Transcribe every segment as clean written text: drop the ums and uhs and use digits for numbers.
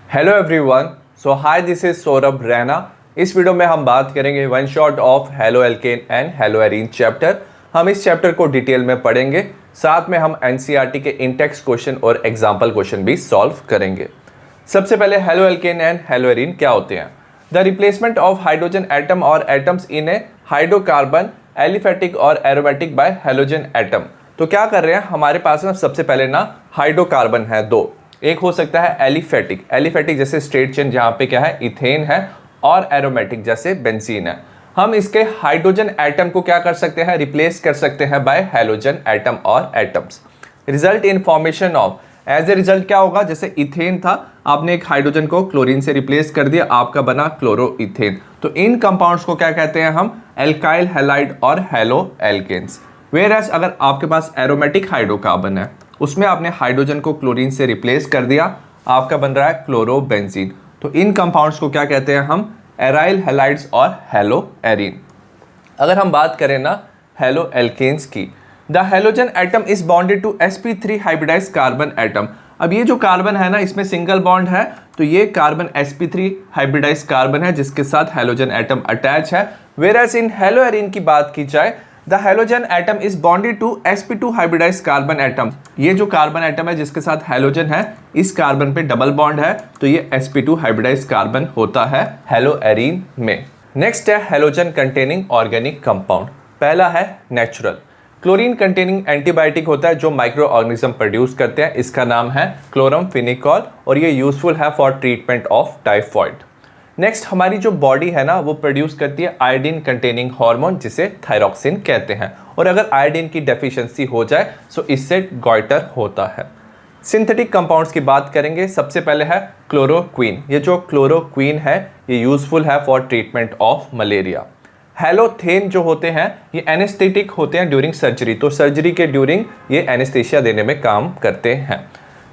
Hello everyone, so hi this is Saurabh Raina. इस video में हम बात करेंगे one shot of halo alkane and halo arene chapter. हम इस चैप्टर को डिटेल में पढ़ेंगे, साथ में हम एनसीईआरटी के इंटेक्स क्वेश्चन और एग्जाम्पल क्वेश्चन भी सॉल्व करेंगे। सबसे पहले halo alkane and halo arene क्या होते हैं। The replacement of hydrogen atom और atoms in a hydrocarbon aliphatic और एरोमेटिक बाय हेलोजन एटम। तो क्या कर रहे हैं, हमारे पास ना सबसे पहले ना हाइड्रोकार्बन है दो, एक हो सकता है एलिफेटिक जैसे स्ट्रेट चेन जहां पे क्या है इथेन है, और एरोमेटिक जैसे बेंजीन है। हम इसके हाइड्रोजन एटम को क्या कर सकते हैं, रिप्लेस कर सकते हैं बाय हेलोजन एटम और atoms. Result in formation of, as a result क्या होगा, जैसे इथेन था, आपने एक हाइड्रोजन को क्लोरीन से रिप्लेस कर दिया, आपका बना क्लोरोइथेन। तो इन कंपाउंड्स को क्या कहते हैं हम, एल्काइल हैलाइड और हेलो एल्केन्स। वेयर एज अगर आपके पास एरोमेटिक हाइड्रोकार्बन है, उसमें आपने हाइड्रोजन को क्लोरीन से रिप्लेस कर दिया, आपका बन रहा है क्लोरोबेंजीन। तो इन कंपाउंड्स को क्या कहते हैं हम, एराइल हैलाइड्स और हेलो एरीन। अगर हम बात करें ना हेलो एल्केन्स की, the halogen atom is bonded to sp3 hybridize carbon atom. अब ये जो कार्बन है ना, इसमें सिंगल बॉन्ड है, तो ये कार्बन sp3 हाइब्रिडाइज कार्बन है जिसके साथ हेलोजन एटम अटैच है। वेयरएज इन हेलो एरीन की बात की जाए, the halogen atom is bonded to sp2 hybridize carbon atom. ये जो कार्बन एटम है जिसके साथ हेलोजन है, इस कार्बन पे डबल बॉन्ड है, तो ये sp2 हाइब्रिडाइज कार्बन होता है हेलो एरीन में। नेक्स्ट है हेलोजन कंटेनिंग ऑर्गेनिक कंपाउंड। पहला है नेचुरल। क्लोरीन कंटेनिंग एंटीबायोटिक होता है जो माइक्रो ऑर्गेनिज्म प्रोड्यूस करते हैं, इसका नाम है क्लोरमफेनिकोल और ये यूजफुल है for treatment of typhoid. Next हमारी जो बॉडी है ना, वो प्रोड्यूस करती है आयोडीन कंटेनिंग हार्मोन जिसे थायरॉक्सिन कहते हैं, और अगर आयोडीन की डेफिशिएंसी हो जाए तो इससे गॉइटर होता है। सिंथेटिक कंपाउंड्स की बात करेंगे, सबसे पहले है क्लोरोक्वीन। ये जो क्लोरोक्वीन है ये यूजफुल है for treatment of malaria. Halothane जो होते हैं ये एनेस्थेटिक होते हैं ड्यूरिंग सर्जरी, तो सर्जरी के ड्यूरिंग ये एनेस्थेशिया देने में काम करते हैं।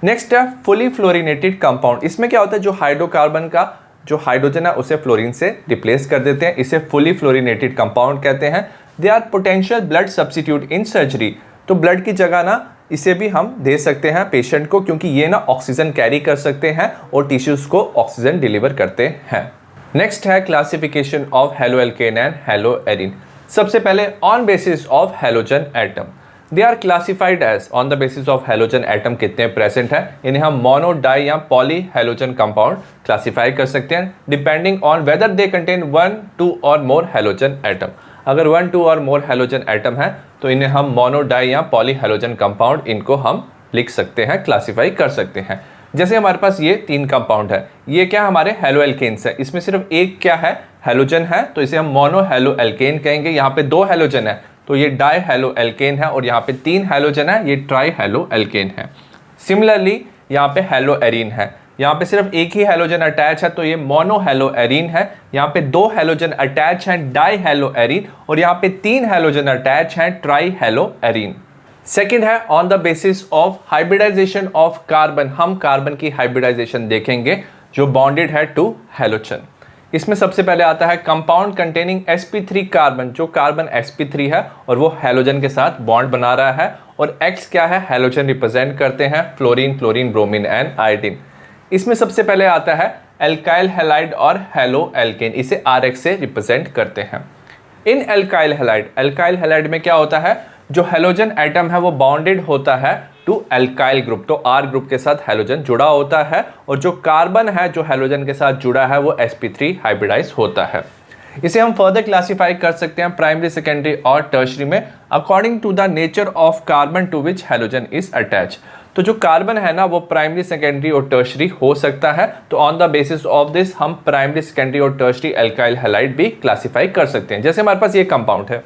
नेक्स्ट है फुली फ्लोरिनेटेड कंपाउंड। इसमें क्या होता है, जो हाइड्रोकार्बन का जो हाइड्रोजन है उसे फ्लोरीन से रिप्लेस कर देते हैं, इसे फुली फ्लोरिनेटेड कंपाउंड कहते हैं। They are potential blood substitute in surgery. तो ब्लड की जगह ना इसे भी हम दे सकते हैं पेशेंट को, क्योंकि ये ना ऑक्सीजन कैरी कर सकते हैं और टिश्यूज को ऑक्सीजन डिलीवर करते हैं। नेक्स्ट है classification of halo alkane and halo arene. सबसे पहले on basis of halogen atom, they are classified as, on the basis of halogen atom कितने प्रेजेंट है, इन्हें हम मोनो, डाई या पॉली हेलोजन कंपाउंड क्लासिफाई कर सकते हैं depending on whether they contain 1, 2 और मोर हेलोजन एटम। अगर 1, 2 और मोर हेलोजन एटम है तो इन्हें हम मोनो, डाई या पॉली हेलोजन कंपाउंड इनको हम लिख सकते हैं, क्लासिफाई कर सकते हैं। जैसे हमारे पास ये 3 कंपाउंड है, ये क्या हमारे हेलो एल्केन्स है, इसमें सिर्फ एक क्या है, हेलोजन है, तो इसे हम मोनो हेलो एल्केन कहेंगे। यहाँ पे 2 हेलोजन है तो ये डाई हेलो एल्केन है, और यहाँ पे 3 हेलोजन है, ये ट्राई हेलो एल्केन है। सिमिलरली यहाँ पे हेलो एरीन है, यहाँ पे सिर्फ एक ही हेलोजन अटैच है तो ये मोनो हेलो एरीन है। यहाँ पे 2 हेलोजन अटैच हैं, डाई हेलो एरीन, और यहाँ पे 3 हेलोजन अटैच हैं, ट्राई हेलो एरीन। सेकेंड है on the basis of hybridization of carbon. हम कार्बन की हाइब्रिडाइजेशन देखेंगे जो बॉन्डेड है टू हेलोजन। इसमें सबसे पहले आता है कंपाउंड कंटेनिंग sp3 कार्बन, जो कार्बन sp3 है और वो हेलोजन के साथ बॉन्ड बना रहा है, और X क्या है, हेलोजन रिप्रेजेंट करते हैं, fluorine, chlorine, bromine and iodine. इसमें सबसे पहले आता है एल्काइल हैलाइड और हेलो एल्केन, इसे RX से रिप्रेजेंट करते हैं। इन एल्काइल हैलाइड में क्या होता है, जो हेलोजन एटम है वो बाउंडेड होता है टू एल्काइल ग्रुप, तो R ग्रुप के साथ हेलोजन जुड़ा होता है, और जो कार्बन है जो हेलोजन के साथ जुड़ा है वो sp3 हाइब्रिडाइज होता है। इसे हम फर्दर क्लासिफाई कर सकते हैं प्राइमरी, सेकेंडरी और टर्शरी में, according to the nature of carbon to which halogen is attach. तो जो कार्बन है ना वो प्राइमरी, सेकेंडरी और टर्शरी हो सकता है, तो on the basis of this हम प्राइमरी, सेकेंडरी और टर्शरी एल्काइल हैलाइड भी क्लासिफाई कर सकते हैं। जैसे हमारे पास ये कंपाउंड है,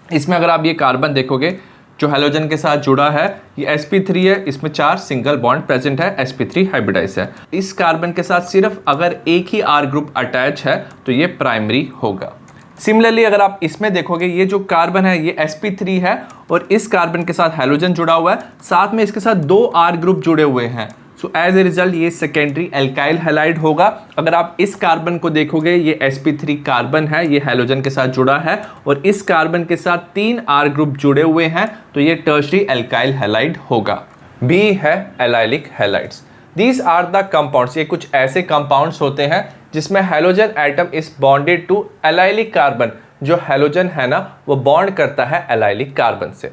इसमें अगर आप ये कार्बन देखोगे जो हेलोजन के साथ जुड़ा है, ये sp3 है, इसमें 4 सिंगल बॉन्ड प्रेजेंट है, sp3 हाइब्रिडाइज है। इस कार्बन के साथ सिर्फ अगर एक ही R ग्रुप अटैच है तो ये प्राइमरी होगा। सिमिलरली अगर आप इसमें देखोगे, ये जो कार्बन है ये sp3 है और इस कार्बन के साथ हेलोजन जुड़ा हुआ है, साथ में इसके साथ 2 R ग्रुप जुड़े हुए हैं, सो एज ए रिजल्ट ये सेकेंडरी एल्काइल हैलाइड होगा। अगर आप इस कार्बन को देखोगे, ये sp3 कार्बन है, ये हेलोजन के साथ जुड़ा है, और इस कार्बन के साथ 3 R ग्रुप जुड़े हुए हैं, तो ये टर्शरी एल्काइल हैलाइड होगा। बी है allylic halides. These are the compounds, ये कुछ ऐसे कंपाउंड्स होते हैं जिसमें halogen atom is bonded to allylic carbon. जो हेलोजन है ना वो बॉन्ड करता है एलाइलिक कार्बन से।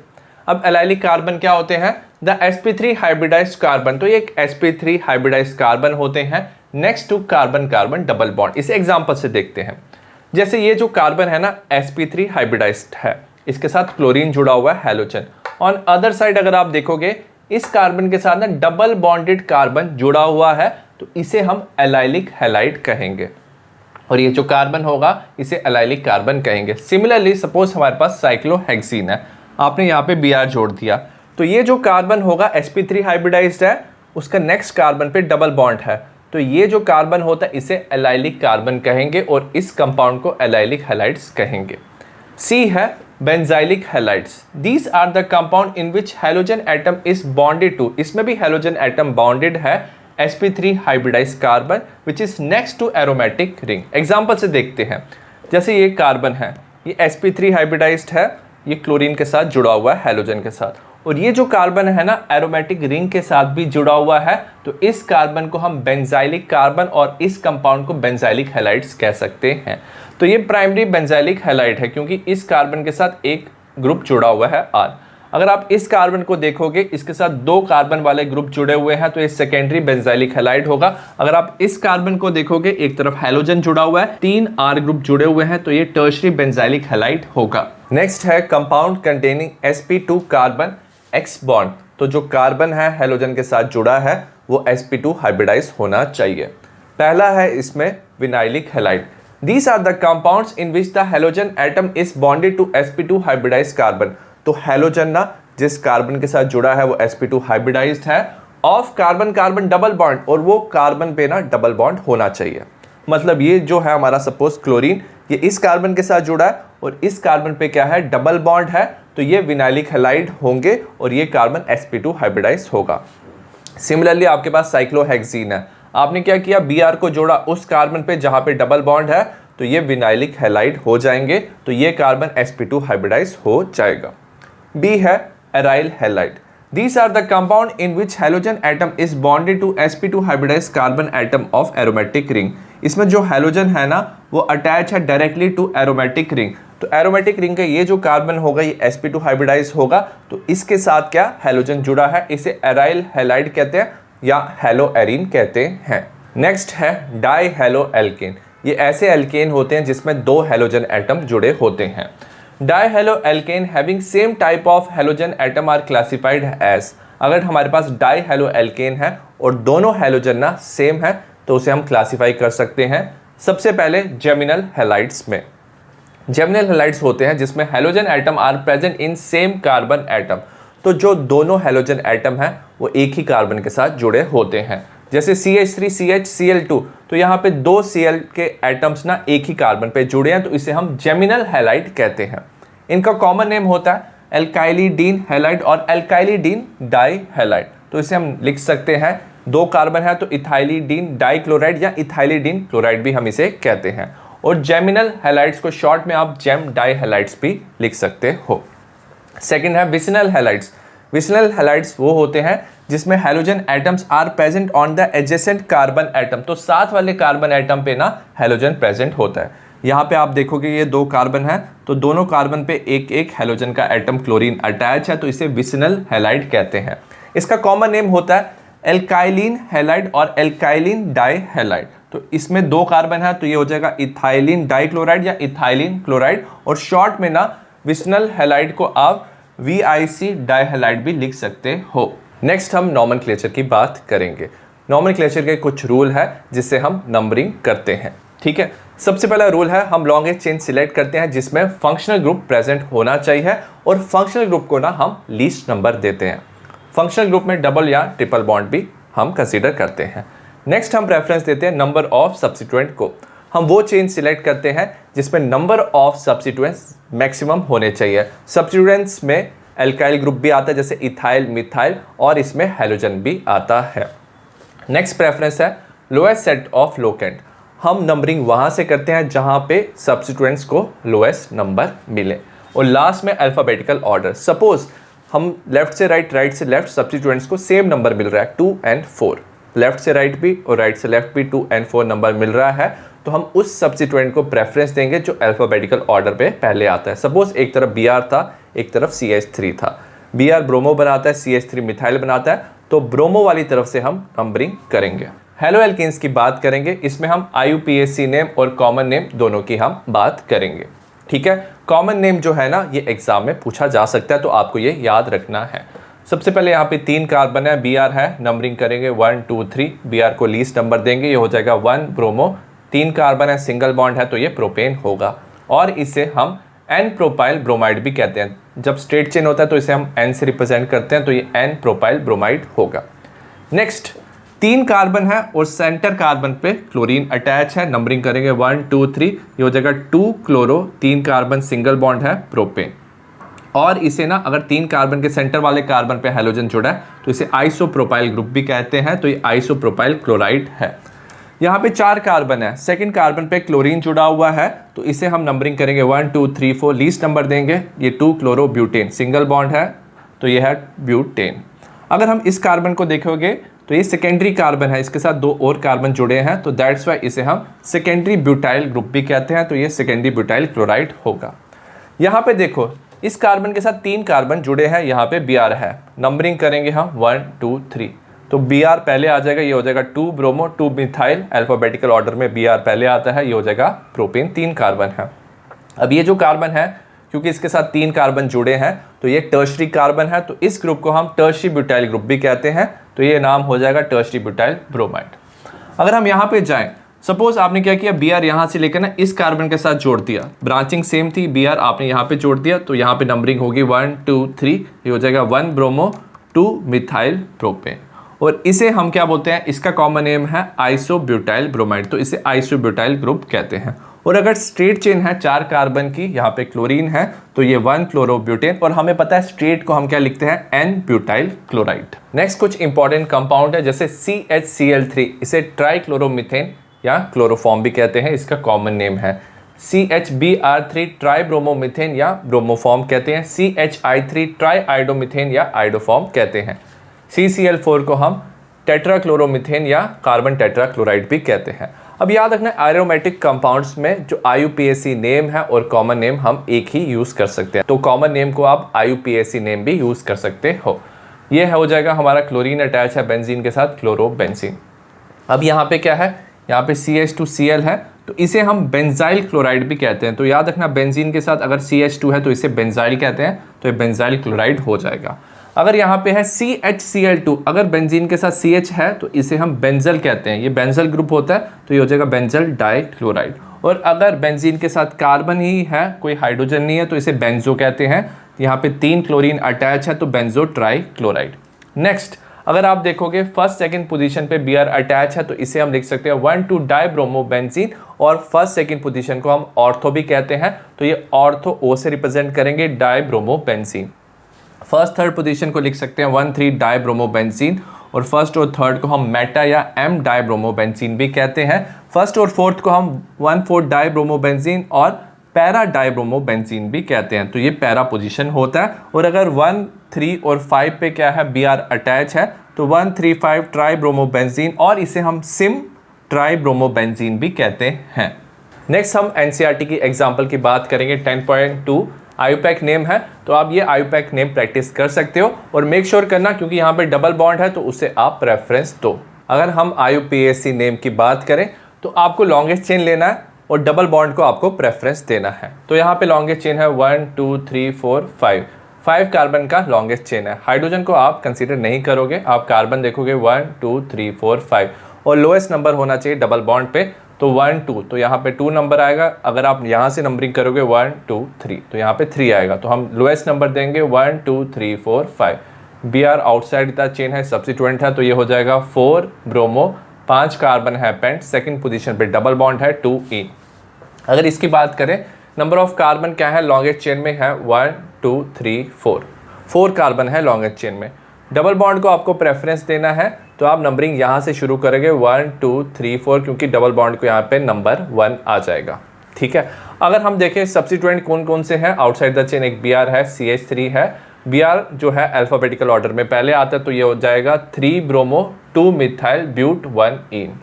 अब एलाइलिक कार्बन क्या होते हैं? The sp3 hybridized carbon. तो ये एक sp3 हाइब्रिडाइज्ड कार्बन होते हैं next to carbon carbon double bond. इसे एग्जांपल से देखते हैं। जैसे ये जो कार्बन है ना sp3 हाइब्रिडाइज्ड है, इसके साथ क्लोरीन जुड़ा हुआ है हेलोजन। ऑन अदर साइड अगर आप देखोगे इस कार्बन के साथ ना डबल बॉन्डेड कार्बन जुड़ा हुआ है, तो इसे हम एलाइलिक हैलाइड कहेंगे और ये जो कार्बन होगा इसे एलाइलिक कार्बन कहेंगे। सिमिलरली सपोज हमारे पास साइक्लोहेक्सीन है, आपने यहाँ पे Br जोड़ दिया, तो ये जो कार्बन होगा sp3 हाइब्रिडाइज्ड है, उसका नेक्स्ट कार्बन पे डबल बॉन्ड है, तो ये जो कार्बन होता है इसे एलाइलिक कार्बन कहेंगे और इस कंपाउंड को एलाइलिक हैलाइड्स कहेंगे। सी है benzylic halides. These are the compound in which halogen atom is bonded to, इसमें भी हेलोजन एटम बॉन्डेड है sp3 hybridized carbon which is next to aromatic ring. Example से देखते हैं। जैसे ये कार्बन है, ये sp3 हाइब्रिडाइज्ड है, ये क्लोरीन के साथ जुड़ा हुआ है हेलोजन के साथ, और ये जो कार्बन है ना एरोमेटिक रिंग के साथ भी जुड़ा हुआ है, तो इस कार्बन को हम बेंजाइलिक कार्बन और इस कंपाउंड को बेंजाइलिक हैलाइड्स कह सकते हैं। तो ये प्राइमरी बेंजाइलिक हैलाइड है क्योंकि इस कार्बन के साथ एक ग्रुप जुड़ा हुआ है R। अगर आप इस कार्बन को देखोगे इसके साथ दो कार्बन वाले ग्रुप जुड़े हुए हैं, तो ये सेकेंडरी बेंजाइलिक हैलाइड होगा। अगर आप इस कार्बन को देखोगे एक तरफ हेलोजन जुड़ा हुआ है, 3 R ग्रुप जुड़े हुए हैं, तो ये टर्शरी बेंजाइलिक हैलाइड होगा। नेक्स्ट है compound containing sp2 carbon X bond. तो जो कार्बन है हेलोजन के साथ जुड़ा है वो sp2 हाइब्रिडाइज होना चाहिए। पहला है इसमें vinylic halide. These are the compounds in which the halogen atom is bonded to sp2 hybridised carbon. तो हेलोजन ना जिस कार्बन के साथ जुड़ा है वो sp2 हाइब्रिडाइज्ड है of carbon carbon double bond, और वो कार्बन पे ना डबल बॉन्ड होना चाहिए। मतलब ये जो है हमारा सपोज क्लोरीन, ये इस कार्बन के साथ जुड़ा है और इस कार्बन पे क्या है डबल बॉन्ड है, तो ये विनाइलिक हैलाइड होंगे और ये कार्बन sp2 हाइब्रिडाइज होगा। सिमिलरली आपके पास साइक्लोहेक्सीन है, आपने क्या किया Br को जोड़ा उस कार्बन पे जहां पे डबल बॉन्ड है, तो ये विनाइलिक हैलाइड हो जाएंगे, तो ये कार्बन sp2 हाइब्रिडाइज हो जाएगा। B है aryl halide. These are the compound in which halogen atom is bonded to sp2 hybridised carbon atom of aromatic ring. इसमें जो हेलोजन है ना वो अटैच है डायरेक्टली टू एरोमेटिक रिंग, तो एरोमेटिक रिंग का ये जो कार्बन होगा ये sp2 हाइब्रिडाइज होगा, तो इसके साथ क्या हेलोजन जुड़ा है, इसे एराइल हैलाइड कहते हैं या हेलो एरीन कहते हैं। नेक्स्ट है डाई हेलो एल्केन। ये ऐसे एल्केन होते हैं जिसमें 2 हेलोजन एटम जुड़े होते हैं। Di halo alkane having same type of halogen atom are classified as. अगर हमारे पास डाई हेलो एल्केन है और दोनों हेलोजन ना सेम है, तो उसे हम क्लासिफाई कर सकते हैं सबसे पहले जेमिनल हैलाइड्स में। जेमिनल हैलाइड्स होते हैं जिसमें halogen atom are present in same carbon atom. तो जो दोनों हेलोजन एटम हैं वो एक ही कार्बन के साथ जुड़े होते हैं। जैसे CH3CHCl2, तो यहाँ पे 2 Cl के एटम्स ना एक ही कार्बन पे जुड़े हैं, तो इसे हम जेमिनल हैलाइड कहते हैं। इनका कॉमन नेम होता है एल्काइलिडीन हैलाइड और एल्काइलिडीन डाई हैलाइड। तो इसे हम लिख सकते हैं 2 कार्बन है तो इथाइलिडीन डाइक्लोराइड या इथाइलिडीन क्लोराइड भी हम इसे कहते हैं। और जेमिनल हैलाइड्स को शॉर्ट में आप जेम डाई हैलाइड्स भी लिख सकते हो। सेकेंड है विसिनल हैलाइड्स। विसिनल हैलाइड्स वो होते हैं जिसमें halogen atoms are present on the adjacent carbon atom. तो साथ वाले कार्बन एटम पे ना हेलोजन प्रेजेंट होता है। यहाँ पे आप देखोगे ये 2 कार्बन है तो दोनों कार्बन पे एक एक हेलोजन का एटम क्लोरीन अटैच है, तो इसे विसिनल हैलाइड कहते हैं। इसका कॉमन नेम होता है एल्काइलिन हैलाइड और एल्काइलिन डाई हैलाइड। तो इसमें 2 कार्बन है तो ये हो जाएगा इथाइलिन डाइक्लोराइड या इथाइलिन क्लोराइड, और शॉर्ट में ना विसिनल हैलाइड को आप VIC डाइहैलाइड भी लिख सकते हो। नेक्स्ट हम नॉमेनक्लेचर की बात करेंगे। नॉमेनक्लेचर के कुछ रूल है जिससे हम नंबरिंग करते हैं। ठीक है, सबसे पहला रूल है हम लॉन्गेस्ट चेन सिलेक्ट करते हैं जिसमें फंक्शनल ग्रुप प्रेजेंट होना चाहिए, और फंक्शनल ग्रुप को ना हम लीस्ट नंबर देते हैं। फंक्शनल ग्रुप में डबल या ट्रिपल बॉन्ड भी हम कंसीडर करते हैं। नेक्स्ट हम प्रेफरेंस देते हैं नंबर ऑफ सब्स्टिट्यूएंट को। हम वो चेन सिलेक्ट करते हैं जिसमें नंबर ऑफ सब्स्टिट्यूएंट्स मैक्सिमम होने चाहिए। सब्स्टिट्यूएंट्स में एल्काइल ग्रुप भी आता है जैसे इथाइल मिथाइल, और इसमें हेलोजन भी आता है। नेक्स्ट प्रेफरेंस है लोएस्ट सेट ऑफ लोकेंट। हम नंबरिंग वहां से करते हैं जहां पे सब्स्टिट्यूएंट्स को लोएस्ट नंबर मिले। और लास्ट में अल्फाबेटिकल ऑर्डर। सपोज हम लेफ्ट से राइट, राइट से लेफ्ट सब्स्टिट्यूएंट्स को सेम नंबर मिल रहा है 2 और 4, लेफ्ट से राइट भी और राइट से लेफ्ट भी 2n4 नंबर मिल रहा है, तो हम उस सब्स्टिट्यूएंट को प्रेफरेंस देंगे जो अल्फाबेटिकल ऑर्डर पे पहले आता है। सपोज एक तरफ Br था, एक तरफ CH3 था। Br ब्रोमो बनाता है, CH3 मिथाइल बनाता है, तो ब्रोमो वाली तरफ से हम नंबरिंग करेंगे। हेलो एल्केन्स की बात करेंगे, इसमें हम IUPAC नेम और कॉमन नेम दोनों की हम बात करेंगे। ठीक है, कॉमन नेम जो है ना, ये एग्जाम में पूछा जा सकता है, तो आपको ये याद रखना है। सबसे पहले यहाँ पे 3 कार्बन है, Br है, नंबरिंग करेंगे 1 2 3। Br को लीस्ट नंबर देंगे, ये हो जाएगा 1 ब्रोमो। 3 कार्बन है, सिंगल बॉन्ड है, तो ये प्रोपेन होगा। और इसे हम N प्रोपाइल ब्रोमाइड भी कहते हैं। जब स्ट्रेट चेन होता है तो इसे हम N से रिप्रेजेंट करते हैं, तो ये N प्रोपाइल ब्रोमाइड होगा। नेक्स्ट 3 कार्बन है और सेंटर कार्बन पे क्लोरीन अटैच है, नंबरिंग करेंगे 1 2 3। ये हो जाएगा 2 क्लोरो, 3 कार्बन सिंगल बॉन्ड है, प्रोपेन। और इसे ना अगर 3 कार्बन के सेंटर वाले कार्बन पे हेलोजन जुड़ा है तो इसे आइसोप्रोपाइल ग्रुप भी कहते हैं, तो ये आइसोप्रोपाइल क्लोराइड है। यहाँ पे 4 कार्बन है, सेकंड कार्बन पे क्लोरीन जुड़ा हुआ है, तो इसे हम नंबरिंग करेंगे 1 2 3 4, लीस्ट नंबर देंगे। ये 2 क्लोरो ब्यूटेन, सिंगल बॉन्ड है, तो ये है ब्यूटेन। अगर हम इस कार्बन को देखोगे तो ये सेकेंडरी कार्बन है, इसके साथ 2 और कार्बन जुड़े हैं, तो दैट्स वाई इसे हम सेकेंडरी ब्यूटाइल ग्रुप भी कहते हैं, तो ये सेकेंडरी ब्यूटाइल क्लोराइड होगा। यहाँ पे देखो, इस कार्बन के साथ 3 कार्बन जुड़े हैं, यहाँ पे Br है, नंबरिंग करेंगे हम 1 2 3। तो Br पहले आ जाएगा, ये हो जाएगा 2 ब्रोमो 2 मिथाइल, अल्फाबेटिकल ऑर्डर में Br पहले आता है, ये हो जाएगा प्रोपेन। 3 कार्बन है। अब ये जो कार्बन है, क्योंकि इसके साथ 3 कार्बन जुड़े हैं, तो ये टर्शरी कार्बन है, तो इस ग्रुप को हम टर्शरी ब्यूटाइल ग्रुप भी कहते हैं, तो ये नाम हो जाएगा टर्शरी ब्यूटाइल ब्रोमाइड। अगर हम यहाँ पे जाएं, सपोज आपने क्या किया, Br यहाँ से लेकर ना इस कार्बन के साथ जोड़ दिया, ब्रांचिंग सेम थी, Br आपने यहाँ पे जोड़ दिया, तो यहाँ पे नंबरिंग होगी 1 2 3। ये हो जाएगा 1 ब्रोमो 2 मिथाइल प्रोपेन। और इसे हम क्या बोलते हैं, इसका कॉमन नेम है आइसोब्यूटाइल ब्रोमाइड, तो इसे आइसोब्यूटाइल ग्रुप कहते हैं। और अगर स्ट्रेट चेन है 4 कार्बन की, यहाँ पे क्लोरीन है, तो ये 1 क्लोरोब्यूटेन, और हमें पता है स्ट्रेट को हम क्या लिखते हैं, N ब्यूटाइल क्लोराइड। नेक्स्ट कुछ इंपॉर्टेंट कंपाउंड है, जैसे CHCl3, इसे ट्राइक्लोरोमीथेन या क्लोरोफॉर्म भी कहते हैं, इसका कॉमन नेम है। CHBr3 ट्राइब्रोमोमीथेन या ब्रोमोफॉर्म कहते हैं। CHI3 ट्राइआइडोमीथेन या आइडोफॉर्म कहते हैं। CCl4 को हम टेट्राक्लोरोमीथेन या कार्बन टेट्राक्लोराइड भी कहते हैं। अब याद रखना, एरोमेटिक कंपाउंड्स में जो IUPAC नेम है और कॉमन नेम हम एक ही यूज कर सकते हैं, तो कॉमन नेम को आप IUPAC नेम भी यूज कर सकते हो। ये हो जाएगा हमारा क्लोरीन अटैच है बेंजीन के साथ, क्लोरोबेंजीन। अब यहाँ पे क्या है, यहाँ पे CH2Cl है, तो इसे हम बेंजाइल क्लोराइड भी कहते हैं। तो याद रखना, बेंजीन के साथ अगर CH2 है तो इसे बेंजाइल कहते हैं, तो ये बेंजाइल क्लोराइड हो जाएगा। अगर यहाँ पे है CHCl2, अगर बेंजीन के साथ CH है तो इसे हम बेंजल कहते हैं, ये बेंजल ग्रुप होता है, तो ये हो जाएगा बेंजल डाइक्लोराइड। और अगर बेंजीन के साथ कार्बन ही है, कोई हाइड्रोजन नहीं है, तो इसे बेंजो कहते हैं। यहाँ पे 3 क्लोरीन अटैच है, तो बेंजो ट्राइक्लोराइड। नेक्स्ट, अगर आप देखोगे फर्स्ट सेकंड पोजीशन पे Br अटैच है, तो इसे हम लिख सकते हैं 1 2 डाइब्रोमोबेंजीन, और फर्स्ट सेकंड पोजीशन को हम ऑर्थो भी कहते हैं, तो ये ऑर्थो O से रिप्रेजेंट करेंगे, डाइब्रोमोबेंजीन। फर्स्ट थर्ड पोजीशन को लिख सकते हैं 1 3 डाइब्रोमोबेंजीन, और फर्स्ट और थर्ड को हम मेटा या M डाइब्रोमोबेंजीन भी कहते हैं। फर्स्ट और फोर्थ को हम 1 4 डाइब्रोमोबेंजीन और पैरा डाइब्रोमोबेंजीन भी कहते हैं, तो ये पैरा पोजीशन होता है। और अगर 1 3 और 5 पे क्या है, Br अटैच है, तो 1 3 5 ट्राइब्रोमोबेंजीन, और इसे हम सिम ट्राइब्रोमोबेंजीन भी कहते हैं। नेक्स्ट हम NCERT की एग्जाम्पल की बात करेंगे। 10.2 IUPAC नेम है, तो आप ये IUPAC नेम प्रैक्टिस कर सकते हो, और मेक श्योर करना क्योंकि यहाँ पे डबल बॉन्ड है तो उसे आप प्रेफरेंस दो। अगर हम IUPAC नेम की बात करें तो आपको लॉन्गेस्ट चेन लेना है और डबल बॉन्ड को आपको प्रेफरेंस देना है। तो यहाँ पे लॉन्गेस्ट चेन है 1 2 3 4 5 कार्बन का लॉन्गेस्ट चेन है। हाइड्रोजन को आप कंसीडर नहीं करोगे, आप कार्बन देखोगे 1 2 3 4 5, और लोएस्ट नंबर होना चाहिए डबल बॉन्ड पे, तो 1 2, तो यहाँ पे 2 नंबर आएगा। अगर आप यहाँ से नंबरिंग करोगे 1 2 3, तो यहाँ पे 3 आएगा, तो हम लोएस्ट नंबर देंगे 1 2 3 4 5। Br आउटसाइड द चेन है, सब्स्टिट्यूएंट है, तो ये हो जाएगा 4 ब्रोमो, 5 कार्बन है पेंट, सेकंड पोजीशन पे डबल बॉन्ड है 2 इन। अगर इसकी बात करें, नंबर ऑफ कार्बन क्या है लॉन्गेस्ट चेन में है 1 2 3 4 कार्बन है लॉन्गेस्ट चेन में। डबल बॉन्ड को आपको प्रेफरेंस देना है, तो आप नंबरिंग यहाँ से शुरू करेंगे 1 2 3 4, क्योंकि डबल बॉन्ड को यहाँ पे नंबर 1 आ जाएगा। ठीक है, अगर हम देखें सब्स्टिट्यूएंट कौन कौन से हैं आउटसाइड द चेन, एक Br है, CH3 है। Br जो है अल्फाबेटिकल ऑर्डर में पहले आता है, तो ये हो जाएगा 3 ब्रोमो 2 मिथाइल ब्यूट 1 इन।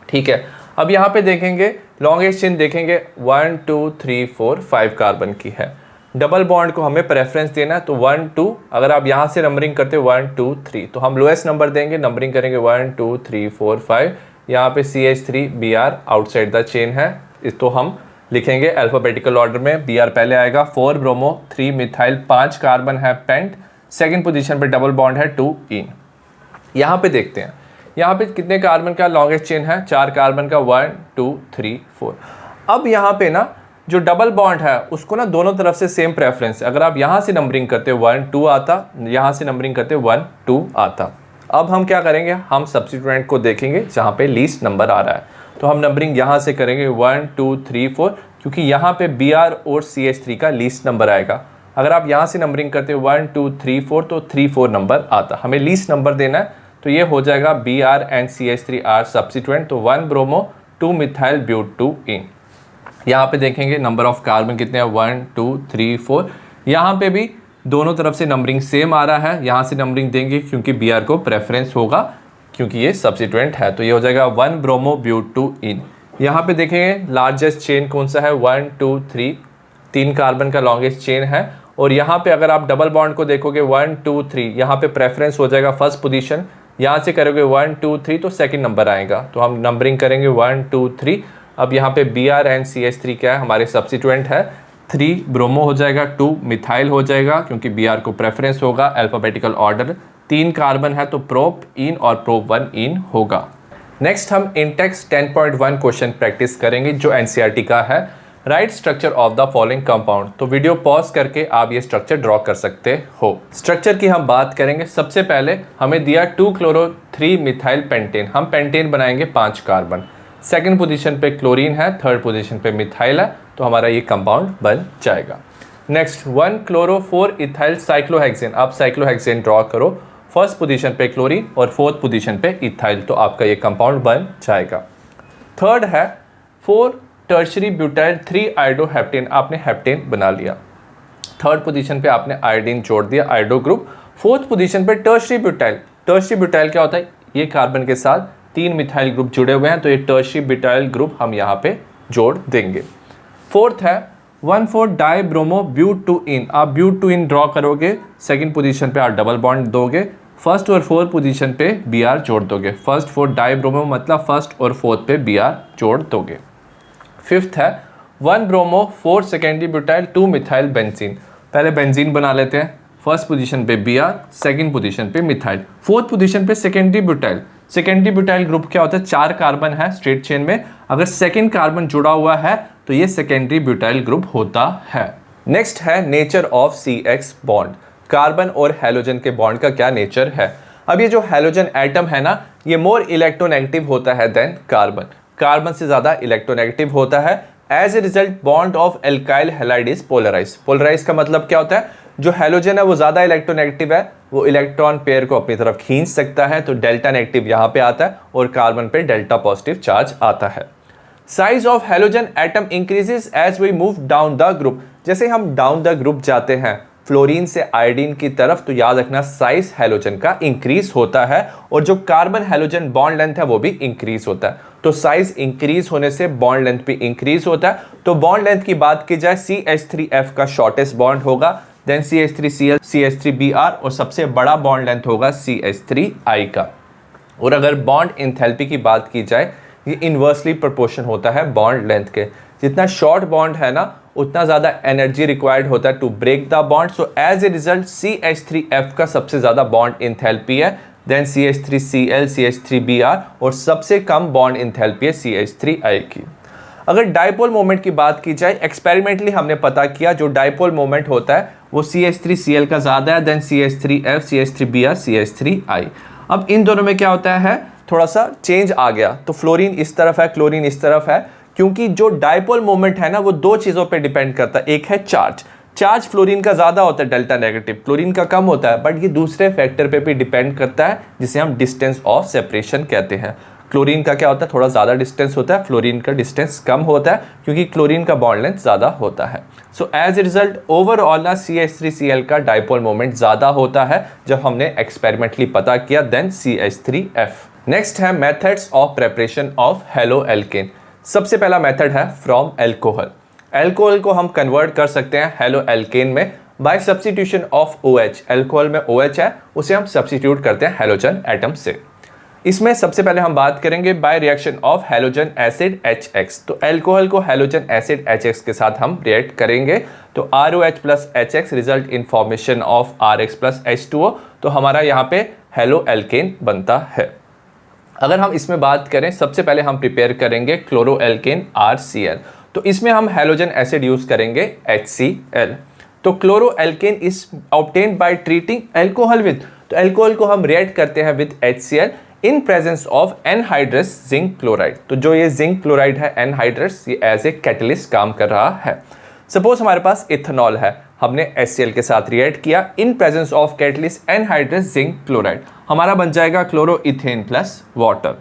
ठीक है, अब यहाँ पे देखेंगे लॉन्गेस्ट चेन देखेंगे 1 2 3 4 5 कार्बन की है। डबल बॉन्ड को हमें प्रेफरेंस देना है तो 1 2, अगर आप यहाँ से नंबरिंग करते हो 1 2 3 तो हम लोएस्ट नंबर देंगे, नंबरिंग करेंगे 1 2 3 4 5। यहाँ पे CH3 Br outside the chain है, इस तो हम लिखेंगे अल्फाबेटिकल ऑर्डर में। Br पहले आएगा, 4 ब्रोमो 3 मिथाइल 5 कार्बन है पेंट, सेकंड पोजीशन पे डबल बॉन्ड है 2 इन। यहाँ पे देखते हैं यहाँ पे कितने कार्बन का लॉन्गेस्ट चेन है, 4 कार्बन का 1 2 3 4। अब यहाँ पे ना जो डबल बॉन्ड है उसको ना दोनों तरफ से सेम प्रेफरेंस है। अगर आप यहाँ से नंबरिंग करते हो 1 2 आता, यहाँ से नंबरिंग करते हो 1 2 आता। अब हम क्या करेंगे, हम सब्स्टिट्यूएंट को देखेंगे जहाँ पे लीस्ट नंबर आ रहा है, तो हम नंबरिंग यहाँ से करेंगे 1 2 3 4, क्योंकि यहाँ पे Br और CH3 का लीस्ट नंबर आएगा। अगर आप यहाँ से नंबरिंग करते हो 1 2 3 4 तो 3 4 नंबर आता, हमें लीस्ट नंबर देना है तो ये हो जाएगा Br and CH3 are substituent, तो 1 ब्रोमो 2 मिथाइल ब्यूट 2 इन। यहाँ पे देखेंगे नंबर ऑफ कार्बन कितने हैं 1 2 3 4। यहाँ पे भी दोनों तरफ से नंबरिंग सेम आ रहा है, यहाँ से नंबरिंग देंगे क्योंकि Br को प्रेफरेंस होगा क्योंकि ये सब्स्टिट्यूएंट है, तो ये हो जाएगा 1 ब्रोमो ब्यूट 2 इन। यहाँ पे देखेंगे लार्जेस्ट चेन कौन सा है 1 2 3, 3 कार्बन का लॉन्गेस्ट चेन है। और यहाँ पे अगर आप डबल बॉन्ड को देखोगे 1 2 3, यहाँ पे प्रेफरेंस हो जाएगा फर्स्ट पोजीशन, यहाँ से करोगे 1 2 3 तो सेकंड नंबर आएगा, तो हम नंबरिंग करेंगे 1 2 3। अब यहाँ पे Br एंड CH3 क्या है, हमारे सब्स्टिट्यूएंट है, 3 ब्रोमो हो जाएगा, 2 मिथाइल हो जाएगा क्योंकि Br को प्रेफरेंस होगा अल्फाबेटिकल ऑर्डर, 3 कार्बन है तो प्रोप इन और प्रोप 1 इन होगा। नेक्स्ट हम इंटेक्स 10.1 क्वेश्चन प्रैक्टिस करेंगे जो NCERT का है, write structure of the following compound. तो वीडियो पॉज करके आप ये स्ट्रक्चर ड्रॉ कर सकते हो। स्ट्रक्चर की हम बात करेंगे, सबसे पहले हमें दिया 2 क्लोरो 3 मिथाइल पेंटेन, हम पेंटेन बनाएंगे 5 कार्बन, सेकंड पोजीशन पे क्लोरीन है, थर्ड पोजीशन पे मिथाइल है, तो हमारा ये कंपाउंड बन जाएगा। नेक्स्ट 1 क्लोरो 4 इथाइल साइक्लोहेक्सेन, आप साइक्लोहेक्सेन ड्रॉ करो, फर्स्ट पोजीशन पे क्लोरीन और फोर्थ पोजीशन पे इथाइल, तो आपका ये कंपाउंड बन जाएगा। थर्ड है 4 टर्शरी ब्यूटाइल 3 आयोडोहेप्टेन, आपने हेप्टेन बना लिया, थर्ड पोजीशन पे आपने आयोडीन जोड़ दिया आयोडो ग्रुप, फोर्थ पोजीशन पे टर्शरी ब्यूटाइल। टर्शरी ब्यूटाइल क्या होता है, ये कार्बन के साथ 3 मिथाइल ग्रुप जुड़े हुए हैं तो ये टर्शरी ब्यूटाइल ग्रुप हम यहाँ पे जोड़ देंगे। फोर्थ है 1,4 डाई ब्रोमो ब्यूट 2 इन, आप ब्यूट 2 इन ड्रॉ करोगे, सेकंड पोजीशन पे आप डबल बॉन्ड दोगे, फर्स्ट और फोर्थ पोजीशन पे Br जोड़ दोगे, फर्स्ट 4 डाई ब्रोमो मतलब फर्स्ट और फोर्थ पे Br जोड़ दोगे। फिफ्थ है 1 bromo 4 secondary butyl 2 methyl benzene, पहले बेंजीन बना लेते हैं, फर्स्ट पोजीशन पे Br, सेकंड पोजीशन पे मिथाइल, फोर्थ पोजीशन पे secondary butyl. Secondary butyl group क्या होता है, 4 कार्बन है स्ट्रेट चेन में, अगर सेकंड कार्बन जुड़ा हुआ है तो ये सेकेंडरी ब्यूटाइल ग्रुप होता है। नेक्स्ट है nature of CX bond, carbon और हैलोजन के बॉन्ड का क्या नेचर है। अब ये जो हैलोजन एटम है ना, ये मोर इलेक्ट्रोनेगेटिव होता है देन कार्बन, कार्बन से ज्यादा इलेक्ट्रोनेगेटिव होता है। As a result bond of alkyl halide is polarize, polarize का मतलब क्या होता है, जो हैलोजन है वो ज्यादा इलेक्ट्रोनेगेटिव है, वो इलेक्ट्रॉन पेयर को अपनी तरफ खींच सकता है, तो डेल्टा नेगेटिव यहाँ पे आता है और कार्बन पे डेल्टा पॉजिटिव चार्ज आता है। Size of halogen atom increases as we move down the group, जैसे हम डाउन द ग्रुप जाते हैं फ्लोरीन से आयोडीन की तरफ, तो याद रखना साइज हैलोजन का इंक्रीज होता है और जो कार्बन हैलोजन बॉन्ड लेंथ है वो भी इंक्रीज होता है, तो साइज इंक्रीज होने से बॉन्ड लेंथ भी इंक्रीज होता है। तो बॉन्ड लेंथ की बात की जाए CH3F का शॉर्टेस्ट बॉन्ड होगा, देन CH3Cl, CH3Br और सबसे बड़ा बॉन्ड लेंथ होगा CH3I का। और अगर बॉन्ड एंथैल्पी की बात की जाए, ये इन्वर्सली प्रोपोर्शन होता है बॉन्ड लेंथ के, जितना शॉर्ट बॉन्ड है ना उतना ज़्यादा एनर्जी रिक्वायर्ड होता है to break the bond, so as a result CH3F का सबसे ज़्यादा बॉन्ड एंथैल्पी है, देन CH3Cl, CH3Br और सबसे कम बॉन्ड एंथैल्पी है CH3I की। अगर डाइपोल मोमेंट की बात की जाए, एक्सपेरिमेंटली हमने पता किया जो डाइपोल मोमेंट होता है वो CH3Cl का ज़्यादा है, देन CH3F, CH3Br, CH3I। अब इन दोनों में क्या होता है, थोड़ा सा चेंज आ गया, तो फ्लोरीन इस तरफ है, क्लोरीन इस तरफ है, क्योंकि जो डाइपोल मोमेंट है ना वो दो चीज़ों पे डिपेंड करता है, एक है चार्ज, चार्ज फ्लोरीन का ज़्यादा होता है डेल्टा नेगेटिव, क्लोरीन का कम होता है, बट ये दूसरे फैक्टर पे भी डिपेंड करता है जिसे हम डिस्टेंस ऑफ सेपरेशन कहते हैं। क्लोरीन का क्या होता है, थोड़ा ज़्यादा डिस्टेंस होता है, फ्लोरीन का डिस्टेंस कम होता है क्योंकि क्लोरीन का बॉन्ड लेंथ ज़्यादा होता है। So as a result overall ना CH3Cl का डाइपोल मोमेंट ज़्यादा होता है जब हमने एक्सपेरिमेंटली पता किया देन CH3F। नेक्स्ट है methods of preparation of halo alkene. सबसे पहला मेथड है फ्रॉम एल्कोहल। एल्कोहल को हम कन्वर्ट कर सकते हैं हेलो एल्केन में by substitution of OH। Alcohol में OH है, उसे हम सब्स्टिट्यूट करते हैं हेलोजन एटम से। इसमें सबसे पहले हम बात करेंगे bye reaction of halogen acid HX। तो एल्कोहल को हेलोजन एसिड HX के साथ हम रिएक्ट करेंगे तो ROH plus HX result in formation of RX plus H2O। तो हमारा यहाँ पे हेलो एल्केन बनता है। अगर हम इसमें बात करें, सबसे पहले हम प्रिपेयर करेंगे क्लोरो एल्केन RCl। तो इसमें हम हेलोजन एसिड यूज करेंगे HCl। तो chloro alkane is obtained by treating alcohol with, तो एल्कोहल को हम रिएक्ट करते हैं with HCl in presence of anhydrous zinc chloride. तो जो ये जिंक क्लोराइड है एनहाइड्रस, ये एज ए कैटलिस्ट काम कर रहा है। सपोज हमारे पास इथेनॉल है, हमने HCl के साथ रिएक्ट किया इन presence of catalyst anhydrous zinc chloride, हमारा बन जाएगा क्लोरो इथेन प्लस वाटर।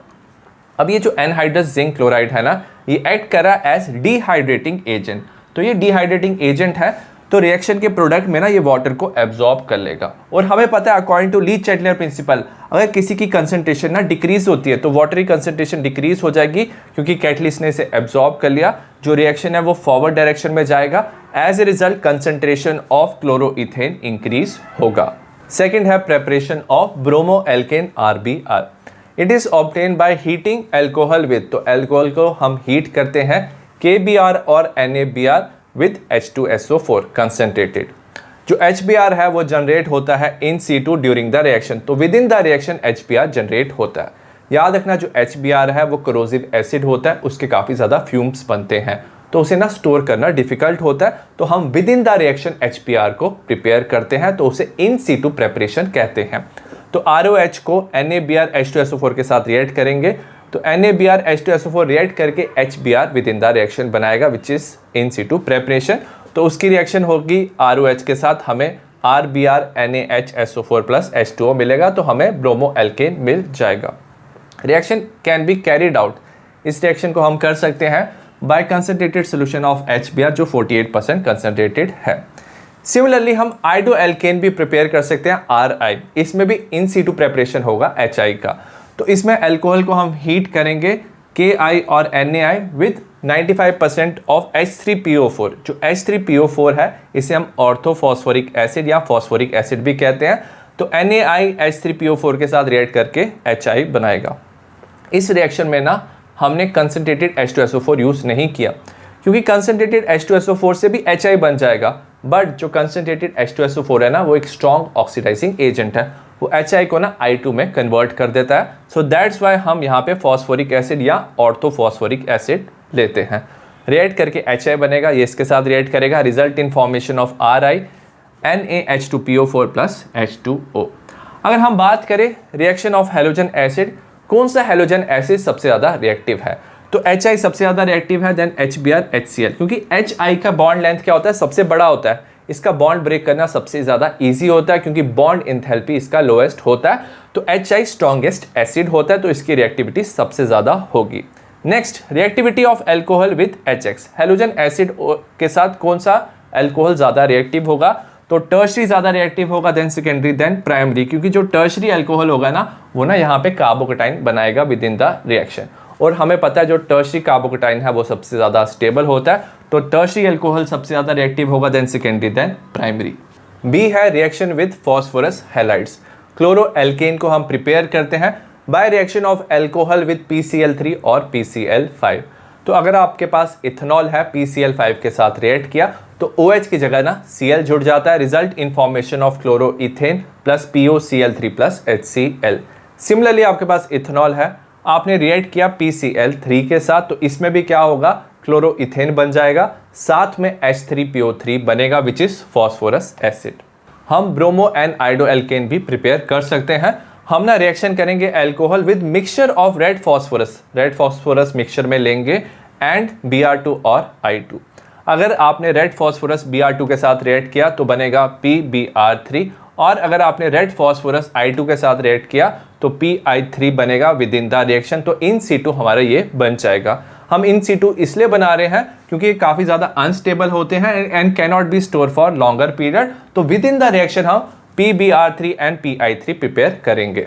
अब ये जो एनहाइड्रस जिंक क्लोराइड है ना, ये एक्ट कर रहा है एज डिहाइड्रेटिंग एजेंट। तो ये डिहाइड्रेटिंग एजेंट है, तो रिएक्शन के प्रोडक्ट में ना ये वाटर को एब्जॉर्ब कर लेगा। और हमें पता है according to Le Chatelier principle, अगर किसी की कंसंट्रेशन ना डिक्रीज होती है तो वाटर की कंसंट्रेशन डिक्रीज हो जाएगी क्योंकि कैटलिस्ट ने इसे एब्जॉर्ब कर लिया। जो रिएक्शन है वो फॉरवर्ड डायरेक्शन में जाएगा, as a result concentration of chloroethane increase होगा। सेकेंड है preparation of bromo alkane RBr। It is obtain by heating alcohol with, तो एल्कोहल को हम हीट करते हैं KBr और NaBr विद H2SO4 कंसंट्रेटेड। जो HBr है वो जनरेट होता है in situ during the reaction, तो with in the reaction HBr generate होता है। याद रखना जो HBr है वो कोरोसिव एसिड होता है, उसके काफ़ी ज़्यादा फ्यूम्स बनते हैं तो उसे ना स्टोर करना डिफिकल्ट होता है। तो हम with in the reaction HBr को प्रिपेयर करते हैं तो उसे इन situ प्रेपरेशन कहते हैं। तो ROH को NaBr H2SO4 के साथ रिएक्ट करेंगे तो NaBr H2SO4 रिएक्ट करके HBr with in the reaction बनाएगा which is in situ preparation. तो उसकी रिएक्शन होगी ROH के साथ, हमें RBr NaHSO4 प्लस H2O मिलेगा तो हमें ब्रोमो एल्केन मिल जाएगा। Reaction can be carried out, इस रिएक्शन को हम कर सकते हैं by concentrated solution of HBr जो 48% कंसंट्रेटेड है। सिमिलरली हम आइडो एल्केन भी प्रिपेयर कर सकते हैं RI, इसमें भी इन situ प्रेपरेशन होगा HI का। तो इसमें अल्कोहल को हम हीट करेंगे KI और NaI विद 95% ऑफ H3PO4। जो H3PO4 है इसे हम ऑर्थोफॉस्फोरिक एसिड या फॉस्फोरिक एसिड भी कहते हैं। तो NaI H3PO4 के साथ रिएक्ट करके HI बनाएगा। इस रिएक्शन में ना हमने कंसंट्रेटेड H2SO4 यूज़ नहीं किया क्योंकि कंसंट्रेटेड H2SO4 से भी HI बन जाएगा, बट जो कंसंट्रेटेड H2SO4 है ना वो एक स्ट्रॉन्ग ऑक्सीडाइजिंग एजेंट है, वो HI को ना I2 में कन्वर्ट कर देता है। सो दैट्स वाई हम यहाँ पे फॉस्फोरिक एसिड या ऑर्थोफॉस्फोरिक एसिड लेते हैं। रिएक्ट करके HI बनेगा, ये इसके साथ रिएक्ट करेगा, result in formation of RI NaH2PO4 plus H2O। अगर हम बात करें रिएक्शन ऑफ हेलोजन एसिड, कौन सा हेलोजन एसिड सबसे ज़्यादा रिएक्टिव है, तो HI सबसे ज़्यादा रिएक्टिव है, देन HBr HCl, क्योंकि HI का बॉन्ड लेंथ क्या होता है, सबसे बड़ा होता है, इसका बॉन्ड ब्रेक करना सबसे ज़्यादा इजी होता है क्योंकि बॉन्ड इंथैल्पी इसका लोएस्ट होता है। तो HI स्ट्रॉन्गेस्ट एसिड होता है तो इसकी रिएक्टिविटी सबसे ज़्यादा होगी। Next reactivity of alcohol with HX, halogen acid के साथ कौन सा एल्कोहल ज़्यादा रिएक्टिव होगा, तो टर्शरी ज़्यादा रिएक्टिव होगा, देन सेकेंडरी, देन प्राइमरी, क्योंकि जो टर्शरी एल्कोहल होगा ना वो ना यहाँ पे कार्बोकेटाइन बनाएगा विद इन द रिएक्शन। और हमें पता है जो टर्शरी कार्बोकेटाइन है वो सबसे ज़्यादा स्टेबल होता है, तो टर्शरी एल्कोहल सबसे ज़्यादा रिएक्टिव होगा, then secondary, then primary. B है reaction with phosphorus halides. Chloro alkane को हम प्रिपेयर करते हैं by reaction of alcohol with PCl3 और PCl5। तो अगर आपके पास इथेनॉल है PCl5 के साथ रिएक्ट किया तो OH की जगह ना Cl जुड़ जाता है, result in formation of chloroethane plus POCl3 plus HCl। Similarly आपके पास इथेनॉल है, आपने रिएक्ट किया PCl3 के साथ तो इसमें भी क्या होगा, क्लोरोइथेन बन जाएगा, साथ में H3PO3 बनेगा विच इज फॉस्फोरस एसिड। हम ब्रोमो एंड आइडो एल्केन भी प्रिपेयर कर सकते हैं। हम ना रिएक्शन करेंगे alcohol with mixture of red phosphorus mixture में लेंगे एंड Br2 और I2। अगर आपने रेड फॉस्फोरस Br2 के साथ रिएक्ट किया तो बनेगा PBr3 और अगर आपने रेड फॉस्फोरस I2 के साथ रिएक्ट किया तो PI3 बनेगा विद इन द रिएक्शन। तो इन C2 हमारा ये बन जाएगा। हम इन C2 इसलिए बना रहे हैं क्योंकि ये काफ़ी ज़्यादा अनस्टेबल होते हैं and can not B store for longer period. तो विद इन द रिएक्शन हम PBr3 एंड PI3 प्रिपेयर करेंगे।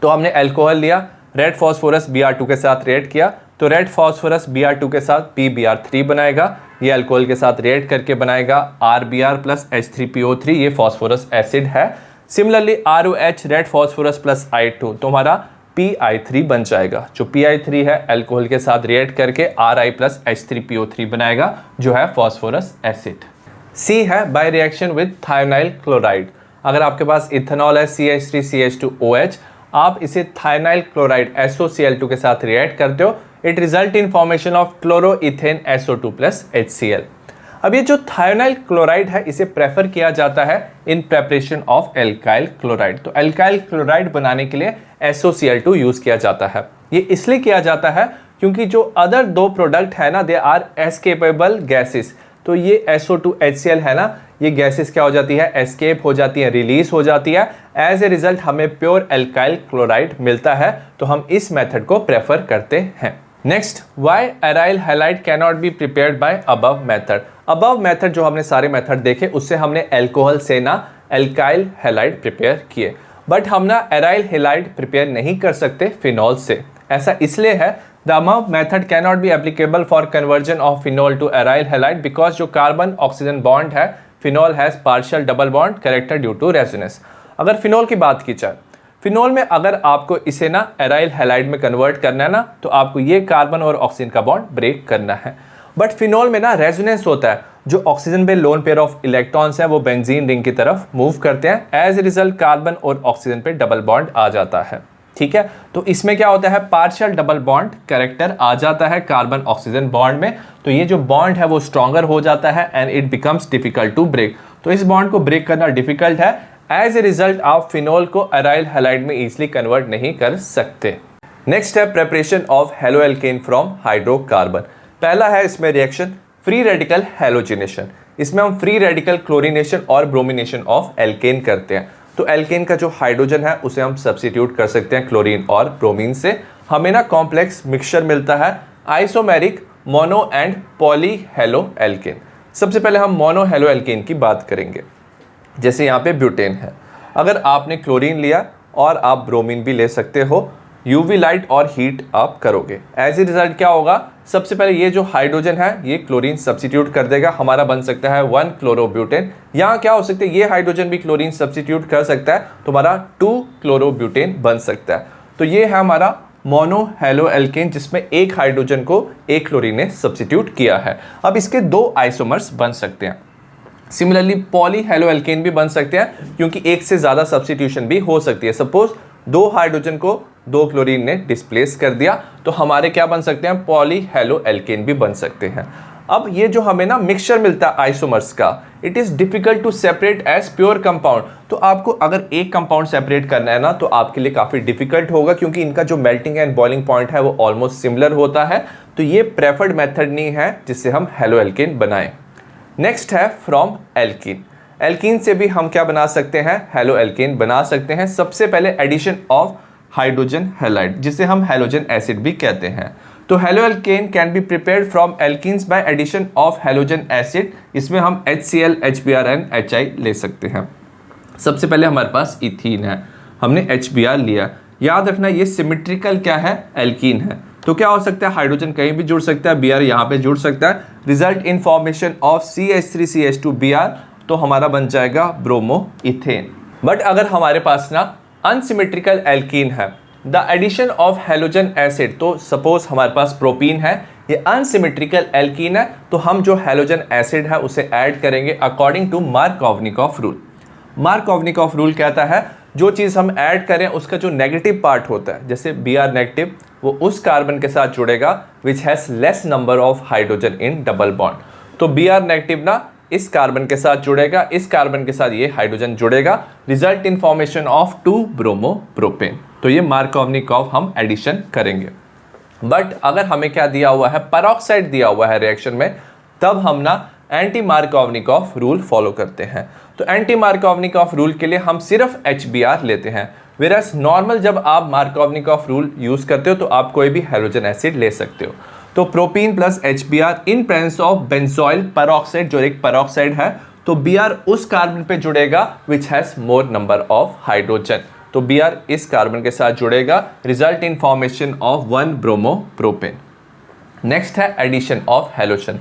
तो हमने अल्कोहल लिया, रेड फॉस्फोरस Br2 के साथ रिएक्ट किया, तो रेड फॉस्फोरस Br2 के साथ PBr3 बनाएगा, ये अल्कोहल के साथ रिएक्ट करके बनाएगा RBr प्लस H3PO3, ये फॉस्फोरस एसिड है। Similarly ROH red phosphorus plus I2 तो हमारा PI3 बन जाएगा। जो PI3 है अल्कोहल के साथ रिएक्ट करके Ri प्लस H3PO3 बनाएगा जो है फॉस्फोरस एसिड। C है by reaction with thionyl chloride. अगर आपके पास इथेनॉल है CH3CH2OH, आप इसे थायोनाइल क्लोराइड SOCl2 के साथ रिएक्ट करते हो, it result in formation of chloroethane SO2 plus HCl। अब ये जो थायोनाइल क्लोराइड है इसे प्रेफर किया जाता है इन प्रेपरेशन ऑफ एल्काइल क्लोराइड। तो एल्काइल क्लोराइड बनाने के लिए SOCl2 यूज किया जाता है। ये इसलिए किया जाता है क्योंकि जो अदर दो प्रोडक्ट है ना, दे आर एस्केपेबल गैसेस। तो ये SO2 HCl है ना, ये गैसेस क्या हो जाती है, एस्केप हो जाती है, रिलीज हो जाती है। एज ए रिजल्ट हमें प्योर एल्काइल क्लोराइड मिलता है। तो हम इस मेथड को प्रेफर करते हैं। Next, why aryl halide can not be prepared by above method. Above method जो हमने सारे मेथड देखे उससे हमने एल्कोहल से ना एल्काइल हैलाइड प्रिपेयर किए, बट हम ना एराइल हैलाइड प्रिपेयर नहीं कर सकते फिनॉल से। ऐसा इसलिए है, the above method can not be applicable for conversion of phenol to aryl halide because जो कार्बन ऑक्सीजन बॉन्ड है phenol has partial double bond character due to resonance. अगर फिनॉल की बात की जाए, फिनॉल में अगर आपको इसे ना एराइल हैलाइड में कन्वर्ट करना है ना, तो आपको ये कार्बन और ऑक्सीजन का बॉन्ड ब्रेक करना है। बट फिनॉल में ना रेजोनेंस होता है, जो ऑक्सीजन पे लोन पेयर ऑफ इलेक्ट्रॉन्स हैं वो बेंजीन रिंग की तरफ मूव करते हैं। एज ए रिजल्ट कार्बन और ऑक्सीजन पे डबल बॉन्ड आ जाता है। ठीक है, तो इसमें क्या होता है, पार्शियल डबल बॉन्ड कैरेक्टर आ जाता है कार्बन ऑक्सीजन बॉन्ड में। तो ये जो बॉन्ड है वो स्ट्रॉन्गर हो जाता है and it becomes difficult to break. तो इस बॉन्ड को ब्रेक करना डिफिकल्ट है। एज ए रिजल्ट आप फिनॉल को एराइल हैलाइड में इजिली कन्वर्ट नहीं कर सकते। नेक्स्ट है preparation of haloalkane from hydrocarbon. पहला है इसमें रिएक्शन फ्री रेडिकल हेलोजिनेशन। इसमें हम फ्री रेडिकल क्लोरीनेशन और ब्रोमिनेशन ऑफ एल्केन करते हैं। तो एल्केन का जो हाइड्रोजन है उसे हम सब्स्टिट्यूट कर सकते हैं क्लोरीन और ब्रोमीन से। हमें ना कॉम्प्लेक्स मिक्सचर मिलता है isomeric mono and poly halo alkane. सबसे पहले हम मोनो हेलो एल्केन की बात करेंगे। जैसे यहाँ पे ब्यूटेन है, अगर आपने क्लोरीन लिया और आप ब्रोमीन भी ले सकते हो, यूवी लाइट और हीट आप करोगे, एज ए रिजल्ट क्या होगा, सबसे पहले ये जो हाइड्रोजन है ये क्लोरीन सब्स्टिट्यूट कर देगा, हमारा बन सकता है 1 क्लोरोब्यूटेन। यहाँ क्या हो सकता है, ये हाइड्रोजन भी क्लोरीन सब्स्टिट्यूट कर सकता है, तो हमारा 2 क्लोरोब्यूटेन बन सकता है। तो ये है हमारा मोनो हेलो एल्केन जिसमें एक हाइड्रोजन को एक क्लोरीन ने सब्स्टिट्यूट किया है। अब इसके 2 आइसोमर्स बन सकते हैं। सिमिलरली पॉली हेलो एल्केन भी बन सकते हैं क्योंकि एक से ज़्यादा सब्स्टिट्यूशन भी हो सकती है। सपोज 2 हाइड्रोजन को 2 क्लोरीन ने डिस्प्लेस कर दिया तो हमारे क्या बन सकते हैं, पॉली हेलो एल्केन भी बन सकते हैं। अब ये जो हमें ना मिक्सचर मिलता है आइसोमर्स का, it is difficult to separate as pure compound. तो आपको अगर एक कंपाउंड सेपरेट करना है ना तो आपके लिए काफ़ी डिफिकल्ट होगा क्योंकि इनका जो मेल्टिंग एंड बॉइलिंग पॉइंट है वो ऑलमोस्ट सिमिलर होता है। तो ये प्रेफर्ड मेथड नहीं है जिससे हम हेलो एल्केन बनाएं। नेक्स्ट है फ्रॉम एल्कीन। एल्कीन से भी हम क्या बना सकते हैं, हेलो एल्केन बना सकते हैं। सबसे पहले एडिशन ऑफ हाइड्रोजन हैलाइड जिसे हम हैलोजन एसिड भी कहते हैं। तो halo alkane can be prepared from alkenes by addition of halogen acid. इसमें हम HCl, HBr एंड HI ले सकते हैं। सबसे पहले हमारे पास इथीन है, हमने HBr लिया। याद रखना ये सिमेट्रिकल क्या है, एल्कीन है। तो क्या हो सकता है, हाइड्रोजन कहीं भी जुड़ सकता है, Br यहाँ पे जुड़ सकता है, result in formation of CH3CH2Br, तो हमारा बन जाएगा ब्रोमो इथेन। बट अगर हमारे पास ना अनसिमेट्रिकल एल्कीन है, the addition of halogen acid, तो सपोज हमारे पास प्रोपीन है, ये अनसिमेट्रिकल एल्कीन है, तो हम जो हैलोजन एसिड है उसे ऐड करेंगे according to Markovnikov rule. Markovnikov rule कहता है जो चीज़ हम ऐड करें उसका जो नेगेटिव पार्ट होता है, जैसे Br नेगेटिव, वो उस कार्बन के साथ जुड़ेगा which has less number of hydrogen in double bond. तो Br नेगेटिव ना इस कार्बन के साथ जुड़ेगा, इस कार्बन के साथ ये हाइड्रोजन जुड़ेगा, result in formation of 2 bromo propane. तो ये मार्कोवनिकॉफ हम एडिशन करेंगे। बट अगर हमें क्या दिया हुआ है, पेरोक्साइड दिया हुआ है रिएक्शन में, तब हम ना एंटी मार्कोवनिकॉफ रूल फॉलो करते हैं। तो एंटी मार्कोवनिकॉफ रूल के लिए हम सिर्फ HBr लेते हैं, वेरस नॉर्मल जब आप मार्कोवनिकॉफ रूल यूज करते हो तो आप कोई भी हैलोजन एसिड ले सकते हो। तो propene plus HBr in presence of benzoyl peroxide, जो एक पेरोक्साइड है, तो Br उस कार्बन पे जुड़ेगा which has more number of hydrogen, तो Br इस कार्बन के साथ जुड़ेगा, result in formation of 1 bromopropane. Next है एडिशन ऑफ हैलोजन।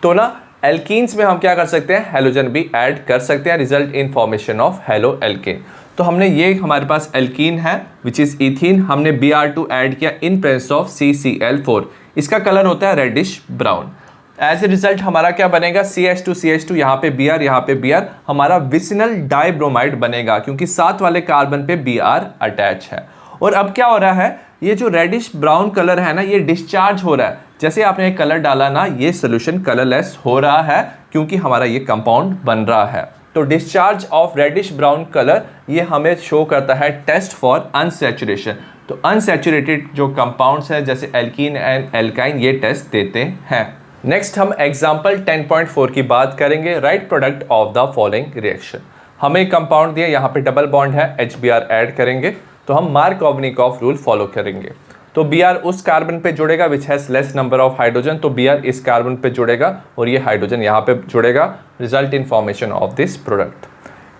तो ना एल्कीन्स में हम क्या कर सकते हैं, हैलोजन भी ऐड कर सकते हैं, result in formation of halo alkane. तो हमने ये हमारे पास एल्कीन है विच इज इथीन, हमने Br2 ऐड किया इन प्रेजेंस ऑफ CCl4, इसका कलर होता है reddish brown. As a result हमारा क्या बनेगा, CH2 यहाँ पे Br, हमारा विसिनल डाइब्रोमाइड बनेगा क्योंकि साथ वाले कार्बन पे Br अटैच है। और अब क्या हो रहा है, ये जो रेडिश ब्राउन कलर है ना, ये डिस्चार्ज हो रहा है। जैसे आपने एक कलर डाला ना, ये सोल्यूशन कलरलेस हो रहा है क्योंकि हमारा ये कंपाउंड बन रहा है। तो discharge of reddish brown colour ये हमें शो करता है टेस्ट फॉर अनसैचुरेशन। तो अनसैचुरेटेड जो कंपाउंड्स हैं जैसे एल्कीन एंड एल्काइन, ये टेस्ट देते हैं। नेक्स्ट हम एग्जाम्पल 10.4 की बात करेंगे, write product of the following reaction. हमें कंपाउंड दिया, यहाँ पे डबल बॉन्ड है, HBr ऐड करेंगे तो हम मार्कोवनिकॉफ रूल फॉलो करेंगे। तो Br उस कार्बन पे जुड़ेगा which has less number of hydrogen, तो Br इस कार्बन पे जुड़ेगा और ये हाइड्रोजन यहाँ पे जुड़ेगा, result in formation of this product.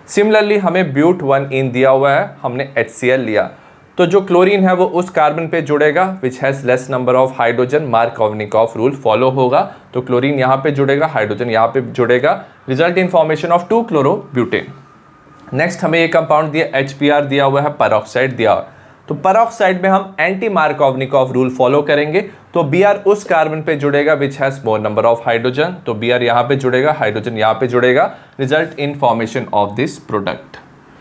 Similarly हमें ब्यूट 1 इन दिया हुआ है, हमने HCl लिया, तो जो क्लोरीन है वो उस कार्बन पे जुड़ेगा which has less number of hydrogen, Markovnikov rule follow होगा, तो क्लोरीन यहाँ पे जुड़ेगा, हाइड्रोजन यहाँ पे जुड़ेगा, result in formation of 2 chlorobutane. Next हमें ये कंपाउंड दिया, HBr दिया हुआ है, पेरोक्साइड दिया हुआ है, तो पेरोक्साइड में हम एंटी मार्कोवनिकॉफ रूल फॉलो करेंगे। तो Br उस कार्बन पे जुड़ेगा which has more number of hydrogen, तो Br यहाँ पे जुड़ेगा, हाइड्रोजन यहाँ पे जुड़ेगा, result in formation of this product.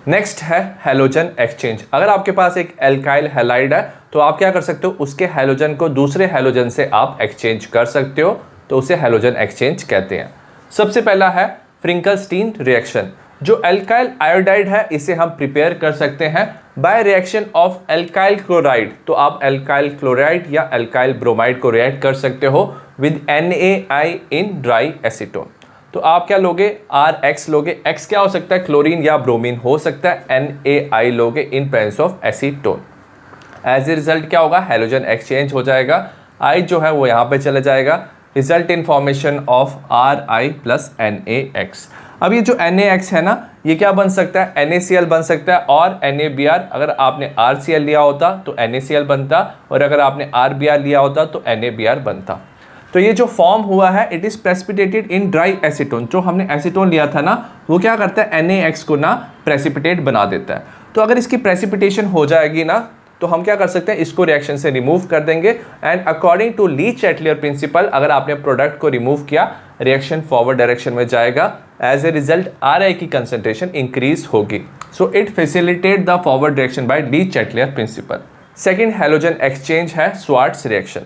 Next है हैलोजन एक्सचेंज। अगर आपके पास एक एल्काइल हैलाइड है तो आप क्या कर सकते हो, उसके हैलोजन को दूसरे हैलोजन से आप एक्सचेंज कर सकते हो, तो उसे हैलोजन एक्सचेंज कहते हैं। सबसे पहला है फ्रिंकलस्टीन रिएक्शन। जो एल्काइल आयोडाइड है इसे हम प्रिपेयर कर सकते हैं by reaction of alkyl chloride, तो आप एल्काइल क्लोराइड या एल्काइल ब्रोमाइड को रिएक्ट कर सकते हो with NaI in dry acetone. तो आप क्या लोगे, RX लोगे, X क्या हो सकता है, क्लोरीन या ब्रोमीन हो सकता है, NaI लोगे in presence of acetone. As a result क्या होगा, हैलोजन एक्सचेंज हो जाएगा, I जो है वो यहाँ पे चले जाएगा, result in formation of Ri plus NaX। अब ये जो NaX है ना, ये क्या बन सकता है, NaCl बन सकता है, और NaBr, अगर आपने RCl लिया होता तो NaCl बनता, और अगर आपने RBr लिया होता तो NaBr बनता। तो ये जो फॉर्म हुआ है it is precipitated in dry acetone. जो हमने एसीटोन लिया था ना, वो क्या करता है, NaX को ना प्रेसिपिटेट बना देता है। तो अगर इसकी प्रेसिपिटेशन हो जाएगी ना, तो हम क्या कर सकते हैं, इसको रिएक्शन से रिमूव कर देंगे, and according to Le Chatelier principle अगर आपने प्रोडक्ट को रिमूव किया, रिएक्शन फॉरवर्ड डायरेक्शन में जाएगा, एज ए रिजल्ट Ri की कंसंट्रेशन इंक्रीज होगी। So it facilitate the forward direction by Lee Chatelier principal. Second halogen exchange है स्वार्ट्स रिएक्शन।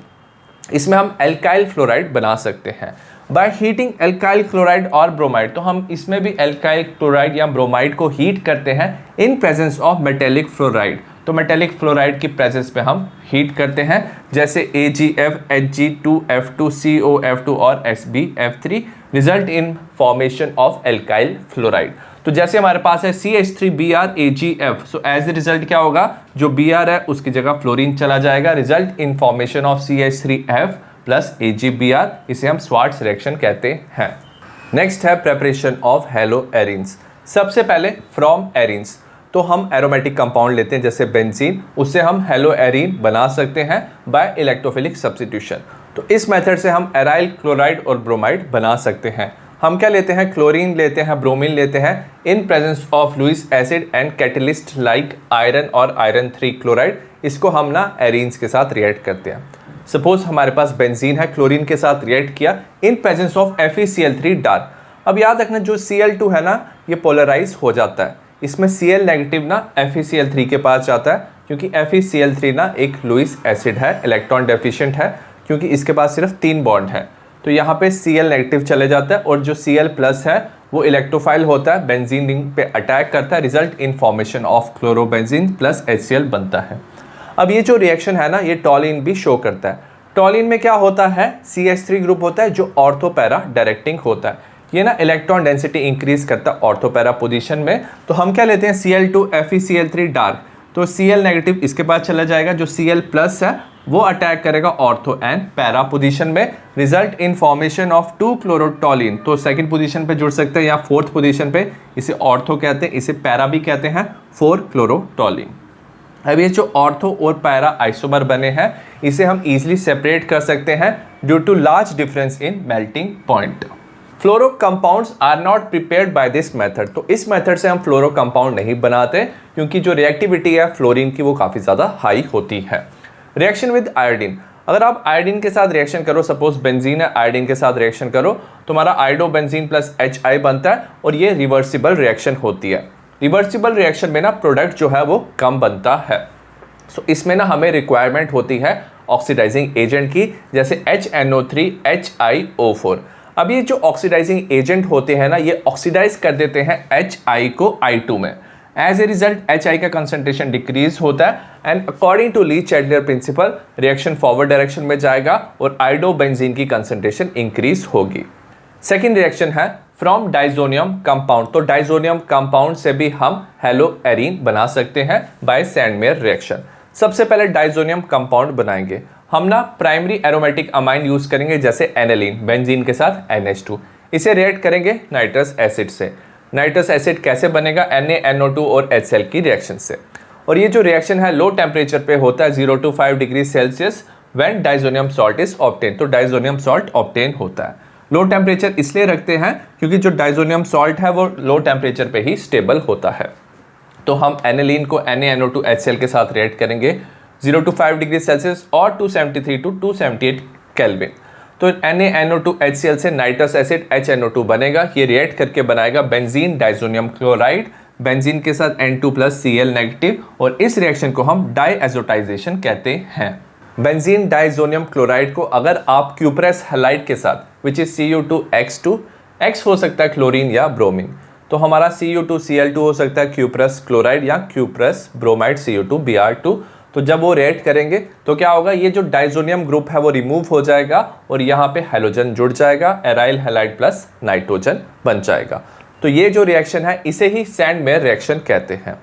इसमें हम एल्काइल फ्लोराइड बना सकते हैं बाय हीटिंग एल्काइल क्लोराइड और ब्रोमाइड। तो हम इसमें भी एल्काइल क्लोराइड या ब्रोमाइड को हीट करते हैं in presence of metallic fluoride. तो मेटेलिक फ्लोराइड की प्रेजेंस पे हम हीट करते हैं, जैसे AgF, Hg2F2, COF2 और SbF3, result in formation of alkyl fluoride. तो जैसे हमारे पास है CH3Br AgF, so as a result क्या होगा, जो Br है उसकी जगह फ्लोरीन चला जाएगा, result in formation of CH3F plus AgBr, इसे हम स्वार्ट्स रिएक्शन कहते हैं। नेक्स्ट है प्रेपरेशन ऑफ हैलो एरीन्स। सबसे पहले फ्रॉम एरीन्स, तो हम एरोमेटिक कंपाउंड लेते हैं जैसे बेंजीन, उससे हम हैलो एरीन बना सकते हैं बाय इलेक्ट्रोफिलिक सब्स्टिट्यूशन। तो इस मेथड से हम एराइल क्लोराइड और ब्रोमाइड बना सकते हैं। हम क्या लेते हैं, क्लोरीन लेते हैं, ब्रोमीन लेते हैं in presence of Lewis acid and catalyst like iron और आयरन 3 क्लोराइड, इसको हम ना एरीन्स के साथ रिएक्ट करते हैं। सपोज हमारे पास बेंजीन है, क्लोरीन के साथ रिएक्ट किया इन प्रेजेंस ऑफ FeCl3 डार्क। अब याद रखना जो Cl2 है ना, ये पोलराइज हो जाता है, इसमें Cl नेगेटिव ना FeCl3 के पास जाता है, क्योंकि FeCl3 ना एक लुईस एसिड है, इलेक्ट्रॉन डेफिशिएंट है, क्योंकि इसके पास सिर्फ 3 बॉन्ड है। तो यहाँ पे Cl नेगेटिव चले जाता है, और जो Cl प्लस है वो इलेक्ट्रोफाइल होता है, बेंजीन रिंग पे अटैक करता है, result in formation of chlorobenzene plus HCl बनता है। अब ये जो रिएक्शन है ना, ये टॉलिन भी शो करता है। टॉलिन में क्या होता है, CH3 ग्रुप होता है जो ऑर्थो पैरा डायरेक्टिंग होता है, ये ना इलेक्ट्रॉन डेंसिटी इंक्रीज करता है ऑर्थो पैरा पोजीशन में। तो हम क्या लेते हैं Cl2 FeCl3 डार्क, तो Cl नेगेटिव इसके पास चला जाएगा, जो Cl प्लस है वो अटैक करेगा ऑर्थो एंड पैरा पोजीशन में, रिजल्ट इन फॉर्मेशन ऑफ 2 क्लोरोटोलिन। तो सेकंड पोजीशन पे जुड़ सकते हैं या फोर्थ पोजीशन पे, इसे ऑर्थो कहते हैं, इसे पैरा भी कहते हैं, 4 क्लोरोटोलिन। अब ये जो ऑर्थो और पैरा आइसोमर बने हैं इसे हम इजीली सेपरेट कर सकते हैं due to large difference in melting point. Fluoro compounds are not prepared by this method, तो इस मेथड से हम फ्लोरो कंपाउंड नहीं बनाते क्योंकि जो रिएक्टिविटी है फ्लोरीन की वो काफ़ी ज़्यादा हाई होती है। रिएक्शन विद आयोडीन, अगर आप आयोडीन के साथ रिएक्शन करो, सपोज बेंजीन है, आयोडीन के साथ रिएक्शन करो तो हमारा आयोडो बेंजीन प्लस HI बनता है और ये रिवर्सिबल रिएक्शन होती है। रिवर्सिबल रिएक्शन में ना प्रोडक्ट जो है वो कम बनता है। सो इसमें ना हमें रिक्वायरमेंट होती है ऑक्सीडाइजिंग एजेंट की, जैसे HNO3 HiO4। अब ये जो ऑक्सीडाइजिंग एजेंट होते हैं ना ये ऑक्सीडाइज कर देते हैं HI को I2 में। एज ए रिजल्ट HI का कंसंट्रेशन डिक्रीज होता है and according to Le Chatelier principle reaction forward direction में जाएगा और आयोडो बेंजीन की कंसंट्रेशन इंक्रीज होगी। सेकेंड रिएक्शन है फ्रॉम डाइजोनियम कंपाउंड, तो डाइजोनियम कंपाउंड से भी हम हेलोएरीन बना सकते हैं बाय सैंडमेयर रिएक्शन। सबसे पहले डाइजोनियम कंपाउंड बनाएंगे हम ना, प्राइमरी एरोमेटिक अमाइन यूज करेंगे जैसे एनिलीन, बेंजीन के साथ NH2, इसे रिएक्ट करेंगे नाइट्रस एसिड से। नाइट्रस एसिड कैसे बनेगा, NaNO2 और HCl की रिएक्शन से। और ये जो रिएक्शन है लो टेम्परेचर पे होता है 0 to 5 degree Celsius when diazonium salt is obtain, तो डाइजोनियम सॉल्ट ऑब्टेन होता है। लो टेम्परेचर इसलिए रखते हैं क्योंकि जो डाइजोनियम सॉल्ट है वो लो टेम्परेचर पे ही स्टेबल होता है। तो हम एनिलीन को NaNO2 HCl के साथ रिएक्ट करेंगे 0 to 5 डिग्री सेल्सियस और 273 to 278 केल्विन। तो NaNO2 HCl से नाइट्रस एसिड HNO2 बनेगा, ये रिएक्ट करके बनाएगा बेंजीन डाइजोनियम क्लोराइड, बेंजीन के साथ N2 प्लस Cl नेगेटिव, और इस रिएक्शन को हम डाईएजोटाइजेशन कहते हैं। बेंजीन डाइजोनियम क्लोराइड को अगर आप क्यूप्रेस हैलाइड के साथ विच इज Cu2X2, X हो सकता है क्लोरीन या ब्रोमीन, तो हमारा Cu2Cl2 हो सकता है क्यूप्रेस क्लोराइड या क्यूप्रेस ब्रोमाइड Cu2Br2। तो जब वो रिएक्ट करेंगे तो क्या होगा, ये जो डाइजोनियम ग्रुप है वो रिमूव हो जाएगा और यहाँ पे हैलोजन जुड़ जाएगा, एराइल हैलाइड प्लस नाइट्रोजन बन जाएगा। तो ये जो रिएक्शन है इसे ही सैंडमेयर रिएक्शन कहते हैं।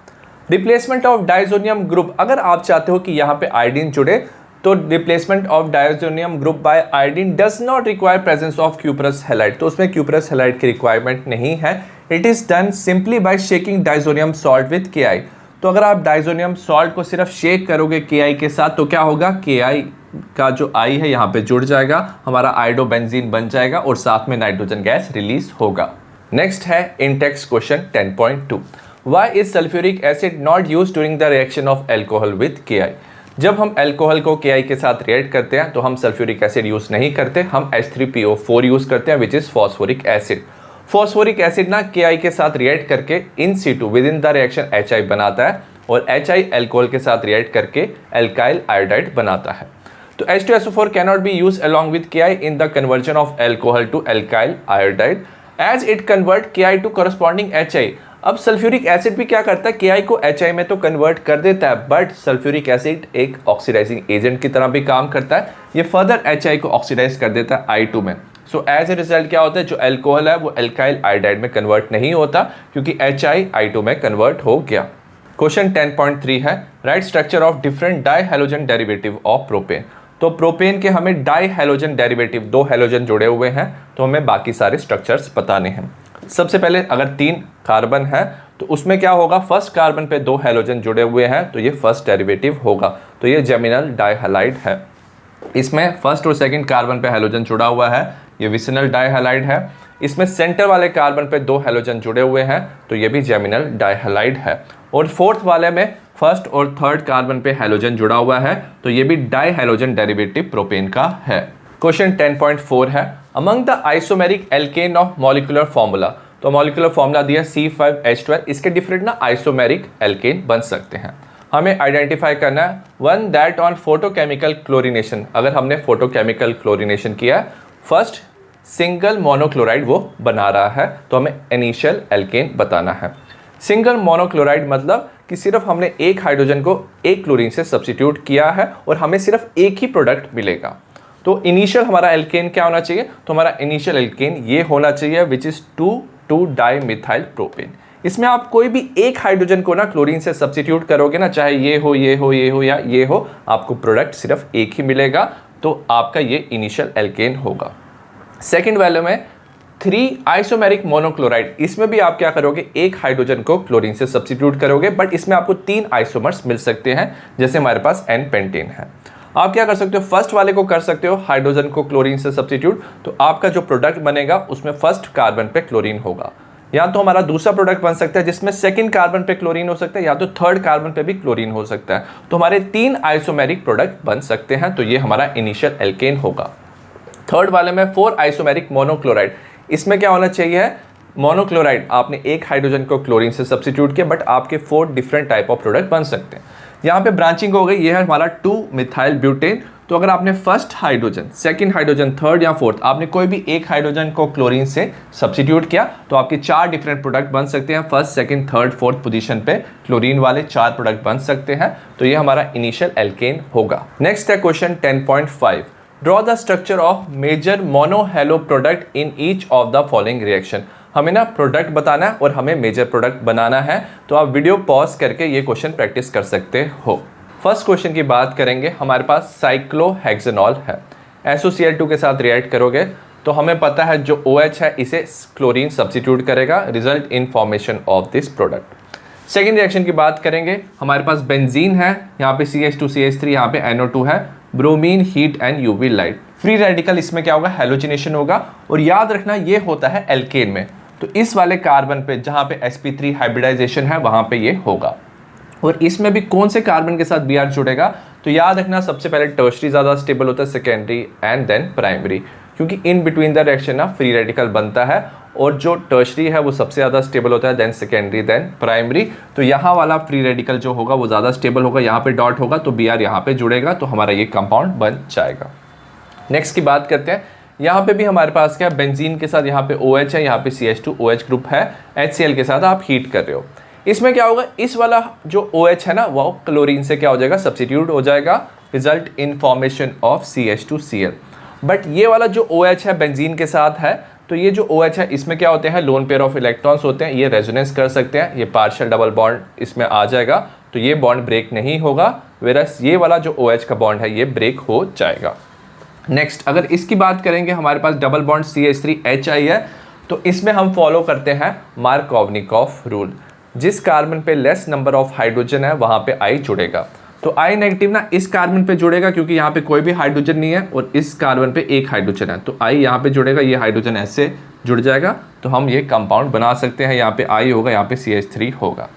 रिप्लेसमेंट ऑफ डाइजोनियम ग्रुप, अगर आप चाहते हो कि यहाँ पे आयोडीन जुड़े तो replacement of diazonium group by iodine does not require presence of cuprous halide, तो उसमें क्यूप्रस हैलाइड की रिक्वायरमेंट नहीं है। It is done simply by shaking diazonium salt with Ki। तो अगर आप डाइजोनियम सॉल्ट को सिर्फ शेक करोगे Ki के साथ तो क्या होगा, Ki का जो I है यहाँ पे जुड़ जाएगा, हमारा आयोडो बेंजीन बन जाएगा और साथ में नाइट्रोजन गैस रिलीज होगा। नेक्स्ट है intext question 10.2, why is sulphuric acid not used during the reaction of alcohol with Ki। जब हम अल्कोहल को Ki के साथ रिएक्ट करते हैं तो हम सल्फ्यूरिक एसिड यूज नहीं करते, हम H3PO4 यूज करते हैं which is phosphoric acid. Phosphoric acid ना Ki के साथ रिएक्ट करके in situ with in the reaction HI बनाता है और HI अल्कोहल के साथ रिएक्ट करके अल्काइल आयोडाइड बनाता है। तो H2SO4 cannot be use along with Ki in the conversion of alcohol to alkyl iodide as it convert Ki to corresponding HI। अब सल्फ्यूरिक एसिड भी क्या करता है, Ki को HI में तो कन्वर्ट कर देता है, बट सल्फ्यूरिक एसिड एक ऑक्सीडाइजिंग एजेंट की तरह भी काम करता है, ये फर्दर HI को ऑक्सीडाइज कर देता है I2 में। सो एज ए रिजल्ट क्या होता है, जो अल्कोहल है वो अल्काइल आयोडाइड में कन्वर्ट नहीं होता क्योंकि HI I2 में कन्वर्ट हो गया। क्वेश्चन 10.3 है, write structure of different di halogen derivative of propane. तो प्रोपेन के हमें डाई हैलोजन डेरिवेटिव, 2 हैलोजन जुड़े हुए हैं तो हमें बाकी सारे स्ट्रक्चर्स बताने हैं। सबसे पहले अगर 3 कार्बन है तो उसमें क्या होगा, फर्स्ट कार्बन पे 2 हैलोजन जुड़े हुए हैं तो ये फर्स्ट डेरिवेटिव होगा, तो ये जेमिनल डाइहैलाइड है। इसमें फर्स्ट और सेकंड कार्बन पे हैलोजन जुड़ा हुआ है, ये विसिनल डाइहैलाइड है। इसमें सेंटर वाले कार्बन पे 2 हैलोजन जुड़े हुए हैं तो ये भी जेमिनल डाइहैलाइड है। और फोर्थ वाले में फर्स्ट और थर्ड कार्बन पे हैलोजन जुड़ा हुआ है तो ये भी डाइहैलोजन डेरिवेटिव प्रोपेन का है। क्वेश्चन 10.4 है, among the isomeric alkane of molecular formula. तो मॉलिक्यूलर फॉर्मूला दिया C5H12, इसके डिफरेंट ना आइसोमेरिक एल्केन बन सकते हैं। हमें आइडेंटिफाई करना है one that on photochemical chlorination, अगर हमने फोटोकेमिकल क्लोरिनेशन किया फर्स्ट सिंगल मोनोक्लोराइड वो बना रहा है तो हमें इनिशियल एल्केन बताना है। सिंगल मोनोक्लोराइड मतलब कि सिर्फ हमने एक हाइड्रोजन को एक क्लोरीन से सब्स्टिट्यूट किया है और हमें सिर्फ एक ही प्रोडक्ट मिलेगा। तो इनिशियल हमारा एल्केन क्या होना चाहिए, तो हमारा इनिशियल एल्केन ये होना चाहिए विच इज 2,2 डाइमिथाइल प्रोपेन। इसमें आप कोई भी एक हाइड्रोजन को ना क्लोरीन से सब्स्टिट्यूट करोगे ना, चाहे ये हो ये हो ये हो या ये हो, आपको प्रोडक्ट सिर्फ एक ही मिलेगा, तो आपका ये इनिशियल एल्केन होगा। सेकेंड वैल्यू में 3 आइसोमेरिक मोनोक्लोराइड, इसमें भी आप क्या करोगे, एक हाइड्रोजन को क्लोरीन से सब्स्टिट्यूट करोगे, बट इसमें आपको 3 आइसोमर्स मिल सकते हैं, जैसे हमारे पास एन पेंटेन है। आप क्या कर सकते हो, फर्स्ट वाले को कर सकते हो हाइड्रोजन को क्लोरीन से सब्स्टिट्यूट, तो आपका जो प्रोडक्ट बनेगा उसमें फर्स्ट कार्बन पे क्लोरीन होगा। या तो हमारा दूसरा प्रोडक्ट बन सकता है जिसमें सेकंड कार्बन पे क्लोरीन हो सकता है, या तो थर्ड कार्बन पे भी क्लोरीन हो सकता है। तो हमारे 3 आइसोमेरिक प्रोडक्ट बन सकते हैं, तो ये हमारा इनिशियल एल्केन होगा। थर्ड वाले में 4 आइसोमेरिक मोनोक्लोराइड, इसमें क्या होना चाहिए, मोनोक्लोराइड आपने एक हाइड्रोजन को क्लोरीन से सब्स्टिट्यूट किया, बट आपके 4 डिफरेंट टाइप ऑफ प्रोडक्ट बन सकते हैं। यहाँ पे ब्रांचिंग हो गई, ये है हमारा 2 मिथाइल ब्यूटेन। तो अगर आपने first hydrogen, second hydrogen, third या फोर्थ, आपने कोई भी एक हाइड्रोजन को क्लोरीन से सब्स्टिट्यूट किया, तो आपके 4 डिफरेंट प्रोडक्ट बन सकते हैं। First, second, third, fourth position पे क्लोरीन वाले 4 प्रोडक्ट बन सकते हैं, तो ये हमारा इनिशियल एल्केन होगा। नेक्स्ट है question 10.5, draw the structure of major monohalo product in each of the following reaction. हमें ना प्रोडक्ट बताना है और हमें मेजर प्रोडक्ट बनाना है, तो आप वीडियो पॉज करके ये क्वेश्चन प्रैक्टिस कर सकते हो। फर्स्ट क्वेश्चन की बात करेंगे, हमारे पास साइक्लोहेक्सेनॉल है, SOCl2 के साथ रिएक्ट करोगे तो हमें पता है जो OH है इसे क्लोरीन सब्स्टिट्यूट करेगा, result in formation of this product. Second reaction की बात करेंगे, हमारे पास बेंजीन है, यहाँ पे CH2CH3, यहाँ पे NO2 है, bromine, heat and UV light. Free radical इसमें क्या होगा, हैलोजिनेशन होगा। और याद रखना ये होता है एल्केन में, तो इस वाले कार्बन पे जहाँ पे sp3 हाइब्रिडाइजेशन है वहाँ पे ये होगा। और इसमें भी कौन से कार्बन के साथ Br जुड़ेगा, तो याद रखना सबसे पहले टर्शरी ज़्यादा स्टेबल होता है, सेकेंडरी एंड देन प्राइमरी, क्योंकि इन बिटवीन द रिएक्शन ना फ्री रेडिकल बनता है, और जो टर्शरी है वो सबसे ज़्यादा स्टेबल होता है, देन सेकेंडरी, देन प्राइमरी। तो यहाँ वाला फ्री रेडिकल जो होगा वो ज़्यादा स्टेबल होगा, यहाँ पे डॉट होगा तो Br यहाँ पे जुड़ेगा, तो हमारा ये कंपाउंड बन जाएगा। नेक्स्ट की बात करते हैं, यहाँ पे भी हमारे पास क्या, बेंजीन के साथ यहाँ पे OH है, यहाँ पे CH2OH ग्रुप है, HCl के साथ आप हीट कर रहे हो। इसमें क्या होगा, इस वाला जो OH है ना वो क्लोरीन से क्या हो जाएगा, सब्स्टिट्यूट हो जाएगा, result in formation of CH2Cl। But ये वाला जो OH है बेंजीन के साथ है, तो ये जो OH है इसमें क्या होते हैं, लोन पेयर ऑफ इलेक्ट्रॉन्स होते हैं, ये रेजोनेंस कर सकते हैं, ये पार्शियल डबल बॉन्ड इसमें आ जाएगा, तो ये बॉन्ड ब्रेक नहीं होगा, वेरस ये वाला जो OH का बॉन्ड है ये ब्रेक हो जाएगा। नेक्स्ट अगर इसकी बात करेंगे, हमारे पास डबल बॉन्ड CH3HI है, तो इसमें हम फॉलो करते हैं मार्कोवनिकॉफ रूल, जिस कार्बन पे लेस नंबर ऑफ हाइड्रोजन है वहाँ पे I जुड़ेगा। तो I नेगेटिव ना इस कार्बन पे जुड़ेगा क्योंकि यहाँ पे कोई भी हाइड्रोजन नहीं है, और इस कार्बन पे एक हाइड्रोजन है, तो I यहाँ पे जुड़ेगा, ये हाइड्रोजन ऐसे जुड़ जाएगा, तो हम ये कंपाउंड बना सकते हैं। यहाँ पे I होगा, यहाँ पे CH3 होगा।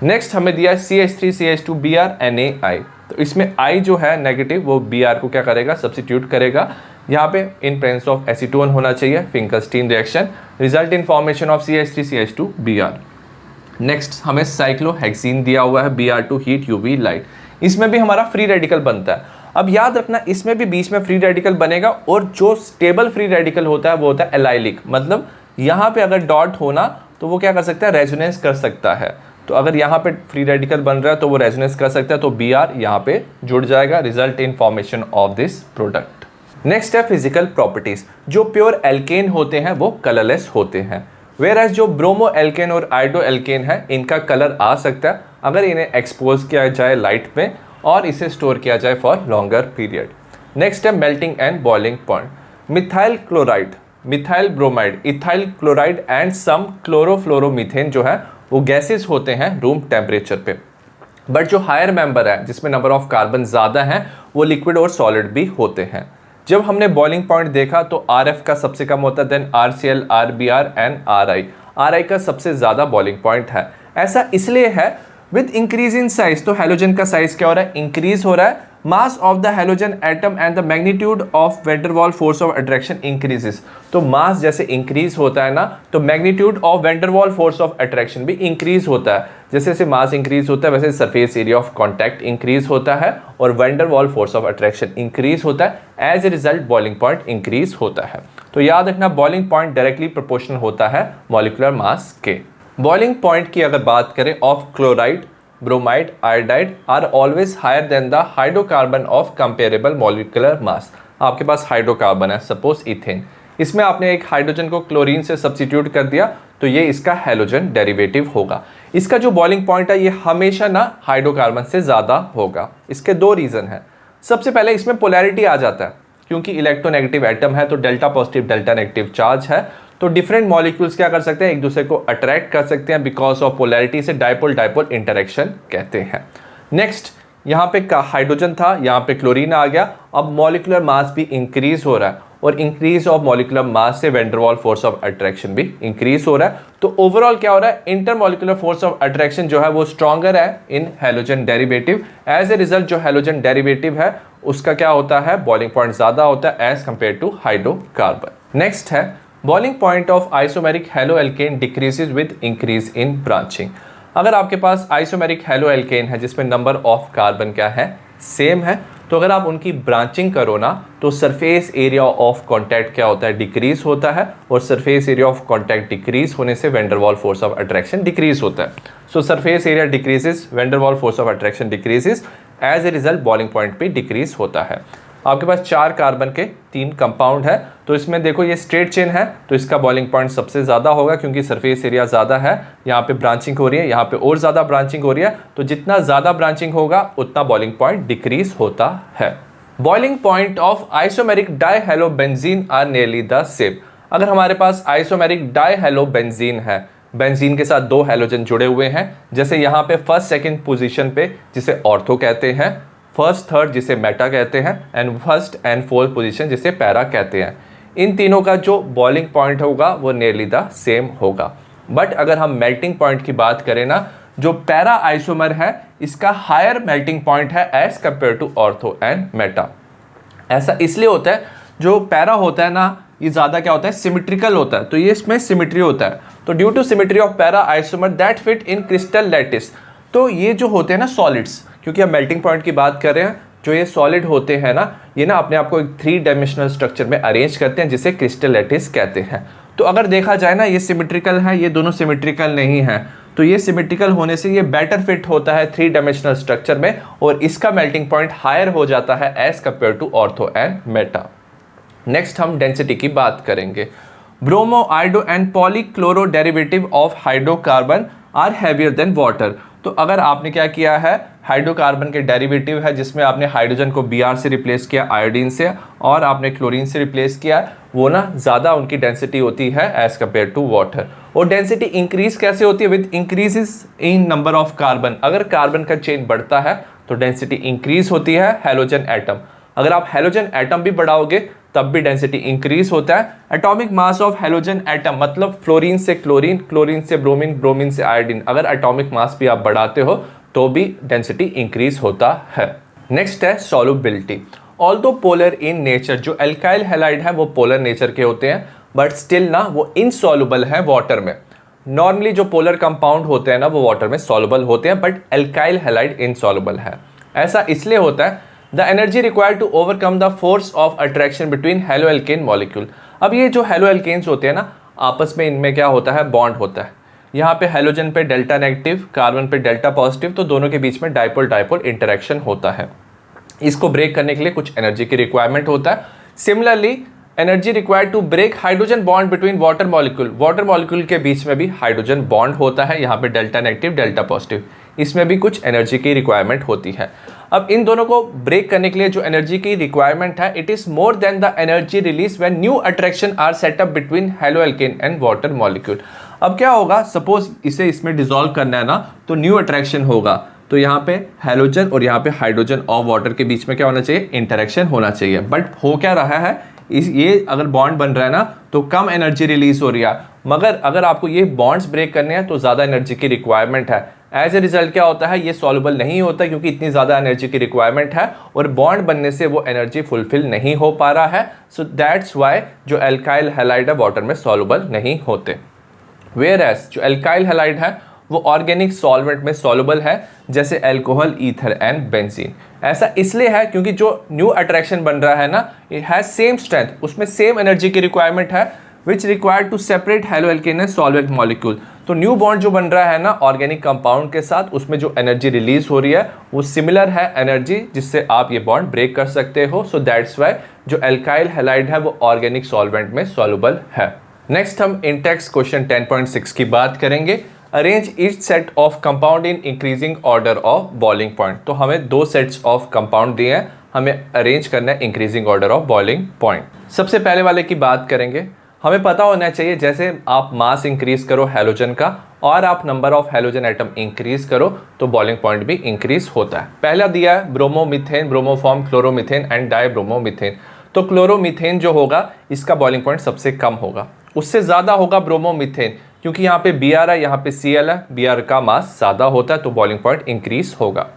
नेक्स्ट हमें दिया है CH3CH2Br NaI, तो इसमें I जो है नेगेटिव वो Br को क्या करेगा, सब्स्टिट्यूट करेगा। यहाँ पे इन प्रेजेंस ऑफ एसीटोन होना चाहिए, Finkelstein reaction, result in formation of CH3CH2Br। Next हमें साइक्लोहेक्सीन दिया हुआ है, Br2 हीट UV लाइट, इसमें भी हमारा फ्री रेडिकल बनता है। अब याद रखना इसमें भी बीच में फ्री रेडिकल बनेगा, और जो स्टेबल फ्री रेडिकल होता है वो होता है एलाइलिक, मतलब यहाँ पे अगर डॉट होना तो वो क्या कर सकता है, रेजोनेंस कर सकता है। तो अगर यहाँ पे फ्री रेडिकल बन रहा है तो वो रेजोनेंस कर सकता है, तो Br यहाँ पे जुड़ जाएगा, result in formation of this product. Next है फिजिकल प्रॉपर्टीज, जो प्योर एल्केन होते हैं वो कलरलेस होते हैं, वेयर एज जो ब्रोमो एल्केन और आयोडो एल्केन है इनका कलर आ सकता है अगर इन्हें एक्सपोज किया जाए लाइट में और इसे स्टोर किया जाए फॉर लॉन्गर पीरियड। नेक्स्ट है melting and boiling point, methyl chloride, methyl bromide, ethyl chloride and some chlorofluoromethane जो है वो गैसेस होते हैं रूम टेम्परेचर पे। बट जो हायर मेंबर है जिसमें नंबर ऑफ कार्बन ज़्यादा हैं वो लिक्विड और सॉलिड भी होते हैं। जब हमने बॉइलिंग पॉइंट देखा तो RF का सबसे कम होता है, then RCl, RBr and RI का सबसे ज़्यादा बॉइलिंग पॉइंट है। ऐसा इसलिए है विद इंक्रीज इन साइज, तो हैलोजन का साइज क्या हो रहा है, इंक्रीज हो रहा है, mass of the halogen atom and the magnitude of van der Waal force of attraction increases. तो मास जैसे इंक्रीज होता है ना, तो magnitude of van der Waal force of attraction भी इंक्रीज होता है। जैसे जैसे मास इंक्रीज होता है वैसे surface area of contact increase होता है और van der Waal force of attraction increase होता है। As a result boiling point increase होता है। तो याद रखना बॉइलिंग पॉइंट डायरेक्टली प्रोपोर्शनल होता है मॉलिक्यूलर मास के। बॉइलिंग पॉइंट की अगर बात करें of chloride, bromide, iodide are always higher than the hydrocarbon of comparable molecular mass. आपके पास हाइड्रोकार्बन है, सपोज इथेन, इसमें आपने एक हाइड्रोजन को क्लोरीन से सब्स्टिट्यूट कर दिया तो ये इसका हैलोजन डेरिवेटिव होगा। इसका जो बॉइलिंग पॉइंट है ये हमेशा ना हाइड्रोकार्बन से ज़्यादा होगा। इसके दो रीज़न है। सबसे पहले इसमें पोलैरिटी आ जाता है, क्योंकि इलेक्ट्रोनेगेटिव एटम है तो delta positive delta negative charge है, तो डिफरेंट मॉलिक्यूल्स क्या कर सकते हैं, एक दूसरे को अट्रैक्ट कर सकते हैं बिकॉज ऑफ पोलैरिटी से डाइपोल डाइपोल इंटरेक्शन कहते हैं। नेक्स्ट, यहाँ पे हाइड्रोजन था, यहाँ पे क्लोरीन आ गया, अब मॉलिक्यूलर मास भी इंक्रीज हो रहा है और इंक्रीज ऑफ मॉलिक्यूलर मास से van der Waals force of attraction भी इंक्रीज हो रहा है। तो ओवरऑल क्या हो रहा है, इंटरमॉलिक्यूलर फोर्स ऑफ अट्रैक्शन जो है वो स्ट्रॉन्गर है in halogen derivative. As a result जो हैलोजन डेरिवेटिव है उसका क्या होता है, बॉइलिंग पॉइंट ज्यादा होता है as compare to hydrocarbon. Next है, boiling point of isomeric haloalkane decreases with increase in branching. अगर आपके पास आइसोमेरिक हैलोएल्केन है जिसमें नंबर ऑफ कार्बन क्या है, सेम है, तो अगर आप उनकी ब्रांचिंग करो ना तो सरफेस एरिया ऑफ कांटेक्ट क्या होता है, डिक्रीज होता है, और surface area of contact decrease होने से van der Waals force of attraction decrease होता है। So surface area decreases, van der Waals force of attraction decreases, as a result boiling point पे डिक्रीज होता है। आपके पास 4 कार्बन के 3 कंपाउंड है, तो इसमें देखो ये स्ट्रेट चेन है तो इसका बॉइलिंग पॉइंट सबसे ज़्यादा होगा क्योंकि सरफेस एरिया ज़्यादा है, यहाँ पे ब्रांचिंग हो रही है, यहाँ पे और ज़्यादा ब्रांचिंग हो रही है, तो जितना ज़्यादा ब्रांचिंग होगा उतना बॉइलिंग पॉइंट डिक्रीज होता है। Boiling point of isomeric dihalobenzene are nearly the same. अगर हमारे पास आइसोमेरिक डाइहेलोबेंजीन है, बेंजीन के साथ 2 हैलोजन जुड़े हुए हैं, जैसे यहाँ पे फर्स्ट सेकंड पोजीशन पे जिसे ऑर्थो कहते हैं, फर्स्ट थर्ड जिसे मेटा कहते हैं, and first and fourth position जिसे पैरा कहते हैं, इन तीनों का जो बॉइलिंग पॉइंट होगा वो नियरली द सेम होगा। बट अगर हम मेल्टिंग पॉइंट की बात करें ना, जो पैरा आइसोमर है इसका हायर मेल्टिंग पॉइंट है as compare to ortho and meta. ऐसा इसलिए होता है, जो पैरा होता है ना ये ज़्यादा क्या होता है, सिमेट्रिकल होता है, तो ये इसमें सिमेट्री होता है, तो due to symmetry of para isomer that fit in crystal lattice. तो ये जो होते हैं ना सॉलिड्स, क्योंकि हम मेल्टिंग पॉइंट की बात कर रहे हैं, जो ये सॉलिड होते हैं ना ये ना अपने आप को एक 3 डायमेंशनल स्ट्रक्चर में अरेंज करते हैं जिसे क्रिस्टल लैटिस कहते हैं। तो अगर देखा जाए ना ये सिमेट्रिकल है, ये दोनों सिमेट्रिकल नहीं है, तो ये सिमेट्रिकल होने से ये बेटर फिट होता है 3 डायमेंशनल स्ट्रक्चर में और इसका मेल्टिंग पॉइंट हायर हो जाता है as compare to ortho and meta. Next हम डेंसिटी की बात करेंगे। Bromo, iodo and polychloro derivative of hydrocarbon are heavier than water. तो अगर आपने क्या किया है, हाइड्रोकार्बन के डेरिवेटिव है जिसमें आपने हाइड्रोजन को Br से रिप्लेस किया आयोडीन से, और आपने क्लोरीन से रिप्लेस किया, वो ना ज़्यादा उनकी डेंसिटी होती है एज कम्पेयर टू वाटर। और डेंसिटी इंक्रीज कैसे होती है, with increases in number of carbon. अगर कार्बन का चेन बढ़ता है तो डेंसिटी इंक्रीज होती है हैलोजन एटम। अगर आप हैलोजन एटम भी बढ़ाओगे तब भी डेंसिटी इंक्रीज होता है। Atomic mass of halogen atom मतलब फ्लोरीन से क्लोरीन, क्लोरीन से ब्रोमीन, ब्रोमीन से आयोडीन, अगर एटॉमिक मास भी आप बढ़ाते हो तो भी डेंसिटी इंक्रीज होता है। नेक्स्ट है solubility. Although polar in nature, जो एल्काइल हैलाइड है वो पोलर नेचर के होते हैं, बट स्टिल ना वो इनसॉल्युबल है वाटर में। नॉर्मली जो पोलर कंपाउंड होते हैं ना वो वाटर में सॉल्युबल होते हैं, बट एल्काइल हैलाइड इनसॉल्युबल है। ऐसा इसलिए होता है, the energy required to overcome the force of attraction between haloalkane molecule. अब ये जो हैलोएल्केन्स होते हैं ना आपस में इनमें क्या होता है, बॉन्ड होता है। यहाँ पे हैलोजन पे डेल्टा नेगेटिव, कार्बन पे डेल्टा पॉजिटिव, तो दोनों के बीच में डाइपोल डाइपोल इंटरेक्शन होता है। इसको ब्रेक करने के लिए कुछ एनर्जी की रिक्वायरमेंट होता है। Similarly energy required to break hydrogen bond between water molecule, water molecule के बीच में भी हाइड्रोजन बॉन्ड होता है, यहाँ पे डेल्टा नेगेटिव डेल्टा पॉजिटिव, इसमें भी कुछ एनर्जी की रिक्वायरमेंट होती है। अब इन दोनों को ब्रेक करने के लिए जो एनर्जी की रिक्वायरमेंट है, it is more than the energy release when new attraction are set up between haloalkane and water molecule. अब क्या होगा, सपोज इसे इसमें डिसॉल्व करना है ना, तो न्यू अट्रैक्शन होगा, तो यहाँ पे हैलोजन और यहाँ पे हाइड्रोजन और वाटर के बीच में क्या होना चाहिए, इंटरेक्शन होना चाहिए। बट हो क्या रहा है, ये अगर बॉन्ड बन रहा है ना तो कम एनर्जी रिलीज हो रही है, मगर अगर आपको ये बॉन्ड्स ब्रेक करने हैं तो ज़्यादा एनर्जी की रिक्वायरमेंट है। एज ए रिजल्ट क्या होता है, ये सॉल्युबल नहीं होता क्योंकि इतनी ज़्यादा एनर्जी की रिक्वायरमेंट है और बॉन्ड बनने से वो एनर्जी फुलफिल नहीं हो पा रहा है। सो दैट्स वाई जो एल्काइल हैलाइड है वाटर में सॉल्युबल नहीं होते। वेयर एज जो एल्काइल हैलाइड है वो ऑर्गेनिक सॉल्वेंट में सॉल्युबल है, जैसे अल्कोहल, ईथर एंड बेंजीन। ऐसा इसलिए है क्योंकि जो न्यू अट्रैक्शन बन रहा है ना, इट हैज सेम स्ट्रेंथ, उसमें सेम एनर्जी की रिक्वायरमेंट है which required to separate haloalkane and solvent molecule. तो न्यू बॉन्ड जो बन रहा है ना ऑर्गेनिक कंपाउंड के साथ, उसमें जो एनर्जी रिलीज हो रही है वो सिमिलर है एनर्जी जिससे आप ये बॉन्ड ब्रेक कर सकते हो। सो दैट्स वाई जो एल्काइल हैलाइड है वो ऑर्गेनिक सॉल्वेंट में सॉल्युबल है। नेक्स्ट हम इंटेक्स क्वेश्चन 10.6 की बात करेंगे। Arrange each set of compound in increasing order of boiling point. तो हमें 2 सेट्स ऑफ कंपाउंड दिए हैं, हमें अरेंज करना है increasing order of boiling point. सबसे पहले वाले की बात करेंगे। हमें पता होना चाहिए जैसे आप मास इंक्रीज करो हैलोजन का और आप number of halogen atom increase करो तो बॉइलिंग पॉइंट भी इंक्रीज होता है। पहला दिया है ब्रोमोमीथेन, ब्रोमोफॉर्म, क्लोरोमीथेन एंड डाइब्रोमोमीथेन। तो क्लोरोमीथेन जो होगा इसका बॉइलिंग पॉइंट सबसे कम होगा, उससे ज़्यादा होगा ब्रोमोमीथेन, क्योंकि यहाँ पे Br है, यहाँ पे Cl है, Br का मास ज़्यादा होता है तो बॉइलिंग पॉइंट इंक्रीज होगा।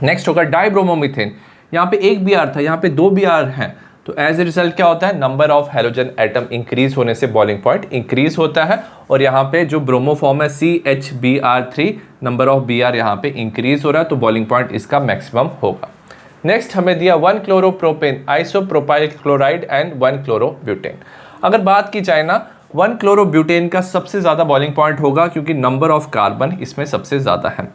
नेक्स्ट होगा डाइब्रोमोमीथेन। यहाँ पे एक Br था, यहाँ पे 2 Br हैं, तो एज ए रिजल्ट क्या होता है, number of halogen atom increase होने से बॉइलिंग पॉइंट इंक्रीज होता है। और यहाँ पे जो ब्रोमोफॉर्म है CHBr3, नंबर ऑफ Br यहाँ पे इंक्रीज हो रहा है तो बॉइलिंग पॉइंट इसका मैक्सिमम होगा। नेक्स्ट हमें दिया 1 chloropropane, isopropyl chloride and 1 chlorobutane. अगर बात की जाए ना 1 क्लोरोब्यूटेन का सबसे ज़्यादा बॉइलिंग पॉइंट होगा क्योंकि नंबर ऑफ कार्बन इसमें सबसे ज़्यादा है,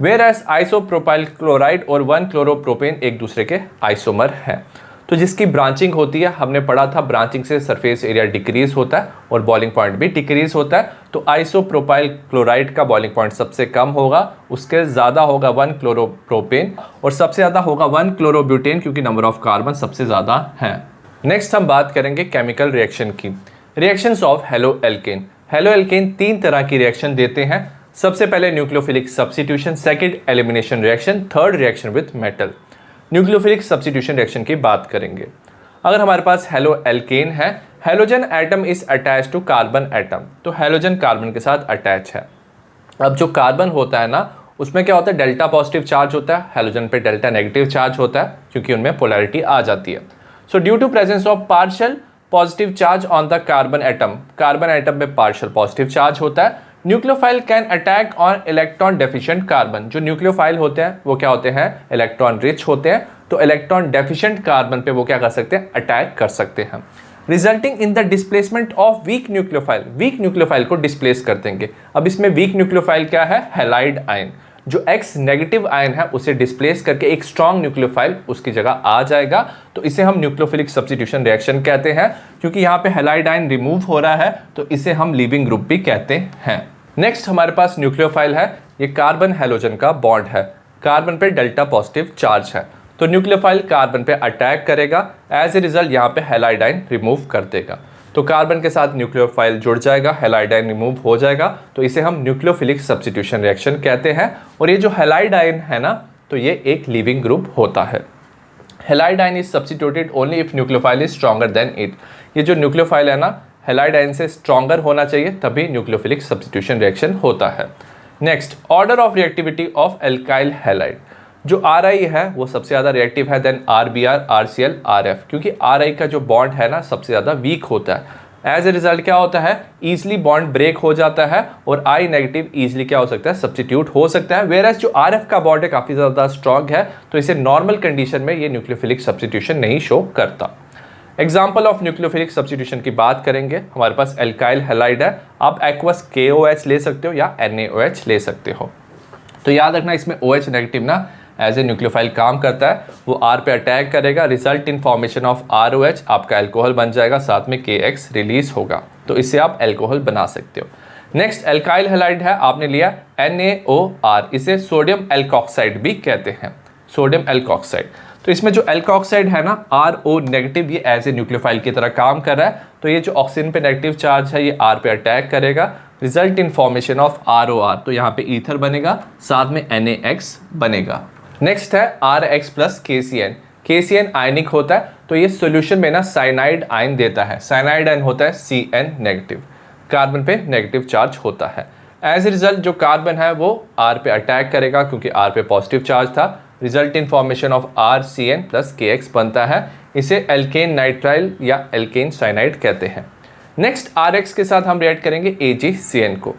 वेयर एज आइसोप्रोपाइल क्लोराइड और 1 क्लोरोप्रोपेन एक दूसरे के आइसोमर हैं। तो जिसकी ब्रांचिंग होती है, हमने पढ़ा था ब्रांचिंग से सरफेस एरिया डिक्रीज होता है और बॉइलिंग पॉइंट भी डिक्रीज होता है। तो आइसोप्रोपाइल क्लोराइड का बॉइलिंग पॉइंट सबसे कम होगा, उसके ज़्यादा होगा 1 क्लोरोप्रोपेन और सबसे ज़्यादा होगा 1 क्लोरोब्यूटेन क्योंकि नंबर ऑफ कार्बन सबसे ज़्यादा है। नेक्स्ट हम बात करेंगे केमिकल रिएक्शन की। Reactions of halo alkane. Halo alkane 3 तरह की रिएक्शन देते हैं। सबसे पहले nucleophilic substitution, second elimination reaction, third reaction with metal. Nucleophilic substitution reaction की बात करेंगे। अगर हमारे पास हेलो एल्केन है, halogen atom is attach to carbon atom, तो हेलोजन कार्बन के साथ अटैच है। अब जो कार्बन होता है ना उसमें क्या होता है, डेल्टा पॉजिटिव चार्ज होता है, हेलोजन पे डेल्टा नेगेटिव चार्ज होता है क्योंकि उनमें पोलैरिटी आ जाती है। So due to presence of partial positive charge on the carbon atom में पार्शियल पॉजिटिव चार्ज होता है। Nucleophile can attack on electron deficient carbon. जो न्यूक्लियोफाइल होते हैं वो क्या होते हैं, इलेक्ट्रॉन रिच होते हैं, तो इलेक्ट्रॉन डेफिशिएंट कार्बन पे वो क्या कर सकते हैं, अटैक कर सकते हैं, resulting in the displacement of weak nucleophile. Weak nucleophile को डिस्प्लेस कर देंगे। अब इसमें वीक न्यूक्लियोफाइल क्या है, हैलाइड आयन। जो X नेगेटिव आयन है उसे डिस्प्लेस करके एक स्ट्रॉन्ग न्यूक्लियोफाइल उसकी जगह आ जाएगा, तो इसे हम न्यूक्लियोफिलिक सब्स्टिट्यूशन रिएक्शन कहते हैं। क्योंकि यहाँ पे हैलाइड आयन रिमूव हो रहा है तो इसे हम लीविंग ग्रुप भी कहते हैं। नेक्स्ट हमारे पास न्यूक्लियोफाइल है, ये कार्बन हैलोजन का बॉन्ड है, कार्बन पे डेल्टा पॉजिटिव चार्ज है, तो न्यूक्लियोफाइल कार्बन पे अटैक करेगा, एज ए रिजल्ट यहाँ पे हैलाइड आयन रिमूव कर देगा, तो कार्बन के साथ न्यूक्लियोफाइल जुड़ जाएगा, हैलाइड आयन रिमूव हो जाएगा, तो इसे हम न्यूक्लियोफिलिक सब्स्टिट्यूशन रिएक्शन कहते हैं। और ये जो हैलाइड आयन है ना, तो ये एक लीविंग ग्रुप होता है। Halide ion is substituted only if nucleophile is stronger than it. ये जो न्यूक्लियोफाइल है ना, हैलाइड आयन से स्ट्रॉन्गर होना चाहिए तभी न्यूक्लियोफिलिक सब्स्टिट्यूशन रिएक्शन होता है। Next, order of reactivity of alkyl halide. जो Ri है वो सबसे ज़्यादा रिएक्टिव है देन RBr, RCl, RF, क्योंकि Ri का जो बॉन्ड है ना सबसे ज़्यादा वीक होता है। एज ए रिजल्ट क्या होता है, ईजिली बॉन्ड ब्रेक हो जाता है और I नेगेटिव ईजिली क्या हो सकता है, सब्स्टिट्यूट हो सकता है। वेयरएज जो RF का बॉन्ड है काफ़ी ज़्यादा स्ट्रॉन्ग है, तो इसे नॉर्मल कंडीशन में ये न्यूक्लियोफिलिक सब्स्टिट्यूशन नहीं शो करता। एग्जाम्पल ऑफ न्यूक्लियोफिलिक सब्स्टिट्यूशन की बात करेंगे। हमारे पास एल्काइल हैलाइड है, आप एक्वस KOH ले सकते हो या NaOH ले सकते हो। तो याद रखना इसमें OH नेगेटिव ना एज ए न्यूक्लियोफाइल काम करता है, वो R पे अटैक करेगा, result in formation of ROH, आपका एल्कोहल बन जाएगा, साथ में KX रिलीज होगा, तो इससे आप एल्कोहल बना सकते हो। नेक्स्ट एल्काइल हैलाइड है, आपने लिया NaOR, इसे सोडियम एल्कोक्साइड भी कहते हैं, सोडियम एल्कोक्साइड। तो इसमें जो एल्कोक्साइड है ना RO नेगेटिव, ये एज ए न्यूक्लियोफाइल की तरह काम कर रहा है, तो ये जो ऑक्सीजन पे नेगेटिव चार्ज है ये R पे अटैक करेगा, result in formation of ROR, तो यहाँ पे ईथर बनेगा, साथ में NaX बनेगा। नेक्स्ट है RH प्लस KCN। KCN आयनिक होता है, तो ये सोल्यूशन में ना साइनाइड आयन देता है, साइनाइड आयन होता है Cn नेगेटिव, कार्बन पे नेगेटिव चार्ज होता है। एज ए रिजल्ट जो कार्बन है वो R पे अटैक करेगा क्योंकि R पे पॉजिटिव चार्ज था, result in formation of RCN plus KX बनता है, इसे एल्केन नाइट्राइल या एल्केन साइनाइड कहते हैं। नेक्स्ट RH के साथ हम रिएक्ट करेंगे AgCN को।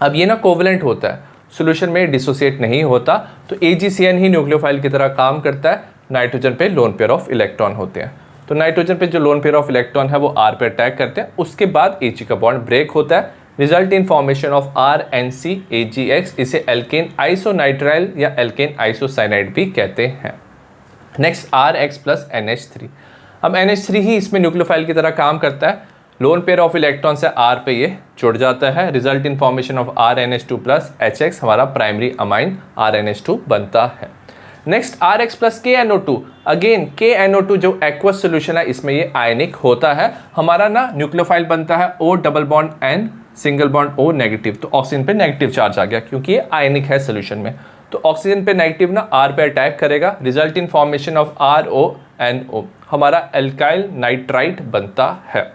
अब ये ना कोवलेंट होता है, सोल्यूशन में डिसोसिएट नहीं होता, तो AgCN ही न्यूक्लियोफाइल की तरह काम करता है। नाइट्रोजन पे लोन पेयर ऑफ इलेक्ट्रॉन होते हैं, तो नाइट्रोजन पे जो लोन पेयर ऑफ इलेक्ट्रॉन है वो R पे अटैक करते हैं, उसके बाद Ag का बॉन्ड ब्रेक होता है, result in formation of RNC-AgX। इसे एल्केन आइसोनाइट्राइल या एल्केन आइसोसाइनाइड भी कहते हैं। Next RX plus NH3। अब NH3 ही इसमें न्यूक्लियोफाइल की तरह काम करता है। लोन पेयर ऑफ इलेक्ट्रॉन से R पे ये जुड़ जाता है। Result in formation of RNH2 plus HX, हमारा प्राइमरी अमाइन RNH2 बनता है। Next RX plus KNO2। Again KNO2 जो एक्वस सोल्यूशन है इसमें ये आयनिक होता है। हमारा ना न्यूक्लियोफाइल बनता है O double bond N single bond O negative. तो ऑक्सीजन पे नेगेटिव चार्ज आ गया क्योंकि ये आयनिक है सोल्यूशन में। तो ऑक्सीजन पे नेगेटिव ना R पे अटैक करेगा। Result in formation of RONO, हमारा एल्काइल नाइट्राइट बनता है।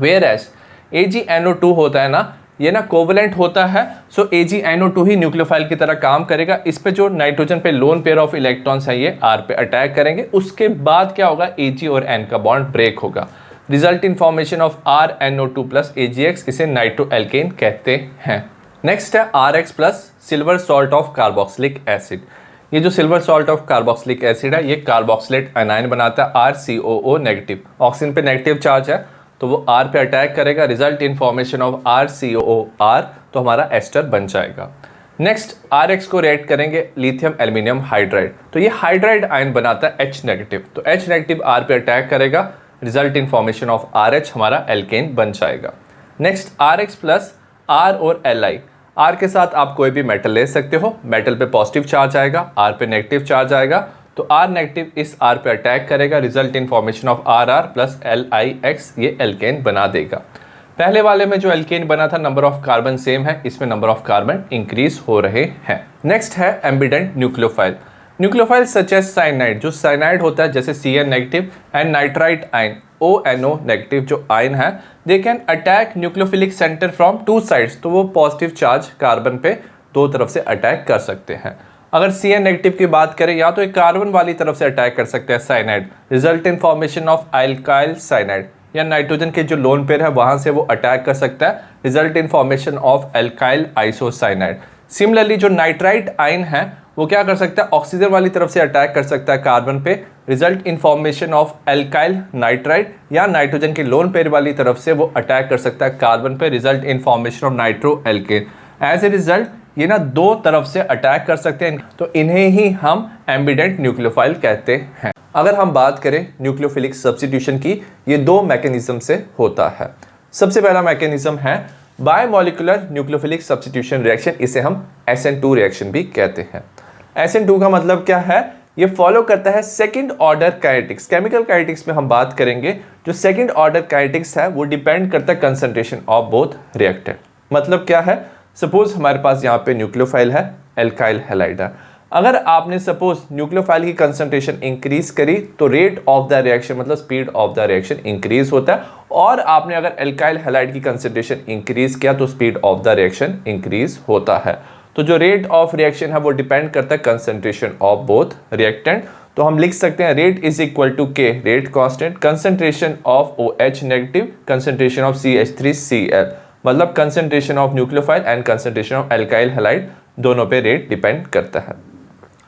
वेयर एज AgNO2 होता है ना, ये ना कोवलेंट होता है। सो AgNO2 ही न्यूक्लियोफाइल की तरह काम करेगा। इस पे जो नाइट्रोजन पे लोन पेयर ऑफ इलेक्ट्रॉन्स है ये R पे अटैक करेंगे। उसके बाद क्या होगा, Ag और N का बॉन्ड ब्रेक होगा। Result in formation of RNO2 plus AgX, इसे नाइट्रो एल्केन कहते हैं। नेक्स्ट है RX plus silver salt of carboxylic acid. ये जो silver salt of carboxylic acid है ये कार्बोक्सिलेट एनायन बनाता है RCOO नेगेटिव। ऑक्सीजन पे नेगेटिव चार्ज है तो वो R पे अटैक करेगा। Result in formation of RCOOR, तो हमारा एस्टर बन जाएगा। नेक्स्ट RX को रिएक्ट करेंगे लिथियम एल्यूमिनियम हाइड्राइड। तो ये हाइड्राइड आयन बनाता है H नेगेटिव। तो H नेगेटिव R पे अटैक करेगा। Result in formation of RH, हमारा एल्केन बन जाएगा। नेक्स्ट RX प्लस R और Li। R के साथ आप कोई भी मेटल ले सकते हो। मेटल पे पॉजिटिव चार्ज आएगा, R पे नेगेटिव चार्ज आएगा। तो R नेगेटिव इस R पे अटैक करेगा। Result in formation of RR plus LiX, ये एल्केन बना देगा। पहले वाले में जो एल्केन बना था नंबर ऑफ कार्बन सेम है, इसमें नंबर ऑफ कार्बन इंक्रीज हो रहे हैं। नेक्स्ट है ambident nucleophile. Nucleophile such as cyanide, जो साइनाइड होता है जैसे Cn negative and nitrite ion ONO negative जो आयन है, they can attack nucleophilic centre from two sides. तो वो पॉजिटिव चार्ज कार्बन पे दो तरफ से अटैक कर सकते हैं। अगर Cn नेगेटिव की बात करें या तो एक कार्बन वाली तरफ से अटैक कर सकते हैं cyanide. Result in formation of alkyl cyanide, या नाइट्रोजन के जो लोन पेयर है वहां से वो अटैक कर सकता है। Result in formation of alkyl isocyanide. Similarly जो नाइट्राइट आयन है वो क्या कर सकता है, ऑक्सीजन वाली तरफ से अटैक कर सकता है कार्बन पे। Result in formation of alkyl nitrite, या नाइट्रोजन के लोन पेयर वाली तरफ से वो अटैक कर सकता है कार्बन पे। Result in formation of nitro alkane. As a result ये ना दो तरफ से अटैक कर सकते हैं, तो इन्हें ही हम एम्बिडेंट न्यूक्लियोफाइल कहते हैं। अगर हम बात करें न्यूक्लियोफिलिक सब्स्टिट्यूशन की, ये दो मैकेनिज्म से होता है। सबसे पहला मैकेनिज्म है बायोमोलिकुलर न्यूक्लियोफिलिक सब्स्टिट्यूशन रिएक्शन, इसे हम SN2 रिएक्शन भी कहते हैं। SN2 का मतलब क्या है, ये फॉलो करता है second order kinetics. Chemical kinetics में हम बात करेंगे, जो सेकंड ऑर्डर काइनेटिक्स है वो डिपेंड करता है कंसंट्रेशन ऑफ बोथ रिएक्टेंट। मतलब क्या है, सपोज हमारे पास यहाँ पे न्यूक्लियोफाइल है, एल्काइल हैलाइड है। अगर आपने सपोज न्यूक्लियोफाइल की कंसंट्रेशन इंक्रीज करी तो रेट ऑफ द रिएक्शन मतलब speed of the reaction increase होता है, और आपने अगर एल्काइल हैलाइड की कंसंट्रेशन इंक्रीज किया तो speed of the reaction increase होता है। तो जो रेट ऑफ रिएक्शन है वो डिपेंड करता है कंसंट्रेशन ऑफ बोथ रिएक्टेंट। तो हम लिख सकते हैं rate is equal to K, rate constant, concentration of OH negative, concentration of CH3Cl, मतलब concentration of nucleophile and concentration of alkyl halide, दोनों पे रेट डिपेंड करता है।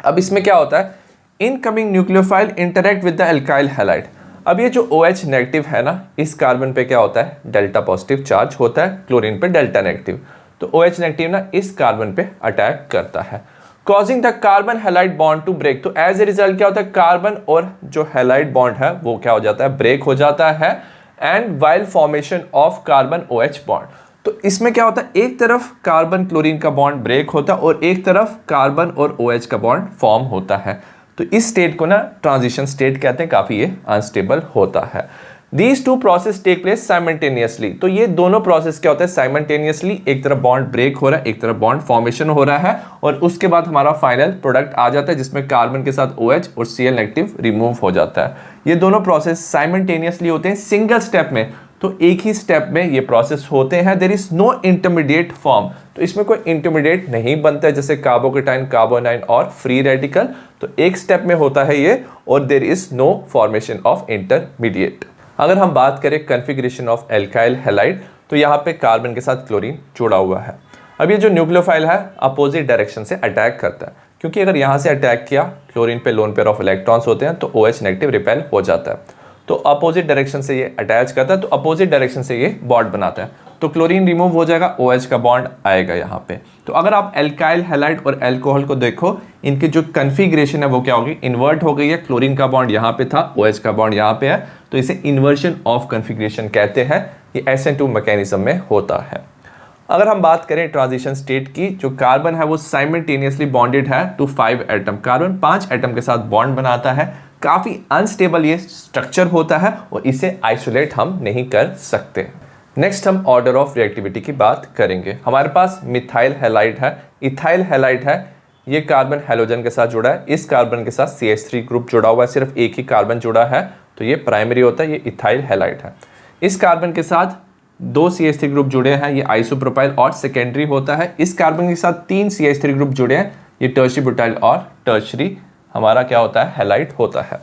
अब इसमें क्या होता है, incoming nucleophile interact with the alkyl halide. अब ये जो OH नेगेटिव है ना, इस कार्बन पे क्या होता है, डेल्टा पॉजिटिव चार्ज होता है, क्लोरीन पे डेल्टा नेगेटिव। तो OH नेगेटिव ना इस कार्बन पे अटैक करता है, causing the carbon halide bond to break. तो एज ए रिजल्ट क्या होता है, कार्बन और जो हैलाइड बॉन्ड है वो क्या हो जाता है, ब्रेक हो जाता है, and while formation of carbon OH bond. तो इसमें क्या होता है, एक तरफ कार्बन क्लोरीन का बॉन्ड ब्रेक होता है और एक तरफ कार्बन और OH का बॉन्ड फॉर्म होता है। तो इस स्टेट को ना ट्रांजिशन स्टेट कहते हैं, काफी ये अनस्टेबल होता है। These two process take place simultaneously। तो ये दोनों प्रोसेस क्या होता है, साइमल्टेनियसली, एक तरफ बॉन्ड ब्रेक हो रहा है, एक तरफ बॉन्ड फॉर्मेशन हो रहा है, और उसके बाद हमारा फाइनल प्रोडक्ट आ जाता है जिसमें कार्बन के साथ OH और Cl नेगेटिव रिमूव हो जाता है। ये दोनों प्रोसेस साइमल्टेनियसली होते हैं सिंगल स्टेप में, तो एक ही स्टेप में ये प्रोसेस होते हैं। There is no intermediate form, तो इसमें कोई इंटरमीडिएट नहीं बनता है जैसे कार्बोकेटाइन, कार्बोनाइन और फ्री रेडिकल। तो एक स्टेप में होता है ये, और there is no formation of intermediate. अगर हम बात करें कॉन्फ़िगरेशन ऑफ एल्काइल हैलाइड, तो यहाँ पे कार्बन के साथ क्लोरीन जुड़ा हुआ है। अब ये जो न्यूक्लियोफाइल है अपोजिट डायरेक्शन से अटैक करता है, क्योंकि अगर यहाँ से अटैक किया, क्लोरीन पे लोन पेयर ऑफ इलेक्ट्रॉन्स होते हैं तो OH नेगेटिव रिपेल हो जाता है, तो अपोजिट डायरेक्शन से ये अटैच करता है, तो अपोजिट डायरेक्शन से ये बॉन्ड बनाता है। तो क्लोरीन रिमूव हो जाएगा, OH का बॉन्ड आएगा यहाँ पे। तो अगर आप एल्काइल हैलाइड और अल्कोहल को देखो, इनकी जो कन्फिग्रेशन है वो क्या होगी, इन्वर्ट हो गई है। क्लोरीन का बॉन्ड यहाँ पे था, OH का बॉन्ड यहाँ पे है, तो इसे इन्वर्जन ऑफ कन्फिग्रेशन कहते हैं। ये SN2 मैकेनिज्म में होता है। अगर हम बात करें ट्रांजिशन स्टेट की, जो कार्बन है वो साइमल्टेनियसली बॉन्डेड है टू 5 एटम। कार्बन 5 एटम के साथ बॉन्ड बनाता है। काफ़ी अनस्टेबल ये स्ट्रक्चर होता है और इसे आइसोलेट हम नहीं कर सकते। नेक्स्ट हम ऑर्डर ऑफ रिएक्टिविटी की बात करेंगे। हमारे पास मिथाइल हैलाइड है, इथाइल हैलाइड है। ये कार्बन हैलोजन के साथ जुड़ा है, इस कार्बन के साथ CH3 ग्रुप जुड़ा हुआ है, सिर्फ एक ही कार्बन जुड़ा है, तो ये प्राइमरी होता है, ये इथाइल हैलाइड है। इस कार्बन के साथ 2 CH3 ग्रुप जुड़े हैं, ये आइसोप्रोपाइल और सेकेंडरी होता है। इस कार्बन के साथ 3 CH3 ग्रुप जुड़े हैं, ये टर्शरी ब्यूटाइल और टर्शरी हमारा क्या होता है, हैलाइड होता है।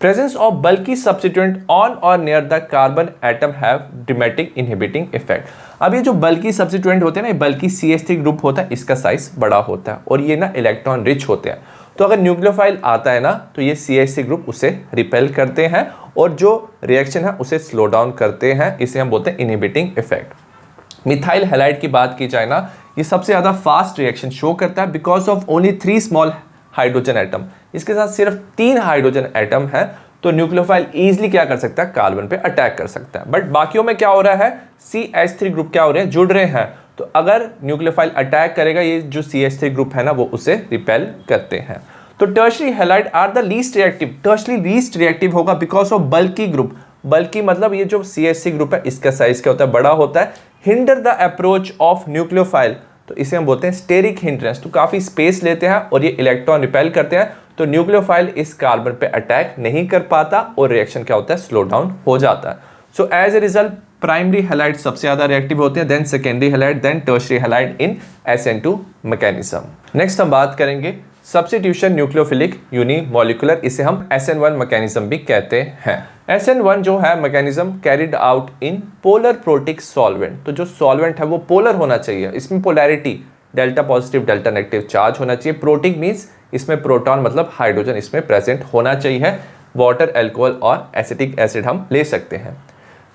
Presence of bulky substituent on और near the carbon atom have dramatic inhibiting effect. अब ये जो बल्की सब्स्टिट्यूएंट होते हैं ना, बल्कि CH3 ग्रुप होता है, इसका साइज बड़ा होता है और ये ना इलेक्ट्रॉन रिच होते हैं। तो अगर न्यूक्लियोफाइल आता है ना, तो ये CH3 ग्रुप उसे रिपेल करते हैं और जो रिएक्शन है उसे स्लो डाउन करते हैं। इसे हम बोलते हैं इनहिबिटिंग इफेक्ट। मिथाइल हैलाइड की बात की जाए ना, ये सबसे ज़्यादा फास्ट रिएक्शन शो करता है because of only 3 small hydrogen atom. इसके साथ सिर्फ 3 हाइड्रोजन एटम है, तो न्यूक्लियोफाइल इजीली क्या कर सकता है, कार्बन पे अटैक कर सकता है। बट बाकियों में क्या हो रहा है, CH3 ग्रुप क्या हो रहे हैं, जुड़ रहे हैं। तो अगर न्यूक्लियोफाइल अटैक करेगा, ये जो CH3 ग्रुप है ना, वो उसे रिपेल करते हैं। तो tertiary halide are the least reactive. Tertiary least reactive होगा because of bulky group. Bulky मतलब ये जो CH3 ग्रुप है, इसका साइज क्या होता है, बड़ा होता है। Hinder the approach of nucleophile, तो इसे हम बोलते हैं स्टेरिक हिंड्रेंस। तो काफी स्पेस लेते हैं और ये इलेक्ट्रॉन रिपेल करते हैं, तो न्यूक्लियोफाइल इस कार्बन पे अटैक नहीं कर पाता और रिएक्शन क्या होता है, स्लो डाउन हो जाता है। So as a result primary halide सबसे ज्यादा रिएक्टिव होते हैं, then secondary halide, then tertiary halide in SN2 mechanism. Next हम बात करेंगे सब्स्टिट्यूशन न्यूक्लियोफिलिक यूनिमोलिकुलर, इसे हम SN1 मैकेनिज्म भी कहते हैं। SN1 जो है mechanism carried out in polar protic solvent. तो जो सॉल्वेंट है वो पोलर होना चाहिए, इसमें polarity delta positive delta negative charge होना चाहिए। प्रोटिक मीन्स इसमें प्रोटॉन मतलब हाइड्रोजन इसमें प्रेजेंट होना चाहिए। वाटर, अल्कोहल और एसिटिक एसिड हम ले सकते हैं।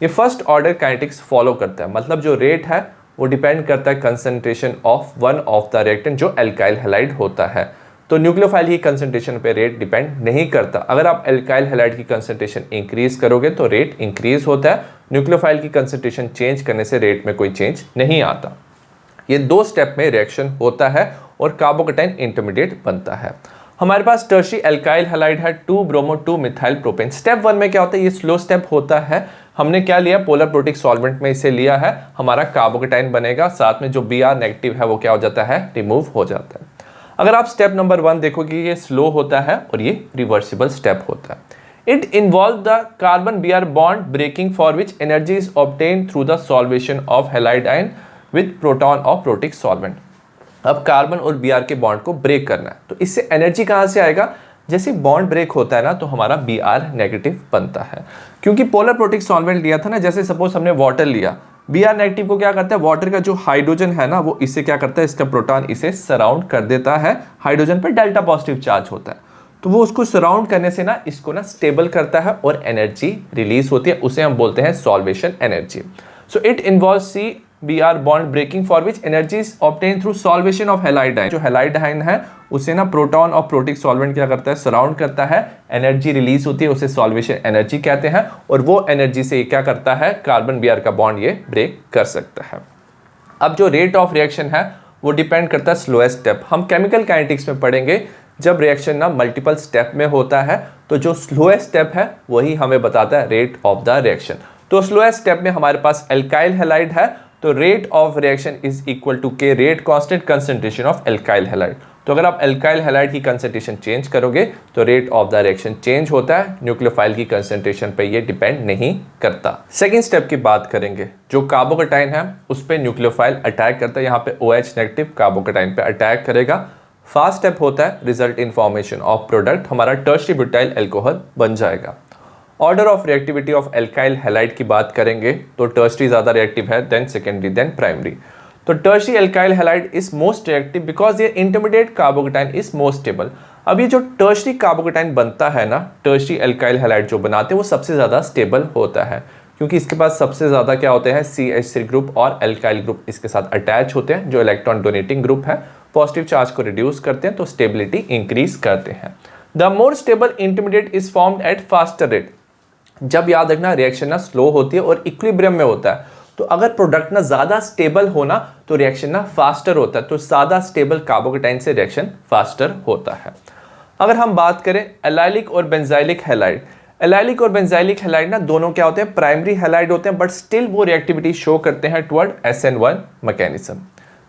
ये फर्स्ट ऑर्डर काइनेटिक्स फॉलो करता है, मतलब जो रेट है वो डिपेंड करता है concentration of one of the reactant जो एल्काइल हैलाइड होता है। तो न्यूक्लियोफाइल की कंसंट्रेशन पे रेट डिपेंड नहीं करता। अगर आप एल्काइल हैलाइड की कंसंट्रेशन इंक्रीज करोगे तो रेट इंक्रीज होता है। न्यूक्लियोफाइल की कंसंट्रेशन चेंज करने से रेट में कोई चेंज नहीं आता। ये 2 स्टेप में रिएक्शन होता है और कार्बोकेटाइन इंटरमीडिएट बनता है। हमारे पास टर्शरी एल्काइल हैलाइड है 2 ब्रोमो 2 मिथाइल प्रोपेन। स्टेप 1 में क्या होता है, ये स्लो स्टेप होता है। हमने क्या लिया, पोलर प्रोटिक सॉल्वेंट में इसे लिया है, हमारा कार्बोकेटाइन बनेगा, साथ में जो Br नेगेटिव है वो क्या हो जाता है, रिमूव हो जाता है। अगर आप स्टेप नंबर 1 देखोगे, ये स्लो होता है और ये रिवर्सिबल स्टेप होता है। It involve the carbon Br bond breaking for which energy is obtain through the solvation of halide ion with proton of protic solvent. अब कार्बन और Br के बॉन्ड को ब्रेक करना है, तो इससे एनर्जी कहाँ से आएगा, जैसे बॉन्ड ब्रेक होता है ना, तो हमारा Br नेगेटिव बनता है। क्योंकि पोलर प्रोटिक सॉल्वेंट लिया था ना, जैसे सपोज हमने वाटर लिया, Br नेगेटिव को क्या करता है, वाटर का जो हाइड्रोजन है ना वो इसे क्या करता है, इसका प्रोटॉन इसे सराउंड कर देता है। हाइड्रोजन पर डेल्टा पॉजिटिव चार्ज होता है, तो वो उसको सराउंड करने से ना इसको ना स्टेबल करता है और एनर्जी रिलीज होती है, उसे हम बोलते हैं solvation energy. So it involves Br bond breaking for which energy is obtain through solvation of halide ion. जो हैलाइड आयन है उसे ना प्रोटॉन और प्रोटिक सॉल्वेंट क्या करता है, सराउंड करता है, एनर्जी रिलीज होती है, उसे सॉल्वेशन एनर्जी कहते हैं। और वो एनर्जी से क्या करता है, कार्बन Br का बॉन्ड ये ब्रेक कर सकता है। अब जो रेट ऑफ रिएक्शन है वो डिपेंड करता है स्लोएस्ट स्टेप। हम केमिकल काइनेटिक्स में पढ़ेंगे, जब रिएक्शन ना मल्टीपल स्टेप में होता है तो जो स्लोएस्ट स्टेप है वही हमें बताता है रेट ऑफ द रिएक्शन। तो स्लोएस्ट स्टेप में हमारे पास एल्काइल हैलाइड है, तो rate of reaction is equal to K rate constant concentration of alkyl halide. तो अगर आप एल्काइल हैलाइड की कंसंट्रेशन चेंज करोगे तो rate of the reaction change होता है, न्यूक्लियोफाइल की कंसंट्रेशन पे ये डिपेंड नहीं करता। सेकंड स्टेप की बात करेंगे, जो कार्बोकेटाइन है उस पे न्यूक्लियोफाइल अटैक करता है। यहाँ पे OH नेगेटिव कार्बोकेटाइन पे अटैक करेगा। फास्ट स्टेप होता है result in formation of product, हमारा टर्शरी ब्यूटाइल अल्कोहल बन जाएगा। Order of reactivity of alkyl halide की बात करेंगे तो टर्शरी ज्यादा रिएक्टिव है, देन सेकेंडरी, देन प्राइमरी। तो tertiary alkyl halide is most reactive because ये intermediate carbocation is most stable. अब ये जो टर्शरी कार्बोकेटाइन बनता है ना, टर्शरी एल्काइल हैलाइड जो बनाते हैं वो सबसे ज्यादा स्टेबल होता है, क्योंकि इसके पास सबसे ज़्यादा क्या होते हैं, CH3 ग्रुप और एल्काइल ग्रुप इसके साथ अटैच होते हैं, जो इलेक्ट्रॉन डोनेटिंग ग्रुप है, पॉजिटिव चार्ज को रिड्यूस करते हैं, तो स्टेबिलिटी इंक्रीज करते हैं। The more stable intermediate is formed at faster rate. जब याद रखना रिएक्शन ना स्लो होती है और इक्विलिब्रियम में होता है, तो अगर प्रोडक्ट ना ज़्यादा स्टेबल होना तो रिएक्शन ना फास्टर होता है, तो ज़्यादा स्टेबल कार्बोकेटाइन से रिएक्शन फास्टर होता है। अगर हम बात करें एलाइलिक और बेंजाइलिक हैलाइड, एलाइलिक और बेंजाइलिक हैलाइड ना दोनों क्या होते हैं, प्राइमरी हैलाइड होते हैं, बट स्टिल वो रिएक्टिविटी शो करते हैं टुवर्ड SN1 मैकेनिज्म।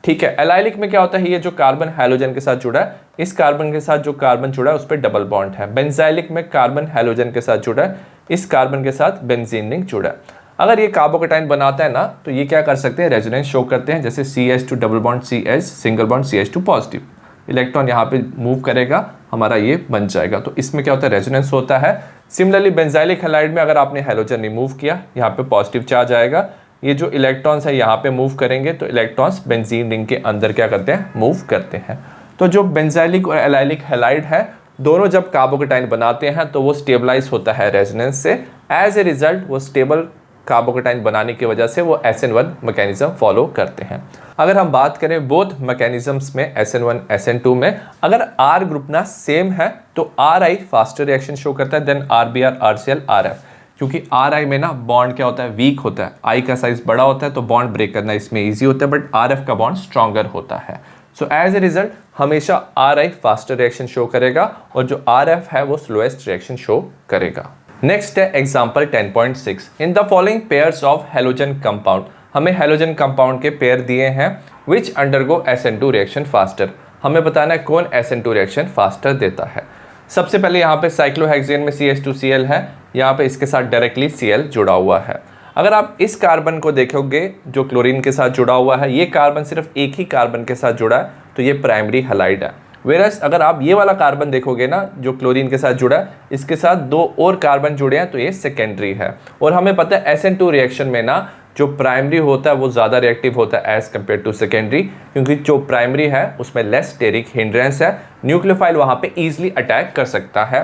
ठीक है, एलाइलिक में क्या होता है, ये जो कार्बन हैलोजन के साथ जुड़ा है, इस कार्बन के साथ जो कार्बन जुड़ा है उस पर डबल बॉन्ड है। बेंजाइलिक में कार्बन हैलोजन के साथ जुड़ा है, इस कार्बन के साथ बेंजीन रिंग जुड़ा है। अगर ये कार्बोकेटाइन बनाता है ना, तो ये क्या कर सकते हैं, रेजोनेंस शो करते हैं, जैसे CH2 double bond CH single bond CH2 positive, electron यहाँ पे मूव करेगा, हमारा ये बन जाएगा, तो इसमें क्या होता है, रेजोनेंस होता है। सिमिलरली बेंजाइलिक हैलाइड में अगर आपने हैलोजन रिमूव किया, यहाँ पे पॉजिटिव चार्ज आएगा, ये जो इलेक्ट्रॉन्स है यहाँ पे मूव करेंगे, तो इलेक्ट्रॉन्स बेंजीन रिंग के अंदर क्या करते हैं, मूव करते हैं। तो जो बेंजाइलिक और एलाइलिक हैलाइड है, दोनों जब कार्बोकेटाइन बनाते हैं तो वो स्टेबलाइज होता है रेजोनेंस से। एज ए रिजल्ट वो स्टेबल कार्बोकेटाइन बनाने की वजह से वो SN1 मैकेनिज्म फॉलो करते हैं। अगर हम बात करें बोथ मैकेनिज्म्स में, SN1 SN2 में, अगर R ग्रुप ना सेम है तो RI फास्टर रिएक्शन शो करता है देन RBr RCl RF, क्योंकि RI में ना बॉन्ड क्या होता है, वीक होता है, I का साइज बड़ा होता है तो बॉन्ड ब्रेक करना इसमें ईजी होता है, बट RF का बॉन्ड स्ट्रॉन्गर होता है। सो एज ए रिजल्ट हमेशा RI फास्टर रिएक्शन शो करेगा और जो RF है वो स्लोएस्ट रिएक्शन शो करेगा। नेक्स्ट है example 10.6। In the following pairs of halogen compound, हमें हेलोजन कंपाउंड के पेयर दिए हैं विच अंडरगो SN2 रिएक्शन फास्टर। हमें बताना है कौन SN2 रिएक्शन फास्टर देता है। सबसे पहले यहाँ पे साइक्लोहेक्सेन में CH2Cl है, यहाँ पे इसके साथ डायरेक्टली Cl जुड़ा हुआ है। अगर आप इस कार्बन को देखोगे जो क्लोरीन के साथ जुड़ा हुआ है, ये कार्बन सिर्फ एक ही कार्बन के साथ जुड़ा है, तो ये प्राइमरी हैलाइड है। वेरस अगर आप ये वाला कार्बन देखोगे ना जो क्लोरीन के साथ जुड़ा है, इसके साथ दो और कार्बन जुड़े हैं, तो ये सेकेंडरी है। और हमें पता है SN2 रिएक्शन में ना जो प्राइमरी होता है वो ज़्यादा रिएक्टिव होता है एज कम्पेयर टू सेकेंडरी, क्योंकि जो प्राइमरी है उसमें लेस स्टेरिक हिंड्रेंस है, न्यूक्लियोफाइल वहाँ पे ईजिली अटैक कर सकता है।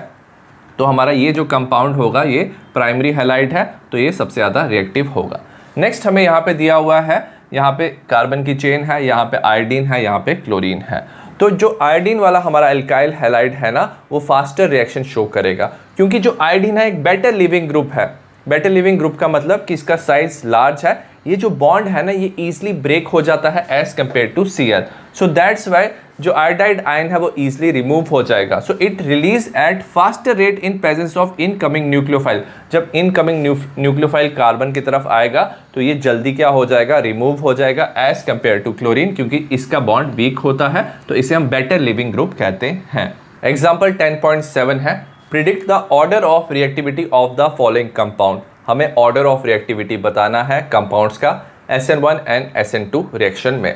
तो हमारा ये जो कंपाउंड होगा ये प्राइमरी हैलाइड है, तो ये सबसे ज़्यादा रिएक्टिव होगा। नेक्स्ट हमें यहाँ पे दिया हुआ है, यहाँ पे कार्बन की चेन है, यहाँ पे आयोडीन है, यहाँ पे क्लोरीन है। तो जो आयोडीन वाला हमारा एल्काइल हैलाइड है ना, वो फास्टर रिएक्शन शो करेगा, क्योंकि जो आयोडीन है एक बेटर लिविंग ग्रुप है। बेटर लिविंग ग्रुप का मतलब कि इसका साइज लार्ज है, ये जो बॉन्ड है ना ये इजीली ब्रेक हो जाता है as compare to Cl। So that's why जो आयोडाइड आयन है वो इजीली रिमूव हो जाएगा। So it release at faster rate in presence of incoming nucleophile. जब इनकमिंग न्यूक्लियोफाइल कार्बन की तरफ आएगा तो ये जल्दी क्या हो जाएगा, रिमूव हो जाएगा एज कम्पेयर टू क्लोरीन, क्योंकि इसका बॉन्ड वीक होता है, तो इसे हम बेटर लिविंग ग्रुप कहते हैं। एग्जाम्पल 10.7 है, predict the order of reactivity of the following compound. हमें ऑर्डर ऑफ रिएक्टिविटी बताना है कंपाउंड्स का SN1 एंड SN2 रिएक्शन में।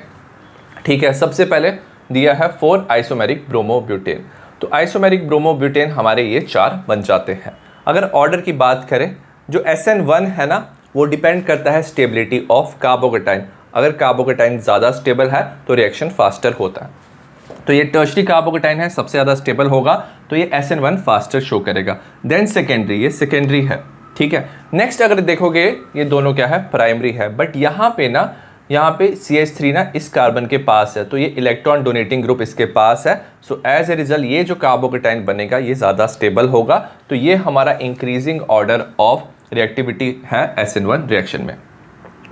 ठीक है, सबसे पहले दिया है 4 आइसोमेरिक ब्रोमोब्यूटेन। तो आइसोमेरिक ब्रोमोब्यूटेन हमारे ये 4 बन जाते हैं। अगर ऑर्डर की बात करें, जो SN1 है ना वो डिपेंड करता है स्टेबिलिटी ऑफ कार्बोकेटाइन। अगर कार्बोकेटाइन ज़्यादा स्टेबल है तो रिएक्शन फास्टर होता है, तो ये टर्शरी कार्बोकेटाइन है, सबसे ज़्यादा स्टेबल होगा, तो ये SN1 फास्टर शो करेगा। देन सेकेंडरी, ये सेकेंडरी है। ठीक है, नेक्स्ट अगर देखोगे ये दोनों क्या है, प्राइमरी है, बट यहाँ पे ना यहाँ पे CH3 ना इस कार्बन के पास है, तो ये इलेक्ट्रॉन डोनेटिंग ग्रुप इसके पास है। सो एज ए रिजल्ट ये जो कार्बोकेटाइन बनेगा ये ज़्यादा स्टेबल होगा, तो ये हमारा इंक्रीजिंग ऑर्डर ऑफ रिएक्टिविटी है SN1 रिएक्शन में।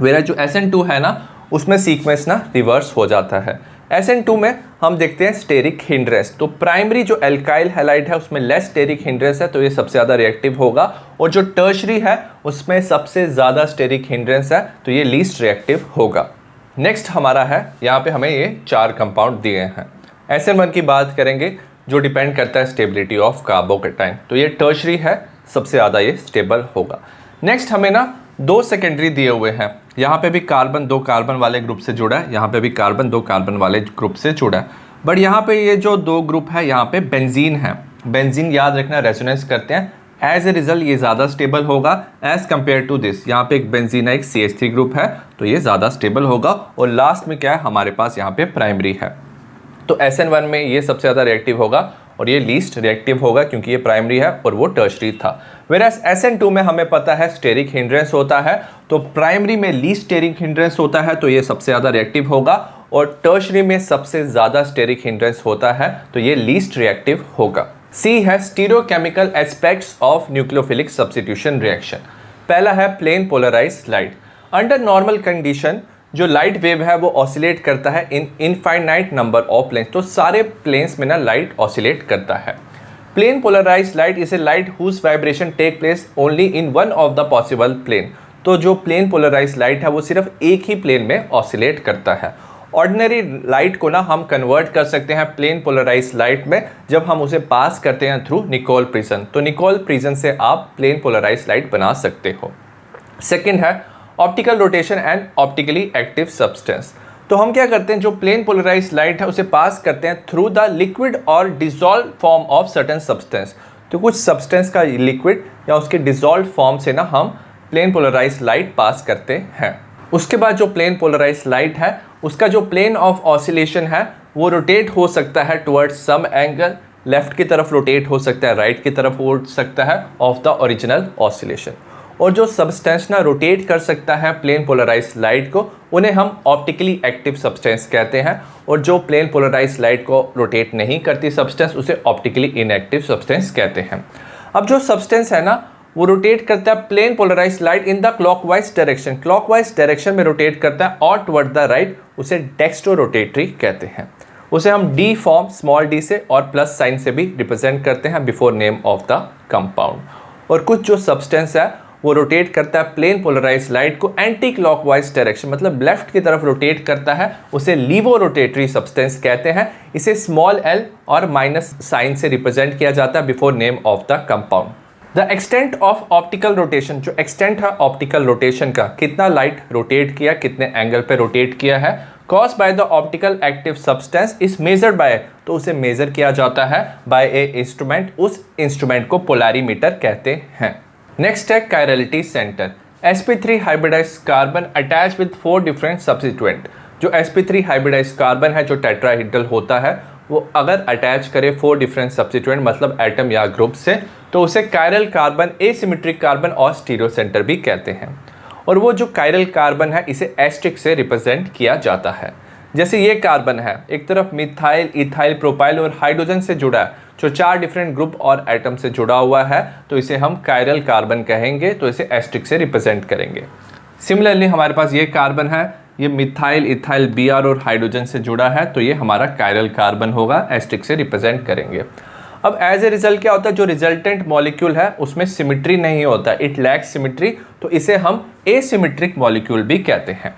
वेरा जो SN2 है ना उसमें सीक्वेंस ना रिवर्स हो जाता है। SN2 में हम देखते हैं स्टेरिक हिंड्रेंस, तो प्राइमरी जो एल्काइल हैलाइड है उसमें लेस स्टेरिक हिंड्रेंस है, तो ये सबसे ज़्यादा रिएक्टिव होगा, और जो टर्शरी है उसमें सबसे ज़्यादा स्टेरिक हिंड्रेंस है, तो ये लीस्ट रिएक्टिव होगा। नेक्स्ट हमारा है, यहाँ पे हमें ये 4 कंपाउंड दिए हैं। SN1 की बात करेंगे जो डिपेंड करता है स्टेबिलिटी ऑफ कार्बोकेटाइन, तो ये टर्शरी है, सबसे ज़्यादा ये स्टेबल होगा। नेक्स्ट हमें ना 2 सेकेंडरी दिए हुए हैं, यहाँ पे भी कार्बन 2 कार्बन वाले ग्रुप से जुड़ा है, यहाँ पे भी कार्बन 2 कार्बन वाले ग्रुप से जुड़ा है, बट यहाँ पे ये जो 2 ग्रुप है यहाँ पे बेंजीन है। बेंजीन याद रखना रेजोनेंस करते हैं, एज ए रिजल्ट ये ज़्यादा स्टेबल होगा एज कम्पेयर टू दिस। यहाँ पे एक बेंजीन है, एक CH3 ग्रुप है, तो ये ज़्यादा स्टेबल होगा। और लास्ट में क्या है, हमारे पास यहाँ पे प्राइमरी है, तो SN1 में ये सबसे ज़्यादा रिएक्टिव होगा और ये लीस्ट रिएक्टिव होगा क्योंकि ये प्राइमरी है और वो टर्शरी था। वेरास SN2 में हमें पता है स्टेरिक हिंड्रेंस होता है, तो प्राइमरी में लीस्ट स्टेरिक हिंड्रेंस होता है तो ये सबसे ज़्यादा रिएक्टिव होगा, और टर्शरी में सबसे ज़्यादा स्टेरिक हिंड्रेंस होता है तो ये लीस्ट रिएक्टिव होगा। सी है stereochemical aspects of nucleophilic substitution reaction. पहला है plane polarised light. Under normal condition जो लाइट वेव है वो ऑसिलेट करता है in infinite number of planes, तो सारे प्लेन्स में ना लाइट ऑसिलेट करता है। Plane polarised light is a light whose vibration take place only in one of the possible plane. तो जो प्लेन पोलराइज्ड लाइट है वो सिर्फ एक ही प्लेन में ऑसिलेट करता है। ऑर्डिनरी लाइट को ना हम कन्वर्ट कर सकते हैं प्लेन पोलराइज्ड लाइट में जब हम उसे पास करते हैं थ्रू निकोल प्रिज्म, तो निकोल प्रिज्म से आप प्लेन पोलराइज्ड लाइट बना सकते हो। सेकेंड है optical rotation and optically active substance. तो हम क्या करते हैं, जो प्लेन पोलराइज्ड लाइट है उसे पास करते हैं थ्रू द लिक्विड और dissolve form of certain substance. तो कुछ सब्सटेंस का लिक्विड या उसके डिसॉल्व फॉर्म से ना हम प्लेन पोलराइज्ड लाइट पास करते हैं। उसके बाद जो प्लेन पोलराइज्ड लाइट है उसका जो प्लेन ऑफ ऑसिलेशन है वो रोटेट हो सकता है टुवर्ड्स सम एंगल, लेफ्ट की तरफ रोटेट हो सकता है, राइट की तरफ हो सकता है ऑफ द ओरिजिनल ऑसिलेशन। और जो सब्सटेंस ना रोटेट कर सकता है प्लेन पोलराइज्ड लाइट को उन्हें हम ऑप्टिकली एक्टिव सब्सटेंस कहते हैं, और जो प्लेन पोलराइज्ड लाइट को रोटेट नहीं करती सब्सटेंस उसे ऑप्टिकली इनएक्टिव सब्सटेंस कहते हैं। अब जो सब्सटेंस है ना वो रोटेट करता है plane polarised light in the clockwise direction, clockwise direction में रोटेट करता है और टुवर्ड द राइट, उसे डेक्स्ट्रो रोटेटरी कहते हैं। उसे हम डी फॉर्म स्मॉल डी से और प्लस साइन से भी रिप्रेजेंट करते हैं before name of the compound. और कुछ जो सब्सटेंस है वो रोटेट करता है प्लेन पोलराइज्ड लाइट को एंटी क्लॉकवाइज डायरेक्शन, मतलब लेफ्ट की तरफ रोटेट करता है, उसे लीवो रोटेटरी सब्सटेंस कहते हैं। इसे स्मॉल एल और माइनस साइन से रिप्रेजेंट किया जाता है before name of the compound. The extent of optical rotation, जो एक्सटेंट है ऑप्टिकल रोटेशन का, कितना लाइट रोटेट किया, कितने एंगल पे रोटेट किया है, cause by the optical active substance is measured by, तो उसे मेजर किया जाता है बाय ए इंस्ट्रूमेंट, उस इंस्ट्रूमेंट को पोलैरिमीटर कहते हैं। नेक्स्ट है chirality centre. sp3 hybridized carbon attach with 4 different substituent. जो sp3 हाइब्रिडाइज्ड कार्बन है जो टेट्राहेड्रल होता है वो अगर अटैच करे 4 डिफरेंट सब्स्टिट्यूएंट मतलब एटम या ग्रुप से, तो उसे कायरल कार्बन, एसिमेट्रिक कार्बन और स्टीरियो सेंटर भी कहते हैं। और वो जो कायरल कार्बन है इसे एस्ट्रिक से रिप्रेजेंट किया जाता है। जैसे ये कार्बन है, एक तरफ मिथाइल, इथाइल, प्रोपाइल और हाइड्रोजन से जुड़ा है, जो 4 डिफरेंट ग्रुप और एटम से जुड़ा हुआ है, तो इसे हम कायरल कार्बन कहेंगे, तो इसे एस्ट्रिक से रिप्रेजेंट करेंगे। सिमिलरली हमारे पास ये कार्बन है, ये मिथाइल, इथाइल, Br और हाइड्रोजन से जुड़ा है, तो ये हमारा कायरल कार्बन होगा, एस्ट्रिक से रिप्रेजेंट करेंगे। अब एज ए रिजल्ट क्या होता है, जो रिजल्टेंट मॉलिक्यूल है उसमें सिमिट्री नहीं होता, इट लैक्स सिमिट्री, तो इसे हम एसिमेट्रिक मॉलिक्यूल भी कहते हैं।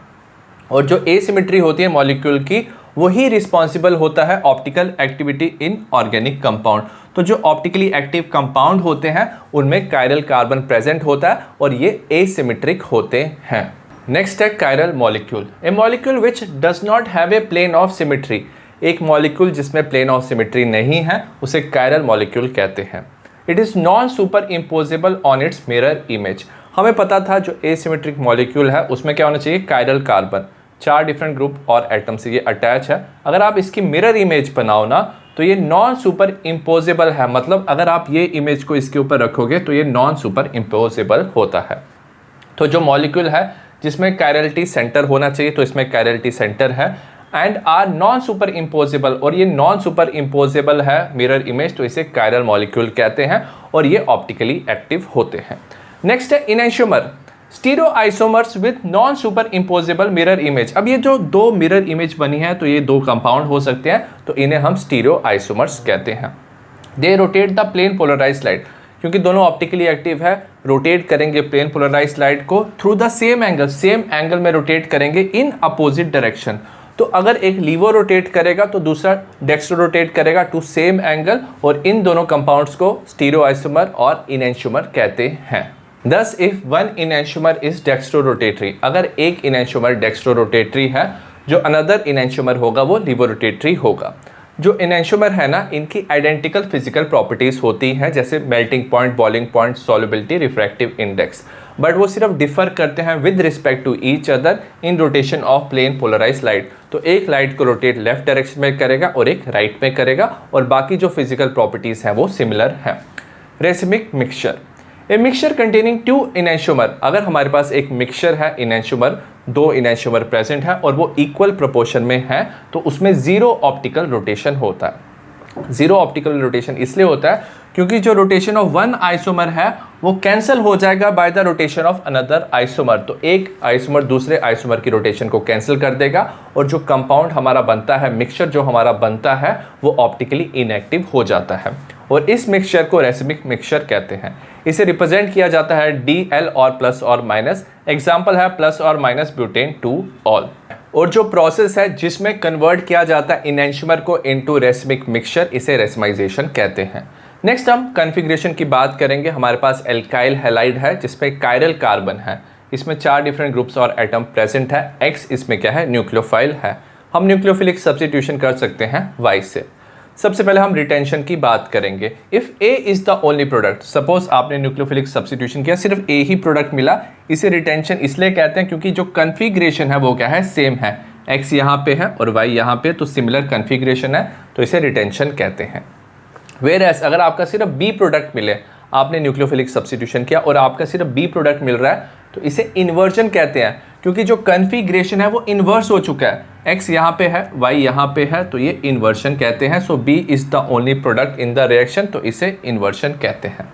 और जो एसिमेट्री होती है मॉलिक्यूल की वही रिस्पॉन्सिबल होता है optical activity in organic compound. तो जो ऑप्टिकली एक्टिव कंपाउंड होते हैं उनमें कायरल कार्बन प्रेजेंट होता है और ये एसिमेट्रिक होते हैं। नेक्स्ट है chiral molecule. A molecule which does not have a plane of symmetry, एक मॉलिक्यूल जिसमें प्लेन ऑफ सिमेट्री नहीं है उसे कायरल मॉलिक्यूल कहते हैं। It is non superimposable on its mirror image. हमें पता था जो एसिमेट्रिक मॉलिक्यूल है उसमें क्या होना चाहिए, कायरल कार्बन, 4 डिफरेंट ग्रुप और एटम से ये अटैच है। अगर आप इसकी मिरर इमेज बनाओ ना तो ये नॉन सुपर इम्पोजेबल है, मतलब अगर आप ये इमेज को इसके ऊपर रखोगे तो ये नॉन सुपर इम्पोजेबल होता है। तो जो मॉलिक्यूल है जिसमें कायरलिटी सेंटर होना चाहिए तो इसमें कायरलिटी सेंटर है and are non superimposable, और ये नॉन सुपर इम्पोजेबल है मिरर इमेज, तो इसे कायरल मॉलिक्यूल कहते हैं और ये ऑप्टिकली एक्टिव होते हैं। नेक्स्ट है enantiomer, stereo isomers with non superimposable mirror image. अब ये जो 2 मिरर इमेज बनी है तो ये 2 कंपाउंड हो सकते हैं, तो इन्हें हम स्टीरियो आइसोमर्स कहते हैं। They rotate the plane polarised light, क्योंकि दोनों ऑप्टिकली एक्टिव है, रोटेट करेंगे प्लेन पोलराइज्ड लाइट को through the same angle, same angle में रोटेट करेंगे इन अपोजिट डायरेक्शन। तो अगर एक लीवो रोटेट करेगा तो दूसरा डेक्स्ट्रो रोटेट करेगा टू सेम एंगल, और इन दोनों कंपाउंड्स को स्टीरियो आइसोमर और इनैंशियोमर कहते हैं। Thus, if one enantiomer is dextrorotatory, अगर एक enantiomer dextrorotatory है, जो another enantiomer होगा वो levorotatory होगा। जो enantiomer है ना, इनकी identical physical properties होती हैं, जैसे melting point, boiling point, solubility, refractive index, but वो सिर्फ डिफर करते हैं with respect to each other in rotation of plane polarized light। तो एक लाइट को रोटेट लेफ्ट डायरेक्शन में करेगा और एक राइट में करेगा, और बाकी जो फिजिकल प्रॉपर्टीज हैं वो सिमिलर हैं। Racemic mixture, a mixture containing 2 इनैंशियोमर, अगर हमारे पास एक मिक्सचर है इनैंशियोमर, 2 इनैंशियोमर प्रेजेंट है और वो इक्वल प्रोपोर्शन में है, तो उसमें जीरो ऑप्टिकल रोटेशन होता है। जीरो ऑप्टिकल रोटेशन इसलिए होता है क्योंकि जो रोटेशन ऑफ वन आइसोमर है वो कैंसिल हो जाएगा by the rotation of another isomer. तो एक आइसोमर दूसरे आइसोमर की रोटेशन को कैंसिल कर देगा और जो कंपाउंड हमारा बनता है, मिक्सचर जो हमारा बनता है, वो ऑप्टिकली इनएक्टिव हो जाता है और इस मिक्सचर को रेसिमिक मिक्सचर कहते हैं। इसे रिप्रेजेंट किया जाता है DL और प्लस और माइनस। एग्जाम्पल है प्लस और माइनस ब्यूटेन 2 ऑल। और जो प्रोसेस है जिसमें कन्वर्ट किया जाता है इनैंशियोमर को इनटू रेसिमिक मिक्सचर, इसे रेसिमाइजेशन कहते हैं। नेक्स्ट हम कॉन्फ़िगरेशन की बात करेंगे। हमारे पास एल्काइल हैलाइड है जिसमें कायरल कार्बन है, इसमें 4 डिफरेंट ग्रुप्स और एटम प्रेजेंट है। X इसमें क्या है, न्यूक्लियोफाइल है। हम न्यूक्लियोफिलिक सब्स्टिट्यूशन कर सकते हैं Y से। सबसे पहले हम रिटेंशन की बात करेंगे। If A is the only product, suppose आपने न्यूक्लियोफिलिक सब्स्टिट्यूशन किया, सिर्फ A ही प्रोडक्ट मिला, इसे रिटेंशन इसलिए कहते हैं क्योंकि जो कॉन्फ़िगरेशन है वो क्या है, सेम है। X यहाँ पे है और Y यहाँ पे, तो सिमिलर कॉन्फ़िगरेशन है, तो इसे रिटेंशन कहते हैं। वेयरएज अगर आपका सिर्फ B प्रोडक्ट मिले, आपने न्यूक्लियोफिलिक सब्स्टिट्यूशन किया और आपका सिर्फ B प्रोडक्ट मिल रहा है, तो इसे इन्वर्जन कहते हैं क्योंकि जो कॉन्फ़िगरेशन है वो इन्वर्स हो चुका है। X यहाँ पे है, Y यहाँ पे है, तो ये इन्वर्शन कहते हैं। सो B is the only product in the reaction, तो इसे इन्वर्शन कहते हैं।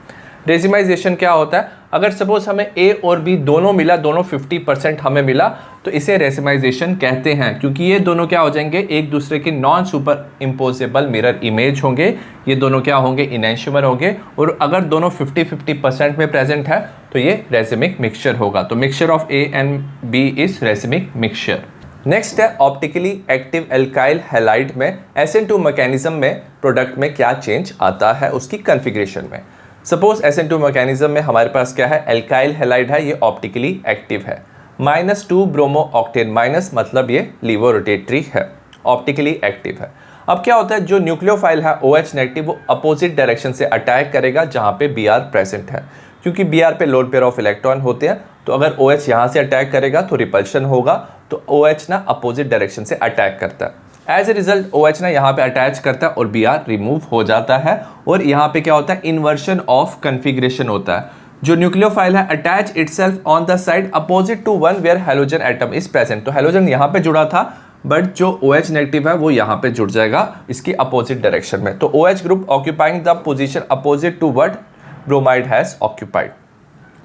रेसिमाइजेशन क्या होता है, अगर सपोज हमें A और B दोनों मिला, दोनों 50% हमें मिला, तो इसे रेसिमाइजेशन कहते हैं क्योंकि ये दोनों क्या हो जाएंगे, एक दूसरे की non superimposable mirror image होंगे। ये दोनों क्या होंगे, इनैंशियोमर होंगे। और अगर दोनों 50-50% में प्रेजेंट है तो ये रेसिमिक मिक्सचर होगा। तो mixture of A and B is racemic mixture. Next है ऑप्टिकली एक्टिव एल्काइल हैलाइड में SN2 मैकेनिज्म में प्रोडक्ट में क्या चेंज आता है उसकी कॉन्फ़िगरेशन में। सपोज SN2 मैकेनिज्म में हमारे पास क्या है, एल्काइल हैलाइड है, ये ऑप्टिकली एक्टिव है। -2 ब्रोमो ऑक्टेन, माइनस मतलब ये लीवो रोटेटरी है, ऑप्टिकली एक्टिव है। अब क्या होता है, जो न्यूक्लियोफाइल है OH नेगेटिव, वो अपोजिट डायरेक्शन से अटैक करेगा जहाँ पे Br प्रेजेंट है। क्योंकि Br पे लोन पेयर ऑफ इलेक्ट्रॉन होते हैं, तो अगर OH यहाँ से अटैक करेगा तो रिपल्शन होगा, तो OH ना अपोजिट डायरेक्शन से अटैक करता है। एज ए रिजल्ट OH ना यहाँ पे अटैच करता है और Br रिमूव हो जाता है। और यहाँ पे क्या होता है, इन्वर्शन ऑफ कॉन्फ़िगरेशन होता है। जो न्यूक्लियोफाइल है attach itself on the side opposite to one where halogen atom is present. तो हैलोजन यहाँ पे जुड़ा था, बट जो OH नेगेटिव है वो यहाँ पे जुड़ जाएगा इसकी अपोजिट डायरेक्शन में। तो OH group occupying the position opposite to what bromide has occupied.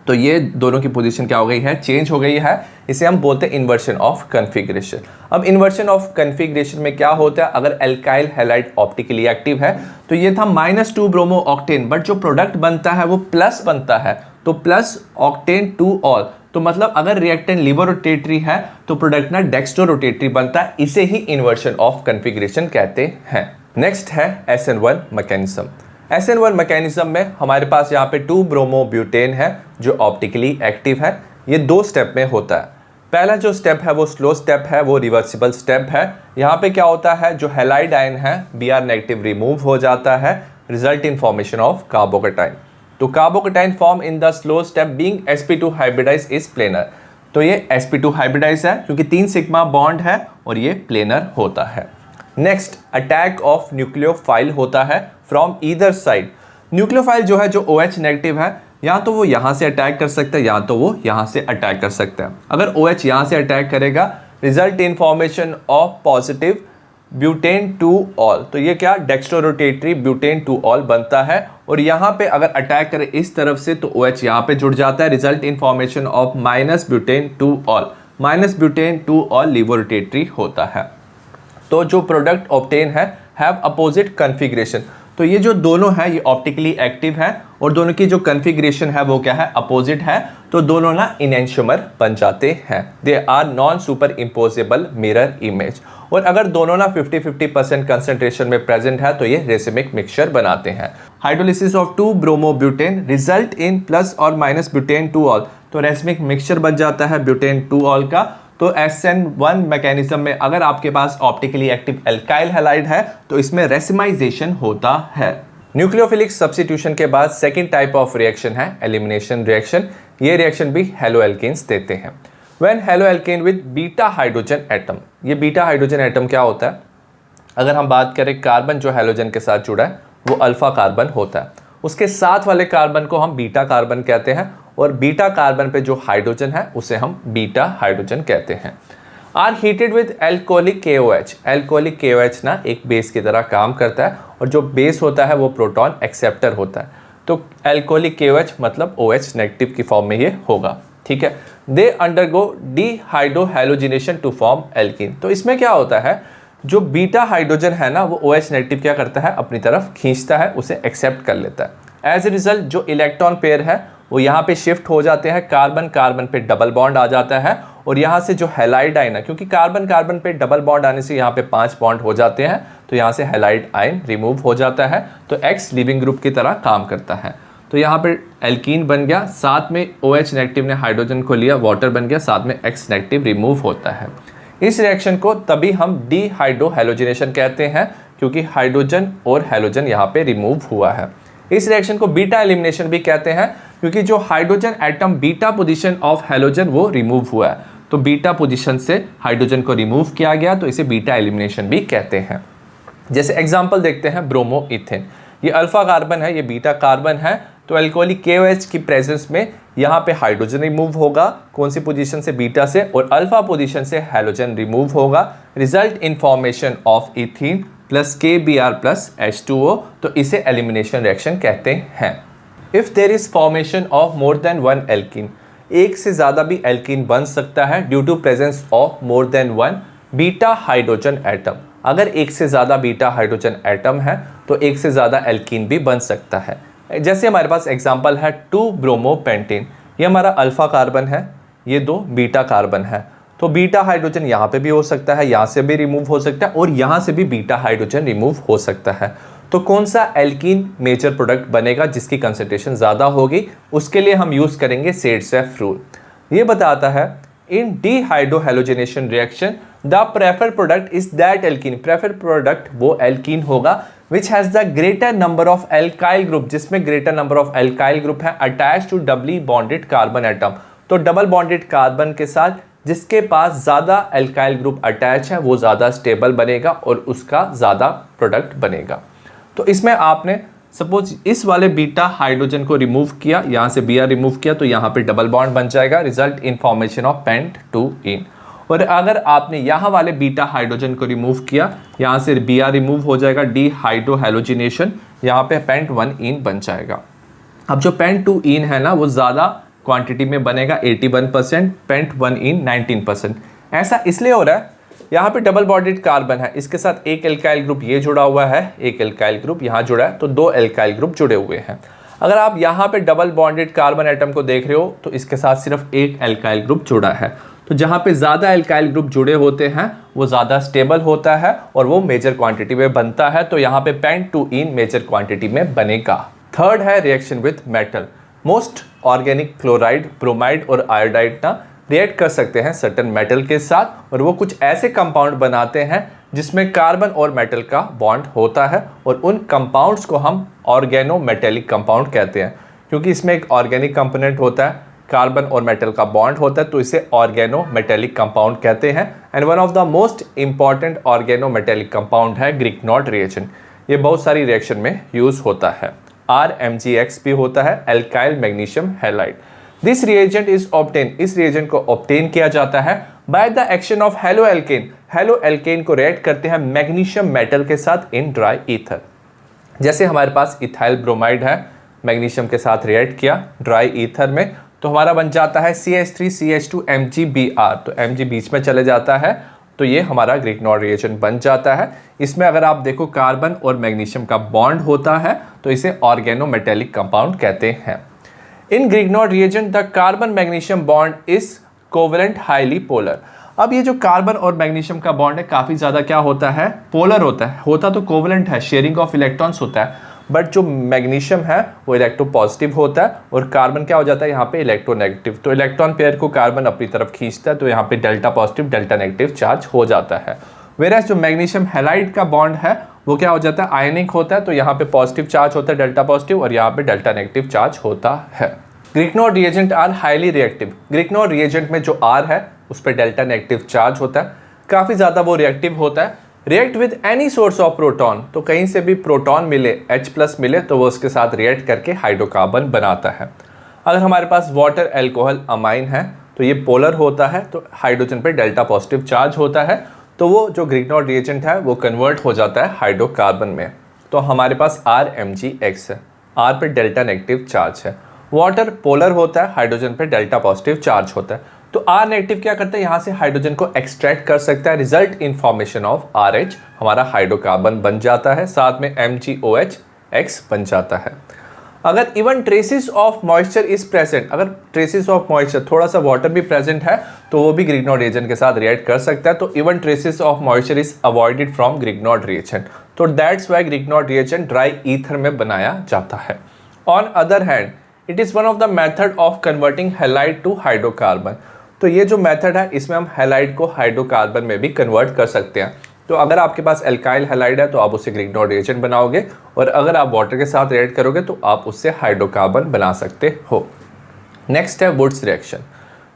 तो ये दोनों की पोजीशन क्या हो गई है, चेंज हो गई है। इसे हम बोलते हैं इन्वर्शन ऑफ कॉन्फ़िगरेशन। अब इन्वर्शन ऑफ कॉन्फ़िगरेशन में क्या होता है, अगर एल्काइल हैलाइड ऑप्टिकली एक्टिव है तो ये था -2 ब्रोमो ऑक्टेन, बट जो प्रोडक्ट बनता है वो प्लस बनता है, तो प्लस ऑक्टेन 2 ऑल। तो मतलब अगर रिएक्टेंट लीवो रोटेटरी है तो प्रोडक्ट ना डेक्स्ट्रो रोटेटरी बनता है, इसे ही इन्वर्शन ऑफ कॉन्फ़िगरेशन कहते हैं। नेक्स्ट है SN1 मैकेनिज्म। SN1 मैकेनिज्म में हमारे पास यहाँ पे 2 ब्रोमो ब्यूटेन है जो ऑप्टिकली एक्टिव है। ये 2 स्टेप में होता है। पहला जो स्टेप है वो स्लो स्टेप है, वो रिवर्सिबल स्टेप है। यहाँ पे क्या होता है, जो हैलाइड आयन है Br नेगेटिव रिमूव हो जाता है, result in formation of carbocation. तो carbocation form in the slow step being sp2 hybridize is planar. तो ये sp2 हाइब्रिडाइज है क्योंकि 3 सिग्मा बॉन्ड है और ये प्लेनर होता है। नेक्स्ट अटैक ऑफ न्यूक्लियोफाइल होता है फ्रॉम ईदर साइड। न्यूक्लियोफाइल जो है, जो OH नेगेटिव है, या तो वो यहाँ से अटैक कर सकता है या तो वो यहाँ से अटैक कर सकता है। अगर OH यहाँ से अटैक करेगा, result in formation of positive butane 2 all. तो ये क्या, डेक्स्ट्रो रोटेटरी ब्यूटेन 2 ऑल बनता है। और यहाँ पे अगर अटैक करे इस तरफ से तो OH यहाँ पे जुड़ जाता है, result in formation of minus butan 2 ol. Minus butan 2 ol levo rotatory होता है। तो जो प्रोडक्ट ऑब्टेन है हैव अपोजिट कॉन्फ़िगरेशन। तो ये जो दोनों है ये ऑप्टिकली एक्टिव है और दोनों की जो कॉन्फ़िगरेशन है वो क्या है, अपोजिट है। तो दोनों ना इनैंशियोमर बन जाते हैं। They are non superimposable mirror image. और अगर दोनों ना 50-50% कंसंट्रेशन में प्रेजेंट है तो ये रेसिमिक मिक्सचर बनाते हैं। Hydrolysis of 2 bromo butane result in plus और माइनस ब्यूटेन 2 ऑल। तो रेसिमिक मिक्सचर बन जाता है ब्यूटेन 2 ऑल का। तो SN1 मैकेनिज्म में अगर आपके पास ऑप्टिकली एक्टिव एल्काइल हैलाइड है तो इसमें रेसिमाइजेशन होता है। न्यूक्लियोफिलिक सब्स्टिट्यूशन के बाद सेकंड टाइप ऑफ रिएक्शन है एलिमिनेशन रिएक्शन। ये रिएक्शन भी हैलोएल्केन्स देते हैं। When haloalkane with beta hydrogen atom. ये बीटा हाइड्रोजन एटम क्या होता है, अगर हम बात करें कार्बन जो हैलोजन के साथ जुड़ा है वो अल्फा कार्बन होता है उसके साथ वाले कार्बन को हम बीटा कार्बन कहते हैं, और बीटा कार्बन पे जो हाइड्रोजन है उसे हम बीटा हाइड्रोजन कहते हैं। Are heated with alcoholic KOH। Alcoholic KOH ना एक बेस की तरह काम करता है, और जो बेस होता है वो प्रोटॉन एक्सेप्टर होता है। तो एल्कोहलिक KOH मतलब OH नेगेटिव की फॉर्म में ये होगा, ठीक है। They undergo dehydrohalogenation to form alkene. तो इसमें क्या होता है, जो बीटा हाइड्रोजन है ना वो OH नेगेटिव क्या करता है, अपनी तरफ खींचता है, उसे एक्सेप्ट कर लेता है। एज ए रिजल्ट जो इलेक्ट्रॉन पेयर है वो यहाँ पे शिफ्ट हो जाते हैं, कार्बन कार्बन पे डबल बॉन्ड आ जाता है, और यहाँ से जो हैलाइड आयन है, क्योंकि कार्बन कार्बन पे डबल बॉन्ड आने से यहाँ पे 5 बॉन्ड हो जाते हैं, तो यहाँ से हैलाइड आयन रिमूव हो जाता है, तो X लिविंग ग्रुप की तरह काम करता है। तो यहाँ पे एल्कीन बन गया, साथ में OH नेगेटिव ने हाइड्रोजन को लिया, वाटर बन गया, साथ में X नेगेटिव रिमूव होता है। इस रिएक्शन को तभी हम डीहाइड्रोहैलोजिनेशन कहते हैं, क्योंकि हाइड्रोजन और हैलोजन यहाँ पे रिमूव हुआ है। इस रिएक्शन को बीटा एलिमिनेशन भी कहते हैं, क्योंकि जो hydrogen atom beta position of halogen वो रिमूव हुआ है, तो बीटा पोजीशन से हाइड्रोजन को रिमूव किया गया, तो इसे बीटा एलिमिनेशन भी कहते हैं। जैसे एग्जांपल देखते हैं ब्रोमो इथेन, ये अल्फा कार्बन है, ये बीटा कार्बन है, तो एल्कोहलिक KOH की प्रेजेंस में यहाँ पे हाइड्रोजन रिमूव होगा, कौन सी पोजीशन से, बीटा से, और अल्फा पोजीशन से हैलोजन रिमूव होगा। Result in formation of ethene plus KBr plus H2O, तो इसे एलिमिनेशन रिएक्शन कहते हैं। If there is formation of more than one alkene, एक से ज़्यादा भी एल्कीन बन सकता है due to presence of more than one beta hydrogen atom. अगर एक से ज़्यादा बीटा हाइड्रोजन एटम है तो एक से ज़्यादा एल्कीन भी बन सकता है। जैसे हमारे पास एग्जांपल है 2-ब्रोमोपेंटेन, ये हमारा अल्फा कार्बन है, ये 2 बीटा कार्बन है, तो बीटा हाइड्रोजन यहाँ पे भी हो सकता है, यहाँ से भी रिमूव हो सकता है, और यहाँ से भी बीटा हाइड्रोजन रिमूव हो सकता है। तो कौन सा एल्कीन मेजर प्रोडक्ट बनेगा जिसकी कंसंट्रेशन ज़्यादा होगी, उसके लिए हम यूज़ करेंगे सेड्स-एफ रूल। ये बताता है in dehydrohalogenation reaction the preferred product is that alkene. Preferred product वो एल्कीन होगा which has the greater number of alkyl group, जिसमें greater number of alkyl group है attach to doubly bonded carbon atom. तो double bonded carbon के साथ जिसके पास ज़्यादा alkyl group attach है वो ज़्यादा स्टेबल बनेगा और उसका ज़्यादा प्रोडक्ट बनेगा। तो इसमें आपने सपोज इस वाले बीटा हाइड्रोजन को रिमूव किया, यहाँ से Br रिमूव किया, तो यहाँ पे डबल बॉन्ड बन जाएगा, रिजल्ट इन फॉर्मेशन ऑफ पेंट-2-इन। और अगर आपने यहाँ वाले बीटा हाइड्रोजन को रिमूव किया, यहाँ से Br रिमूव हो जाएगा, डीहाइड्रोहैलोजिनेशन, यहाँ पे पेंट-1-इन बन जाएगा। अब जो पेंट-2-इन है ना वो ज़्यादा क्वांटिटी में बनेगा 81%, पेंट-1-इन 19%। ऐसा इसलिए हो रहा है, यहाँ पे डबल बॉन्डेड कार्बन है, इसके साथ एक एल्काइल ग्रुप ये जुड़ा हुआ है, एक एल्काइल ग्रुप यहाँ जुड़ा है, तो 2 एल्काइल ग्रुप जुड़े हुए हैं। अगर आप यहाँ पे डबल बॉन्डेड कार्बन एटम को देख रहे हो तो इसके साथ सिर्फ एक एल्काइल ग्रुप जुड़ा है। तो जहाँ पे ज़्यादा एल्काइल ग्रुप जुड़े होते हैं वो ज़्यादा स्टेबल होता है और वो मेजर क्वांटिटी में बनता है, तो यहाँ पे पेंट-2-इन मेजर क्वांटिटी में बनेगा। थर्ड है reaction with metal. Most organic chloride, bromide और आयोडाइड ना रिएक्ट कर सकते हैं सर्टेन मेटल के साथ, और वो कुछ ऐसे कंपाउंड बनाते हैं जिसमें कार्बन और मेटल का बॉन्ड होता है, और उन कंपाउंड्स को हम ऑर्गेनोमेटेलिक कंपाउंड कहते हैं, क्योंकि इसमें एक ऑर्गेनिक कंपोनेंट होता है, कार्बन और मेटल का बॉन्ड होता है, तो इसे ऑर्गेनोमेटेलिक कंपाउंड कहते हैं। And one of the most important organometallic compound है ग्रिग्नॉर्ड रिएक्शन। ये बहुत सारी रिएक्शन में यूज होता है। RMgX भी होता है, alkyl magnesium halide. This reagent is obtain, इस रिएजेंट को ऑब्टेन किया जाता है by the action of halo alkane. Halo alkene को रिएक्ट करते हैं मैग्नीशियम मेटल के साथ इन ड्राई ईथर। जैसे हमारे पास इथाइल ब्रोमाइड है, मैग्नीशियम के साथ रिएक्ट किया ड्राई ईथर में, तो हमारा बन जाता है CH3CH2MgBr, तो Mg बीच में चले जाता है, तो ये हमारा ग्रिग्नॉर्ड रिएजेंट बन जाता है। इसमें अगर आप देखो कार्बन और मैग्नीशियम का बॉन्ड होता है, तो इसे ऑर्गेनोमेटेलिक कंपाउंड कहते हैं। In Grignard reagent the carbon magnesium bond is covalent highly polar. अब ये जो कार्बन और मैग्नीशियम का बॉन्ड है काफ़ी ज़्यादा क्या होता है, पोलर होता है। होता तो कोवेलेंट है, शेयरिंग ऑफ इलेक्ट्रॉन्स होता है, बट जो मैग्नीशियम है वो इलेक्ट्रो पॉजिटिव होता है और कार्बन क्या हो जाता है यहाँ पे इलेक्ट्रो नेगेटिव। तो इलेक्ट्रॉन पेयर को कार्बन अपनी तरफ खींचता है, तो यहाँ पे delta positive delta negative charge हो जाता है। वेरास जो मैग्नीशियम हैलाइड का बॉन्ड है वो क्या हो जाता है, आयनिक होता है, तो यहाँ पे पॉजिटिव चार्ज होता है डेल्टा पॉजिटिव, और यहाँ पे डेल्टा नेगेटिव चार्ज होता है। Grignard reagent are highly reactive. Grignard reagent में जो R है उस पर डेल्टा नेगेटिव चार्ज होता है, काफ़ी ज़्यादा वो रिएक्टिव होता है। React with any source of proton, तो कहीं से भी प्रोटॉन मिले, H+ मिले तो वो उसके साथ रिएक्ट करके हाइड्रोकार्बन बनाता है। अगर हमारे पास वाटर एल्कोहल अमाइन है तो ये पोलर होता है, तो हाइड्रोजन पे डेल्टा पॉजिटिव चार्ज होता है, तो वो जो ग्रिग्नॉर्ड रिएजेंट है वो कन्वर्ट हो जाता है हाइड्रोकार्बन में। तो हमारे पास RMgX है, R पे डेल्टा नेगेटिव चार्ज है। वाटर पोलर होता है, हाइड्रोजन पे डेल्टा पॉजिटिव चार्ज होता है, तो R नेगेटिव क्या करता है, यहाँ से हाइड्रोजन को एक्सट्रैक्ट कर सकता है, result in formation of RH, हमारा हाइड्रोकार्बन बन जाता है, साथ में MgOH बन जाता है। अगर even traces of moisture is present, अगर ट्रेसिस ऑफ मॉइस्चर थोड़ा सा वाटर भी प्रेजेंट है तो वो भी ग्रिग्नॉर्ड रिएजेंट के साथ रिएक्ट कर सकता है, तो even traces of moisture is avoided from Grignard reagent, तो that's why Grignard reagent dry ether में बनाया जाता है। On other hand it is one of the method of converting halide to hydrocarbon, तो ये जो मेथड है इसमें हम हैलाइड को हाइड्रोकार्बन में भी कन्वर्ट कर सकते हैं। तो अगर आपके पास एल्काइल हैलाइड है तो आप उससे ग्रिग्नॉर्ड रिएजेंट बनाओगे, और अगर आप वाटर के साथ रिएक्ट करोगे तो आप उससे हाइड्रोकार्बन बना सकते हो। नेक्स्ट है वुड्स रिएक्शन।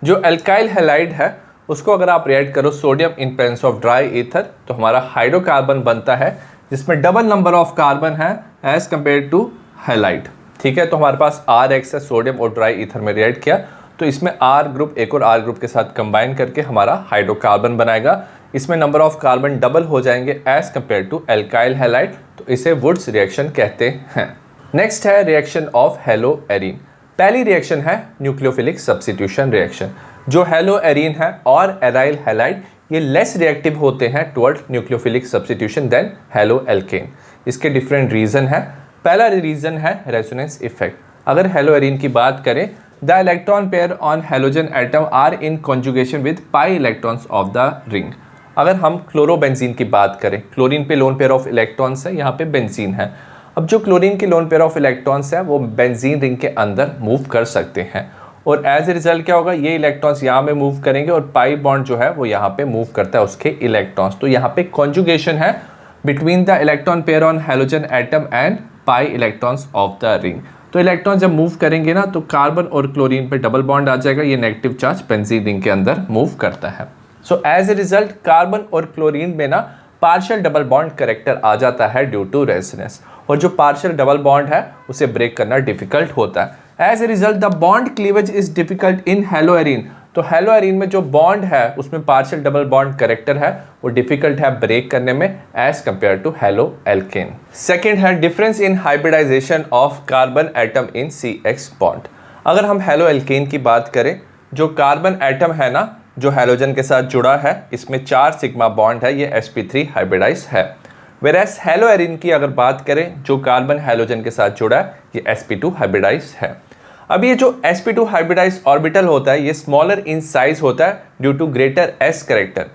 जो एल्काइल हैलाइड है उसको अगर आप रिएक्ट करो sodium in presence of dry ether तो हमारा हाइड्रोकार्बन बनता है, जिसमें डबल नंबर ऑफ कार्बन है एज कम्पेयर टू हैलाइड। ठीक है, तो हमारे पास RX है, सोडियम और ड्राई ईथर में रिएक्ट किया तो इसमें R ग्रुप एक और R ग्रुप के साथ कंबाइन करके हमारा हाइड्रोकार्बन बनाएगा, इसमें नंबर ऑफ कार्बन डबल हो जाएंगे as compare to alkyl halide, तो इसे वुड्स रिएक्शन कहते हैं। नेक्स्ट है रिएक्शन ऑफ हेलो एरीन। पहली रिएक्शन है न्यूक्लियोफिलिक सब्स्टिट्यूशन रिएक्शन। जो हेलो एरीन है और एराइल हैलाइड ये लेस रिएक्टिव होते हैं toward nucleophilic substitution than halo alkane. इसके डिफरेंट रीजन है। पहला रीजन है रेजोनेंस इफेक्ट। अगर हेलो एरीन की बात करें, the electron pair on halogen atom are in conjugation with pi electrons of the ring. अगर हम क्लोरोबेंजीन की बात करें, क्लोरीन पे लोन पेयर ऑफ इलेक्ट्रॉन्स है, यहाँ पे बेंजीन है। अब जो क्लोरीन के लोन पेयर ऑफ इलेक्ट्रॉन्स है वो बेंजीन रिंग के अंदर मूव कर सकते हैं, और एज ए रिजल्ट क्या होगा, ये इलेक्ट्रॉन्स यहाँ पे मूव करेंगे और पाई बॉन्ड जो है वो यहाँ पे मूव करता है उसके इलेक्ट्रॉन्स। तो यहाँ पे कॉन्जुगेशन है between the electron pair on halogen atom and pi electrons of the ring. तो इलेक्ट्रॉन जब मूव करेंगे ना तो कार्बन और क्लोरीन पे डबल बॉन्ड आ जाएगा, ये नेगेटिव चार्ज बेंजीन रिंग के अंदर मूव करता है। So as a result carbon और क्लोरीन में ना पार्शियल डबल बॉन्ड कैरेक्टर आ जाता है ड्यू टू रेजोनेंस, और जो पार्शियल डबल बॉन्ड है उसे ब्रेक करना डिफिकल्ट होता है। As a result the bond cleavage is difficult in halo arene. तो हेलो एरीन में जो बॉन्ड है उसमें पार्शियल डबल बॉन्ड कैरेक्टर है वो डिफिकल्ट है ब्रेक करने में as compare to halo alkane. Second है difference in hybridization of carbon atom in CX bond. अगर हम हेलो एल्केन की बात करें, जो कार्बन एटम है ना जो हेलोजन के साथ जुड़ा है इसमें 4 सिग्मा बॉन्ड है, ये sp3 हाइब्रिडाइज है। वेरएस हेलो एरीन की अगर बात करें, जो कार्बन हेलोजन के साथ जुड़ा है ये sp2 हाइब्रिडाइज है। अब ये जो sp2 हाइब्रिडाइज ऑर्बिटल होता है ये स्मॉलर इन साइज होता है due to greater s character.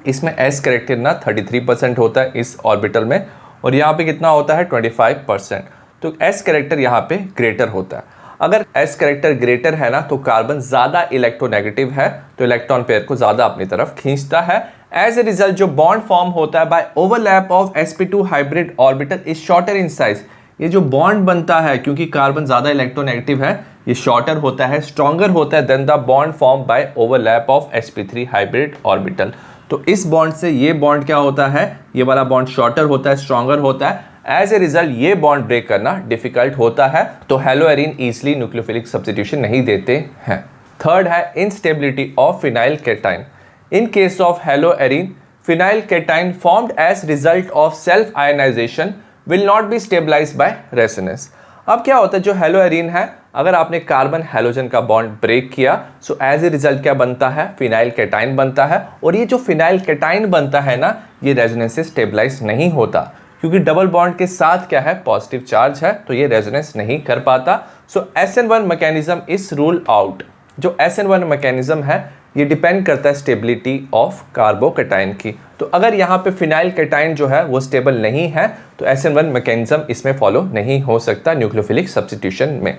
इसमें s कैरेक्टर ना 33% होता है इस ऑर्बिटल में, और यहाँ पे कितना होता है 25%। तो s कैरेक्टर यहाँ पे ग्रेटर होता है। अगर s कैरेक्टर ग्रेटर है ना तो कार्बन ज़्यादा इलेक्ट्रोनेगेटिव है, तो इलेक्ट्रॉन पेयर को ज़्यादा अपनी तरफ खींचता है। एज ए रिजल्ट जो बॉन्ड फॉर्म होता है by overlap of sp2 hybrid orbital is shorter in size. ये जो बॉन्ड बनता है क्योंकि कार्बन ज़्यादा इलेक्ट्रोनेगेटिव है ये शॉर्टर होता है, स्ट्रॉन्गर होता है than the bond form by overlap of sp3 hybrid orbital. तो इस बॉन्ड से ये बॉन्ड क्या होता है, ये वाला बॉन्ड शॉर्टर होता है, स्ट्रॉन्गर होता है। एज ए रिजल्ट ये बॉन्ड ब्रेक करना डिफिकल्ट होता है, तो halo arene easily nucleophilic substitution नहीं देते हैं। थर्ड है instability of phenyl cation. In case of halo arene phenyl cation formed as result of self ionisation will not be stabilised by resonance. अब क्या होता है, जो हेलो एरीन है अगर आपने कार्बन हेलोजन का बॉन्ड ब्रेक किया सो एज ए रिजल्ट क्या बनता है, फिनाइल कैटाइन बनता है। और ये जो फिनाइल कैटाइन बनता है ना ये रेजोनेंस से स्टेबलाइज नहीं होता, क्योंकि डबल बॉन्ड के साथ क्या है पॉजिटिव चार्ज है, तो ये रेजोनेंस नहीं कर पाता। सो SN1 mechanism is rule out. जो SN1 मैकेनिज्म है ये डिपेंड करता है स्टेबिलिटी ऑफ कार्बोकैटाइन की। तो अगर यहाँ पे फिनाइल कैटाइन जो है वो स्टेबल नहीं है तो SN1 मैकेनिज्म इसमें फॉलो नहीं हो सकता न्यूक्लियोफिलिक सब्स्टिट्यूशन में।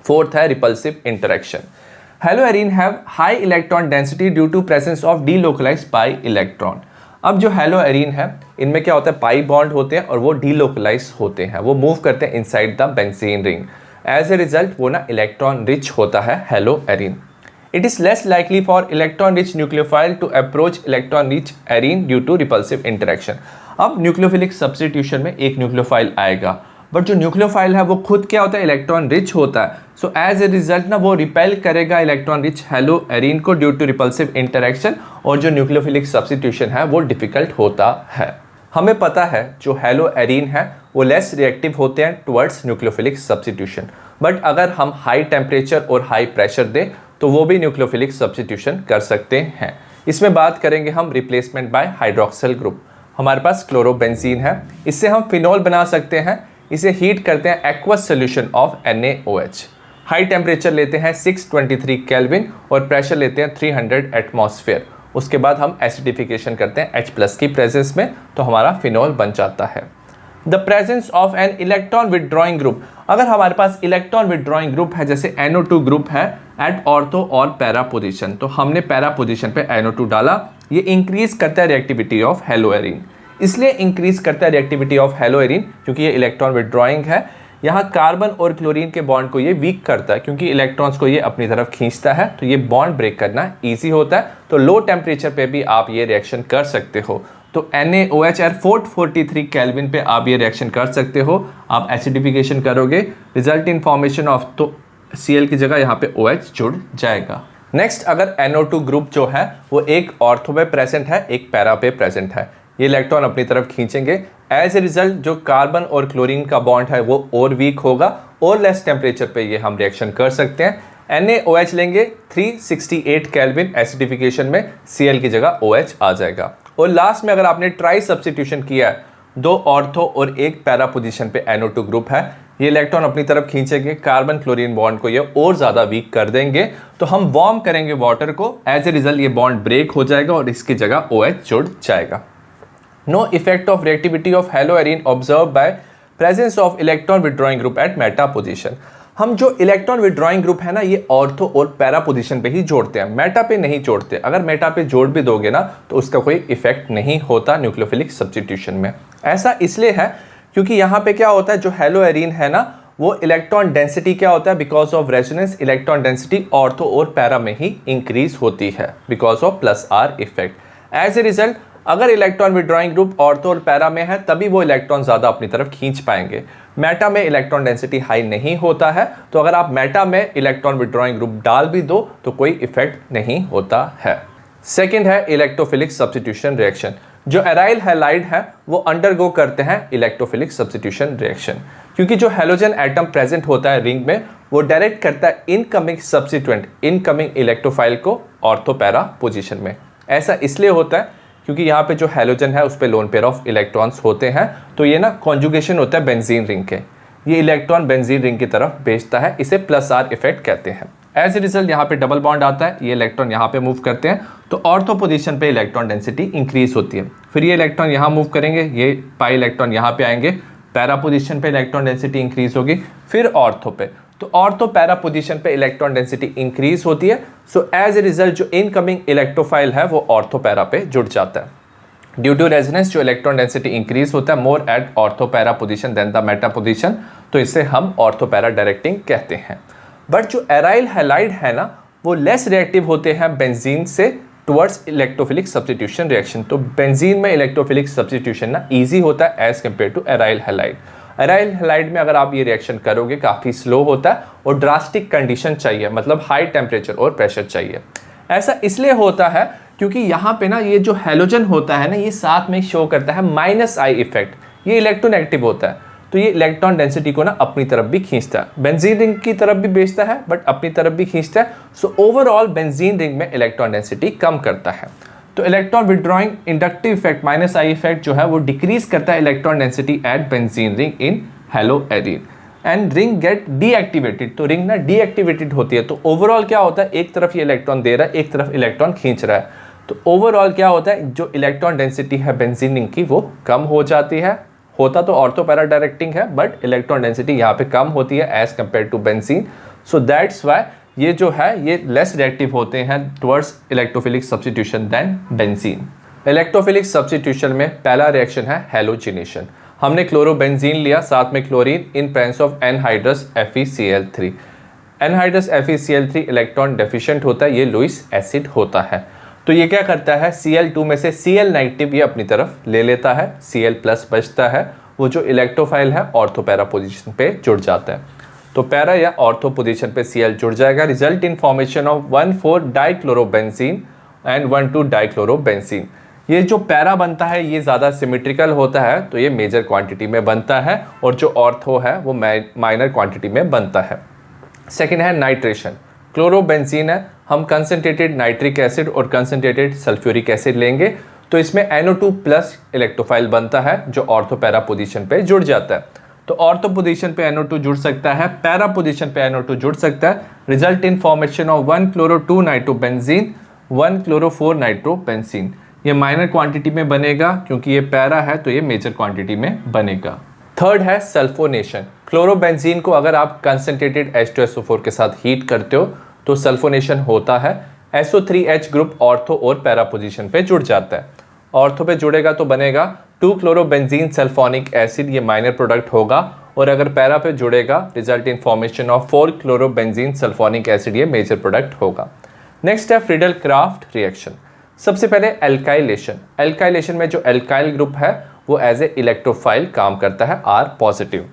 फोर्थ है repulsive interaction. Halo arene have high electron density due to presence of delocalised pi electron. अब जो हेलो एरीन है इनमें क्या होता है, पाई बॉन्ड होते हैं और वो डीलोकलाइज होते हैं, वो मूव करते हैं inside the benzene ring. As a result वो ना इलेक्ट्रॉन रिच होता है halo arene. It is less likely for electron-rich nucleophile to approach electron-rich arene due to repulsive interaction. अब न्यूक्लियोफिलिक सब्स्टिट्यूशन में एक न्यूक्लियोफाइल आएगा, बट जो न्यूक्लियोफाइल है वो खुद क्या होता है, इलेक्ट्रॉन रिच होता है. सो एज ए रिजल्ट ना वो रिपेल करेगा इलेक्ट्रॉन रिच हेलो एरीन को ड्यू टू रिपल्सिव इंटरेक्शन, और जो न्यूक्लियोफिलिक सब्स्टिट्यूशन है वो डिफिकल्ट होता है. हमें पता है जो हेलो एरीन है वो लेस रिएक्टिव होते हैं टुवर्ड्स न्यूक्लियोफिलिक सब्स्टिट्यूशन, बट अगर हम हाई टेम्परेचर और हाई प्रेशर दें तो वो भी न्यूक्लियोफिलिक सब्स्टिट्यूशन कर सकते हैं. इसमें बात करेंगे हम रिप्लेसमेंट बाय हाइड्रोक्सिल ग्रुप. हमारे पास क्लोरोबेंजीन है, इससे हम फिनॉल बना सकते हैं. इसे हीट करते हैं aqueous solution of NaOH. High temperature लेते हैं 623 केल्विन और प्रेशर लेते हैं 300 एटमॉस्फेयर. उसके बाद हम एसिडिफिकेशन करते हैं H+ की प्रेजेंस में, तो हमारा फिनॉल बन जाता है. The presence of an electron withdrawing group. अगर हमारे पास इलेक्ट्रॉन विदड्रॉइंग ग्रुप है जैसे NO2 ग्रुप है एट ऑर्थो और पैरा पोजिशन, तो हमने पैरा पोजिशन पे NO2 डाला, ये इंक्रीज करता है रिएक्टिविटी ऑफ हेलो एरीन. इसलिए इंक्रीज करता है रिएक्टिविटी ऑफ हेलो एरीन क्योंकि ये इलेक्ट्रॉन विदड्रॉइंग है. यहाँ कार्बन और क्लोरीन के बॉन्ड को ये वीक करता है क्योंकि इलेक्ट्रॉन्स को ये अपनी तरफ खींचता है, तो ये बॉन्ड ब्रेक करना ईजी होता है. तो लो टेम्परेचर पे भी आप ये रिएक्शन कर सकते हो. तो NaOH 443 केल्विन पे आप ये रिएक्शन कर सकते हो. आप एसिडिफिकेशन करोगे, रिजल्ट इन फॉर्मेशन ऑफ, तो Cl की जगह यहाँ पे OH जुड़ जाएगा. नेक्स्ट, अगर NO2 ग्रुप जो है वो एक ऑर्थो पे प्रेजेंट है, एक पैरा पे प्रेजेंट है, ये इलेक्ट्रॉन अपनी तरफ खींचेंगे. एज ए रिजल्ट जो कार्बन और क्लोरीन का बॉन्ड है वो और वीक होगा और लेस टेम्परेचर पे ये हम रिएक्शन कर सकते हैं. NaOH लेंगे 368 केल्विन, एसिडिफिकेशन में Cl की जगह OH आ जाएगा. और लास्ट में अगर आपने ट्राई सब्स्टिट्यूशन किया है, 2 ऑर्थो और एक पैरा पोजीशन पे NO2 ग्रुप है, ये इलेक्ट्रॉन अपनी तरफ खींचेंगे, कार्बन क्लोरीन बॉन्ड को ये और ज़्यादा वीक कर देंगे. तो हम वार्म करेंगे वाटर को, एज ए रिजल्ट ये बॉन्ड ब्रेक हो जाएगा और इसकी जगह OH जुड़ जाएगा. No effect of reactivity of haloarine observed by presence of electron withdrawing group at meta position. हम जो इलेक्ट्रॉन विदड्रॉइंग ग्रुप है ना, ये ऑर्थो और पैरा पोजीशन पे ही जोड़ते हैं, मेटा पे नहीं जोड़ते. अगर मेटा पे जोड़ भी दोगे ना तो उसका कोई इफेक्ट नहीं होता न्यूक्लियोफिलिक सब्स्टिट्यूशन में. ऐसा इसलिए है क्योंकि यहाँ पे क्या होता है, जो हेलोएरीन है ना वो इलेक्ट्रॉन डेंसिटी क्या होता है, because of resonance electron density ortho और पैरा में ही इंक्रीज होती है because of +R effect. As a result अगर इलेक्ट्रॉन विदड्रॉइंग ग्रुप ऑर्थो और पैरा में है तभी वो इलेक्ट्रॉन ज़्यादा अपनी तरफ खींच पाएंगे. मेटा में इलेक्ट्रॉन डेंसिटी हाई नहीं होता है, तो अगर आप मेटा में इलेक्ट्रॉन विदड्रॉइंग ग्रुप डाल भी दो तो कोई इफेक्ट नहीं होता है. सेकेंड है इलेक्ट्रोफिलिक सब्स्टिट्यूशन रिएक्शन. जो एराइल हैलाइड है वो अंडरगो करते हैं इलेक्ट्रोफिलिक सब्स्टिट्यूशन रिएक्शन क्योंकि जो हेलोजन एटम प्रेजेंट होता है रिंग में वो डायरेक्ट करता है इनकमिंग सब्स्टिट्यूएंट, इनकमिंग इलेक्ट्रोफाइल को ऑर्थो पैरा पोजीशन में. ऐसा इसलिए होता है क्योंकि यहाँ पे जो हेलोजन है उस पे लोन पेयर ऑफ इलेक्ट्रॉन्स होते हैं, तो ये ना कॉन्जुगेशन होता है बेंजीन रिंग के, ये इलेक्ट्रॉन बेंजीन रिंग की तरफ भेजता है, इसे +R इफेक्ट कहते हैं. एज ए रिजल्ट यहाँ पे डबल बॉन्ड आता है, ये इलेक्ट्रॉन यहाँ पे मूव करते हैं, तो ऑर्थो पोजीशन पे इलेक्ट्रॉन डेंसिटी इंक्रीज होती है. फिर ये इलेक्ट्रॉन यहाँ मूव करेंगे, ये पाई इलेक्ट्रॉन यहाँ पे आएंगे, पैरा पोजीशन पे इलेक्ट्रॉन डेंसिटी इंक्रीज होगी. फिर ऑर्थो पे, तो ऑर्थो पैरा पोजीशन पे इलेक्ट्रॉन डेंसिटी इंक्रीज होती है. सो एज ए रिजल्ट जो इनकमिंग इलेक्ट्रोफाइल है वो ऑर्थो पैरा पे जुड़ जाता है. ड्यू टू रेजोनेंस जो इलेक्ट्रॉन डेंसिटी इंक्रीज होता है more at ortho para position than the meta position, तो इसे हम ऑर्थो पैरा डायरेक्टिंग कहते हैं. बट जो एराइल हैलाइड है ना वो लेस रिएक्टिव होते हैं बेंजीन से टुवर्ड्स इलेक्ट्रोफिलिक सब्स्टिट्यूशन रिएक्शन. तो बेंजीन में इलेक्ट्रोफिलिक सब्स्टिट्यूशन ना ईजी होता है as compare to aryl halide. Aryl halide में अगर आप ये रिएक्शन करोगे काफ़ी स्लो होता है और ड्रास्टिक कंडीशन चाहिए, मतलब हाई टेम्परेचर और प्रेशर चाहिए. ऐसा इसलिए होता है क्योंकि यहाँ पे ना ये जो हेलोजन होता है ना ये साथ में शो करता है -I इफेक्ट, ये इलेक्ट्रोनेगेटिव होता है, तो ये इलेक्ट्रॉन डेंसिटी को ना अपनी तरफ भी खींचता है, बेंजीन रिंग की तरफ भी भेजता है बट अपनी तरफ भी खींचता है. सो ओवरऑल बेंजीन रिंग में इलेक्ट्रॉन डेंसिटी कम करता है. तो electron withdrawing inductive effect -I effect जो है वो डिक्रीज करता है electron density at benzene ring in haloarene and ring get deactivated. तो रिंग ना डीएक्टिवेटेड होती है, तो ओवरऑल क्या होता है, एक तरफ ये इलेक्ट्रॉन दे रहा है, एक तरफ इलेक्ट्रॉन खींच रहा है, तो ओवरऑल क्या होता है, जो इलेक्ट्रॉन डेंसिटी है बेंजीन रिंग की वो कम हो जाती है. होता तो ऑर्थो पैरा डायरेक्टिंग है बट इलेक्ट्रॉन डेंसिटी यहाँ पे कम होती है as compare to benzene. So that's why ये जो है ये लेस रिएक्टिव होते हैं towards electrophilic substitution than benzene. Electrophilic substitution में पहला रिएक्शन है हैलोजिनेशन. हमने क्लोरोबेंजीन लिया, साथ में chlorine in presence of anhydrous FeCl3. Anhydrous FeCl3 electron deficient होता है, ये लुईस एसिड होता है। तो ये क्या करता है, Cl2 में से Cl नेगेटिव ये अपनी तरफ ले लेता है, Cl प्लस बचता है, वो जो इलेक्ट्रोफाइल है ऑर्थो पैरा पोजीशन पे जुड़ जाता है। तो पैरा या ऑर्थो पोजीशन पे Cl जुड़ जाएगा, result in formation of 1,4 dichlorobenzene and 1,2 dichlorobenzene. ये जो पैरा बनता है ये ज़्यादा सिमेट्रिकल होता है, तो ये मेजर क्वांटिटी में बनता है, और जो ऑर्थो है वो माइनर क्वांटिटी में बनता है। सेकेंड है नाइट्रेशन, क्लोरोबेंजीन है, हम कंसनट्रेटेड नाइट्रिक एसिड और कंसनट्रेटेड सल्फ्यूरिक एसिड लेंगे, तो इसमें NO2 प्लस इलेक्ट्रोफाइल बनता है जो ऑर्थो पैरा पोजीशन पे जुड़ जाता है। तो ऑर्थो पोजीशन पे NO2 जुड़ सकता है, पैरा पोजीशन पे NO2 जुड़ सकता है, result in formation of 1-chloro-2 nitrobenzene 1-chloro-4 nitrobenzene. ये माइनर क्वांटिटी में बनेगा, क्योंकि ये पैरा है तो ये मेजर क्वांटिटी में बनेगा। थर्ड है सल्फोनेशन, क्लोरोबेंजीन को अगर आप कंसनट्रेटेड H2SO4 के साथ हीट करते हो तो सल्फोनेशन होता है, SO3H ग्रुप ऑर्थो और पैरा पोजीशन पे जुड़ जाता है। ऑर्थो पे जुड़ेगा तो बनेगा 2-chlorobenzyl सल्फोनिक एसिड, ये माइनर प्रोडक्ट होगा, और अगर पैरा पे जुड़ेगा result in formation of 4-chlorobenzyl sulphonic acid, ये मेजर प्रोडक्ट होगा। नेक्स्ट है फ्रीडल क्राफ्ट रिएक्शन। सबसे पहले एल्काइलेशन, एल्काइलेशन में जो एल्काइल ग्रुप है वो एज ए इलेक्ट्रोफाइल काम करता है, R पॉजिटिव।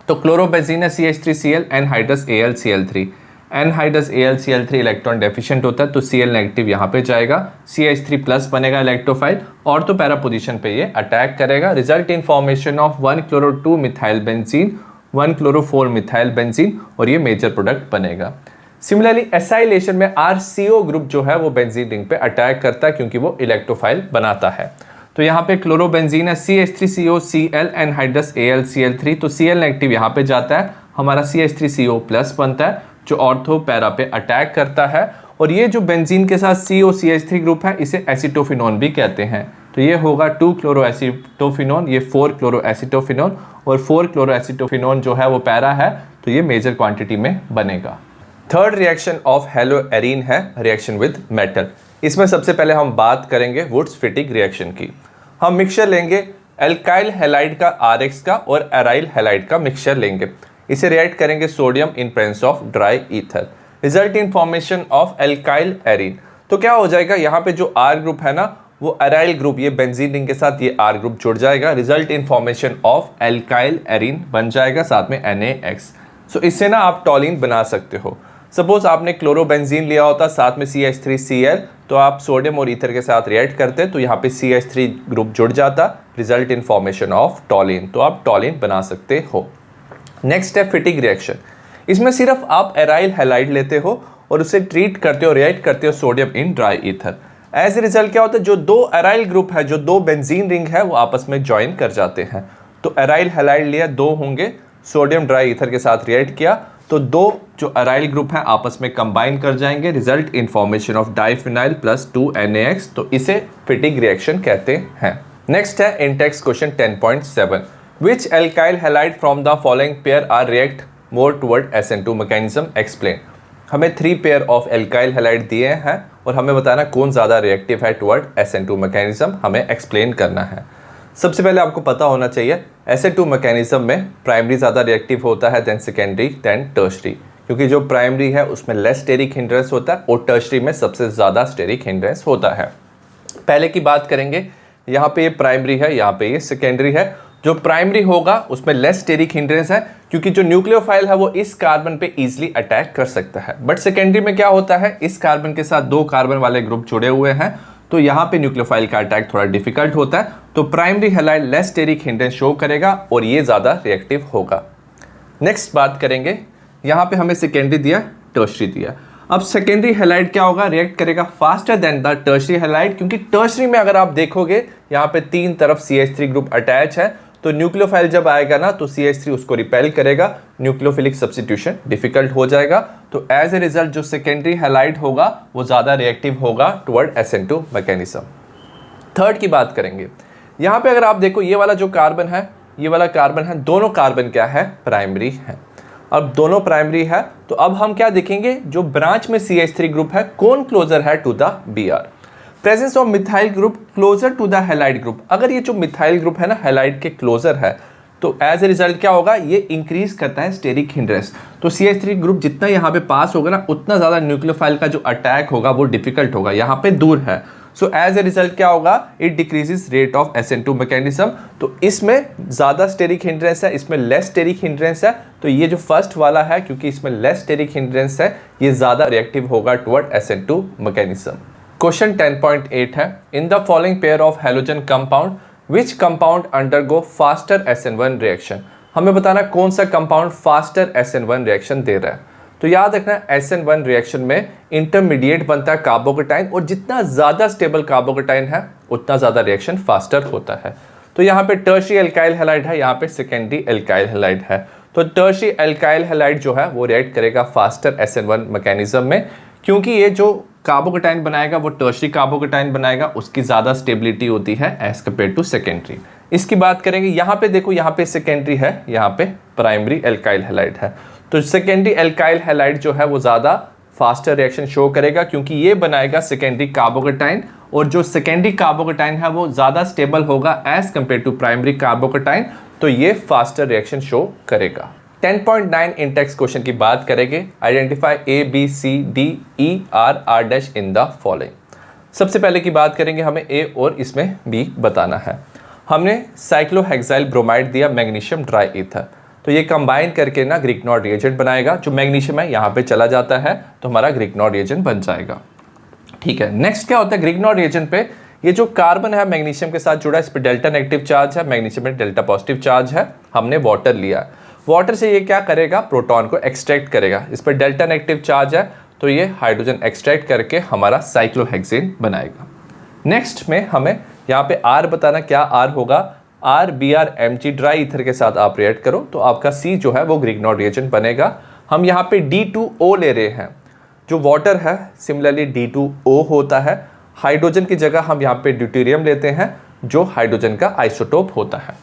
तो क्लोरोबेंजीन है CH3Cl, anhydrous AlCl3, anhydrous AlCl3 electron deficient होता है, तो Cl नेगेटिव यहाँ पे जाएगा, CH3 प्लस बनेगा इलेक्ट्रोफाइल, और तो पैरा पोजीशन पे ये अटैक करेगा, result in formation of 1-chloro-2 methyl benzene 1-chloro-4 methyl benzene, और ये मेजर प्रोडक्ट बनेगा। सिमिलरली एसाइलेशन में RCO ग्रुप जो है वो बेंजीन रिंग पे अटैक करता है, क्योंकि वो इलेक्ट्रोफाइल बनाता है। तो यहाँ पे क्लोरोबेंजीन है CH3COCl, एनहाइड्रस AlCl3, तो Cl नेगेटिव यहाँ पे जाता है, हमारा CH3CO प्लस बनता है जो ऑर्थो पैरा पे अटैक करता है, और ये जो बेंजीन के साथ COCH3 ग्रुप है इसे एसीटोफिनोन भी कहते हैं। तो ये होगा 2-chloroacetophenone, ये 4-chloroacetophenone, और 4-chloroacetophenone जो है वो पैरा है, तो ये मेजर क्वांटिटी में बनेगा। थर्ड रिएक्शन ऑफ हेलोएरीन है रिएक्शन विद मेटल। इसमें सबसे पहले हम बात करेंगे वुड्स-फिटिग रिएक्शन की। हम मिक्सचर लेंगे एल्काइल हैलाइड का RX का और एराइल हैलाइड का मिक्सचर लेंगे, इसे रिएक्ट करेंगे sodium in presence of dry ether, result in formation of alkyl arene. तो क्या हो जाएगा, यहाँ पे जो R ग्रुप है ना वो एराइल ग्रुप, ये बेंजीन रिंग के साथ ये R ग्रुप जुड़ जाएगा, result in formation of alkyl arene बन जाएगा, साथ में NaX। सो इससे ना आप टॉलिन बना सकते हो। सपोज आपने क्लोरोबेंजीन लिया होता साथ में CH3Cl, तो आप सोडियम और ईथर के साथ रिएक्ट करते तो यहाँ पे CH3 ग्रुप जुड़ जाता, रिजल्ट इन फॉर्मेशन ऑफ टॉलिन, तो आप टॉलिन बना सकते हो। नेक्स्ट है फिटिग रिएक्शन। इसमें सिर्फ आप एराइल हैलाइड लेते हो और उसे ट्रीट करते हो, रिएक्ट करते हो sodium in dry ether. As a result क्या होता है, जो दो एराइल ग्रुप है, जो दो बेंजीन रिंग है वो आपस में ज्वाइन कर जाते हैं। तो एराइल हैलाइड लिया, दो होंगे, सोडियम ड्राई ईथर के साथ रिएक्ट किया तो दो जो एराइल ग्रुप हैं आपस में कंबाइन कर जाएंगे, result in formation of diphenyl plus 2 NaX, तो इसे फिटिग रिएक्शन कहते हैं। नेक्स्ट है intext question 10.7, which alkyl halide from the following pair are react more toward SN2 mechanism, explain. हमें 3 पेयर ऑफ एल्काइल हैलाइड दिए हैं और हमें बताना कौन ज़्यादा रिएक्टिव है टुवर्ड SN2 मैकेनिज्म, हमें एक्सप्लेन करना है। सबसे पहले आपको पता होना चाहिए SN2 मैकेनिज्म में प्राइमरी ज़्यादा रिएक्टिव होता है देन सेकेंडरी देन टर्शरी, क्योंकि जो प्राइमरी है उसमें लेस स्टेरिक हिंड्रेंस होता है और टर्शरी में सबसे ज़्यादा स्टेरिक हिंड्रेंस होता है। पहले की बात करेंगे, यहाँ पे ये प्राइमरी है, यहाँ पे ये सेकेंडरी है। जो प्राइमरी होगा उसमें लेस स्टेरिक हिंड्रेंस है, क्योंकि जो न्यूक्लियोफाइल है वो इस कार्बन पे इजीली अटैक कर सकता है। बट सेकेंडरी में क्या होता है, इस कार्बन के साथ 2 कार्बन वाले ग्रुप जुड़े हुए हैं, तो यहाँ पे न्यूक्लियोफाइल का अटैक थोड़ा डिफिकल्ट होता है। तो primary halide less steric hindrance show करेगा और ये ज़्यादा रिएक्टिव होगा। नेक्स्ट बात करेंगे, यहाँ पे हमें सेकेंडरी दिया, टर्शरी दिया। अब सेकेंडरी हैलाइड क्या होगा, रिएक्ट करेगा faster than the tertiary halide, क्योंकि टर्शरी में अगर आप देखोगे यहाँ पे 3 तरफ CH3 ग्रुप अटैच है, तो न्यूक्लियोफाइल जब आएगा ना तो CH3 उसको रिपेल करेगा, न्यूक्लियोफिलिक सब्स्टिट्यूशन डिफिकल्ट हो जाएगा। तो एज ए रिजल्ट जो सेकेंडरी हैलाइड होगा वो ज़्यादा रिएक्टिव होगा टुवर्ड SN2 मैकेनिज्म। थर्ड की बात करेंगे, यहाँ पे अगर आप देखो ये वाला जो कार्बन है, ये वाला कार्बन है, दोनों कार्बन क्या है, प्राइमरी है। अब दोनों प्राइमरी है तो अब हम क्या देखेंगे, जो ब्रांच में CH3 ग्रुप है कौन क्लोजर है to the Br, presence of methyl group closer to the halide group. अगर ये जो मिथाइल ग्रुप है ना हैलाइड के क्लोजर है, तो एज ए रिजल्ट क्या होगा, ये इंक्रीज करता है स्टेरिक हिंड्रेंस। तो CH3 ग्रुप जितना यहाँ पे पास होगा ना, उतना ज़्यादा न्यूक्लियोफाइल का जो अटैक होगा वो डिफिकल्ट होगा, यहाँ पे दूर है। सो एज ए रिजल्ट क्या होगा, it decreases rate of SN2 mechanism. तो इसमें ज़्यादा स्टेरिक हिंड्रेंस है, इसमें लेस स्टेरिक हिंड्रेंस है। तो ये जो फर्स्ट वाला है, क्योंकि इसमें लेस स्टेरिक हिंड्रेंस है, ये ज़्यादा रिएक्टिव होगा टुवर्ड SN2 मैकेनिज्म। क्वेश्चन 10.8 है, in the following pair of halogen compound which compound undergo faster SN1 reaction. हमें बताना कौन सा कंपाउंड फास्टर SN1 रिएक्शन दे रहा है। तो याद रखना SN1 रिएक्शन में इंटरमीडिएट बनता है कार्बोकेटाइन, और जितना ज़्यादा स्टेबल कार्बोकेटाइन है उतना ज़्यादा रिएक्शन फास्टर होता है। तो यहाँ पे टर्शियरी एल्काइल हैलाइड है, यहाँ पे सेकेंडरी एल्काइल हैलाइड है। तो टर्शियरी एल्काइल हैलाइड जो है वो रिएक्ट करेगा फास्टर SN1 मैकेनिज्म में, क्योंकि ये जो कार्बोकेटाइन बनाएगा वो टर्शियरी कार्बोकेटाइन बनाएगा, उसकी ज़्यादा स्टेबिलिटी होती है एज कम्पेयर टू सेकेंडरी। इसकी बात करेंगे, यहाँ पे देखो, यहाँ पे सेकेंडरी है, यहाँ पे प्राइमरी एल्काइल हैलाइड है। तो सेकेंडरी एल्काइल हैलाइड जो है वो ज़्यादा फास्टर रिएक्शन शो करेगा, क्योंकि ये बनाएगा सेकेंडरी कार्बोकेटाइन, और जो सेकेंडरी कार्बोकेटाइन है वो ज़्यादा स्टेबल होगा as compare to primary carbocation, तो ये फास्टर रिएक्शन शो करेगा। 10.9 इंटेक्स क्वेश्चन की बात करेंगे, identify A, B, C, D, E, R dash in the following. सबसे पहले की बात करेंगे, हमें A और इसमें B बताना है। हमने साइक्लोहेक्साइल ब्रोमाइड दिया, मैग्नीशियम ट्राई ईथर, तो ये कंबाइन करके ना ग्रिग्नॉर्ड रिएजेंट बनाएगा। जो मैग्नीशियम है यहाँ पे चला जाता है, तो हमारा ग्रिग्नॉर्ड रिएजेंट बन जाएगा। ठीक है, नेक्स्ट क्या होता है, ग्रिग्नॉर्ड रिएजेंट पे ये जो कार्बन है मैग्नीशियम के साथ जुड़ा है, इस पर डेल्टा नेगेटिव चार्ज है, मैग्नीशियम में डेल्टा पॉजिटिव चार्ज है। हमने वाटर लिया, वाटर से ये क्या करेगा, प्रोटॉन को एक्सट्रैक्ट करेगा। इस पर डेल्टा नेगेटिव चार्ज है, तो ये हाइड्रोजन एक्सट्रैक्ट करके हमारा साइक्लोहेक्सेन बनाएगा। नेक्स्ट में हमें यहाँ पे R बताना, क्या R होगा, RBrMg ड्राई ईथर के साथ आप रिएक्ट करो तो आपका C जो है वो ग्रिग्नॉर्ड रिएजेंट बनेगा। हम यहाँ पे D2O ले रहे हैं, जो वाटर है सिमिलरली D2O होता है। हाइड्रोजन की जगह हम यहाँ पे ड्यूटेरियम लेते हैं, जो हाइड्रोजन का आइसोटोप होता है।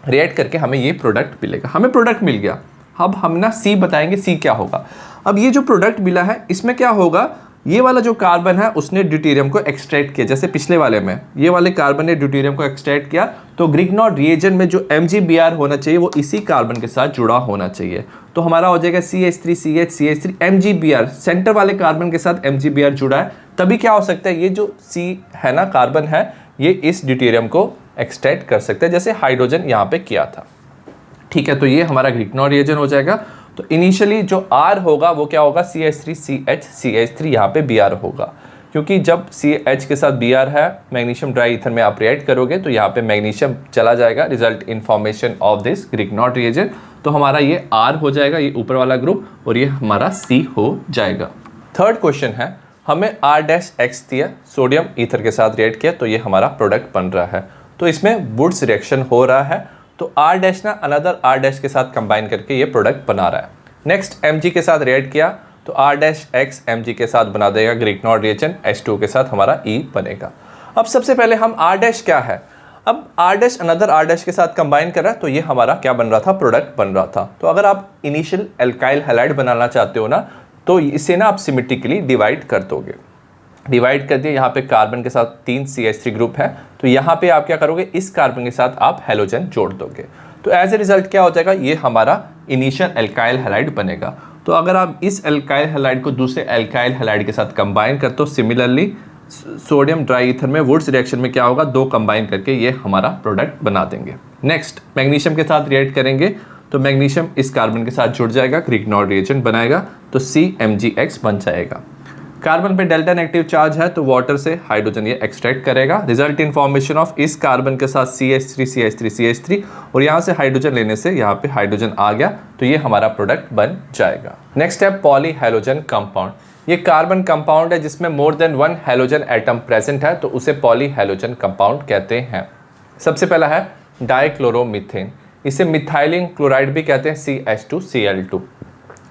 रिएक्ट करके हमें ये प्रोडक्ट मिलेगा। हमें प्रोडक्ट मिल गया, अब हम ना C बताएंगे, C क्या होगा। अब ये जो प्रोडक्ट मिला है इसमें क्या होगा, ये वाला जो कार्बन है उसने ड्यूटेरियम को एक्सट्रैक्ट किया, जैसे पिछले वाले में ये वाले कार्बन ने ड्यूटेरियम को एक्सट्रैक्ट किया, तो ग्रिग्नॉर्ड रिएजेंट में जो MgBr होना चाहिए वो इसी कार्बन के साथ जुड़ा होना चाहिए। तो हमारा हो जाएगा CH3 MgBr, सेंटर वाले कार्बन के साथ MgBr जुड़ा है, तभी क्या हो सकता है, ये जो C है ना कार्बन है, ये इस ड्यूटेरियम को एक्सट्रैक्ट कर सकते हैं, जैसे हाइड्रोजन यहाँ पे किया था। ठीक है, तो ये हमारा ग्रिग्नॉर्ड रिएजेंट हो जाएगा। तो इनिशियली जो R होगा वो क्या होगा, CH3 यहाँ पे Br होगा, क्योंकि जब CH के साथ Br है मैग्नीशियम ड्राई ईथर में आप रिएक्ट करोगे तो यहाँ पे मैग्नीशियम चला जाएगा, result in formation of this Grignard reagent. तो हमारा ये R हो जाएगा, ये ऊपर वाला ग्रुप, और ये हमारा C हो जाएगा। थर्ड क्वेश्चन है, हमें R-X दिया, सोडियम ईथर के साथ रिएक्ट किया, तो ये हमारा प्रोडक्ट बन रहा है। तो इसमें वुड्स रिएक्शन हो रहा है, तो R- ना अनदर R- के साथ कंबाइन करके ये प्रोडक्ट बना रहा है। नेक्स्ट Mg के साथ रिएक्ट किया, तो R-X Mg के साथ बना देगा ग्रिग्नॉर्ड रिएजेंट, H2 के साथ हमारा E बनेगा। अब सबसे पहले हम R- क्या है, अब R- अनदर R- के साथ कंबाइन कर रहा है, तो ये हमारा क्या बन रहा था, प्रोडक्ट बन रहा था। तो अगर आप इनिशियल एल्काइल हैलाइड बनाना चाहते हो ना, तो इसे ना आप सिमेट्रिकली डिवाइड कर दोगे। डिवाइड कर दिए, यहाँ पे कार्बन के साथ 3 CH3 ग्रुप है, तो यहाँ पे आप क्या करोगे, इस कार्बन के साथ आप हैलोजन जोड़ दोगे। तो एज ए रिजल्ट क्या हो जाएगा, ये हमारा इनिशियल एल्काइल हैलाइड बनेगा। तो अगर आप इस एल्काइल हैलाइड को दूसरे एल्काइल हैलाइड के साथ कंबाइन करते हो, सिमिलरली सोडियम ड्राई ईथर में वुड्स रिएक्शन में क्या होगा, 2 कंबाइन करके ये हमारा प्रोडक्ट बना देंगे। नेक्स्ट मैग्नीशियम के साथ रिएक्ट करेंगे, तो मैग्नीशियम इस कार्बन के साथ जुड़ जाएगा, ग्रिग्नॉर्ड रिएजेंट बनाएगा, तो CMgX बन जाएगा। कार्बन पे डेल्टा नेगेटिव चार्ज है, तो वाटर से हाइड्रोजन ये एक्सट्रैक्ट करेगा, रिजल्ट इन फॉर्मेशन ऑफ इस कार्बन के साथ CH3 और यहाँ से हाइड्रोजन लेने से यहाँ पे हाइड्रोजन आ गया, तो ये हमारा प्रोडक्ट बन जाएगा। नेक्स्ट है पॉली हैलोजन कंपाउंड। ये कार्बन कंपाउंड है जिसमें more than 1 halogen atom present है, तो उसे पॉली हैलोजन कंपाउंड कहते हैं। सबसे पहला है डाइक्लोरोमीथेन, इसे मिथाइलिन क्लोराइड भी कहते हैं, CH2Cl2।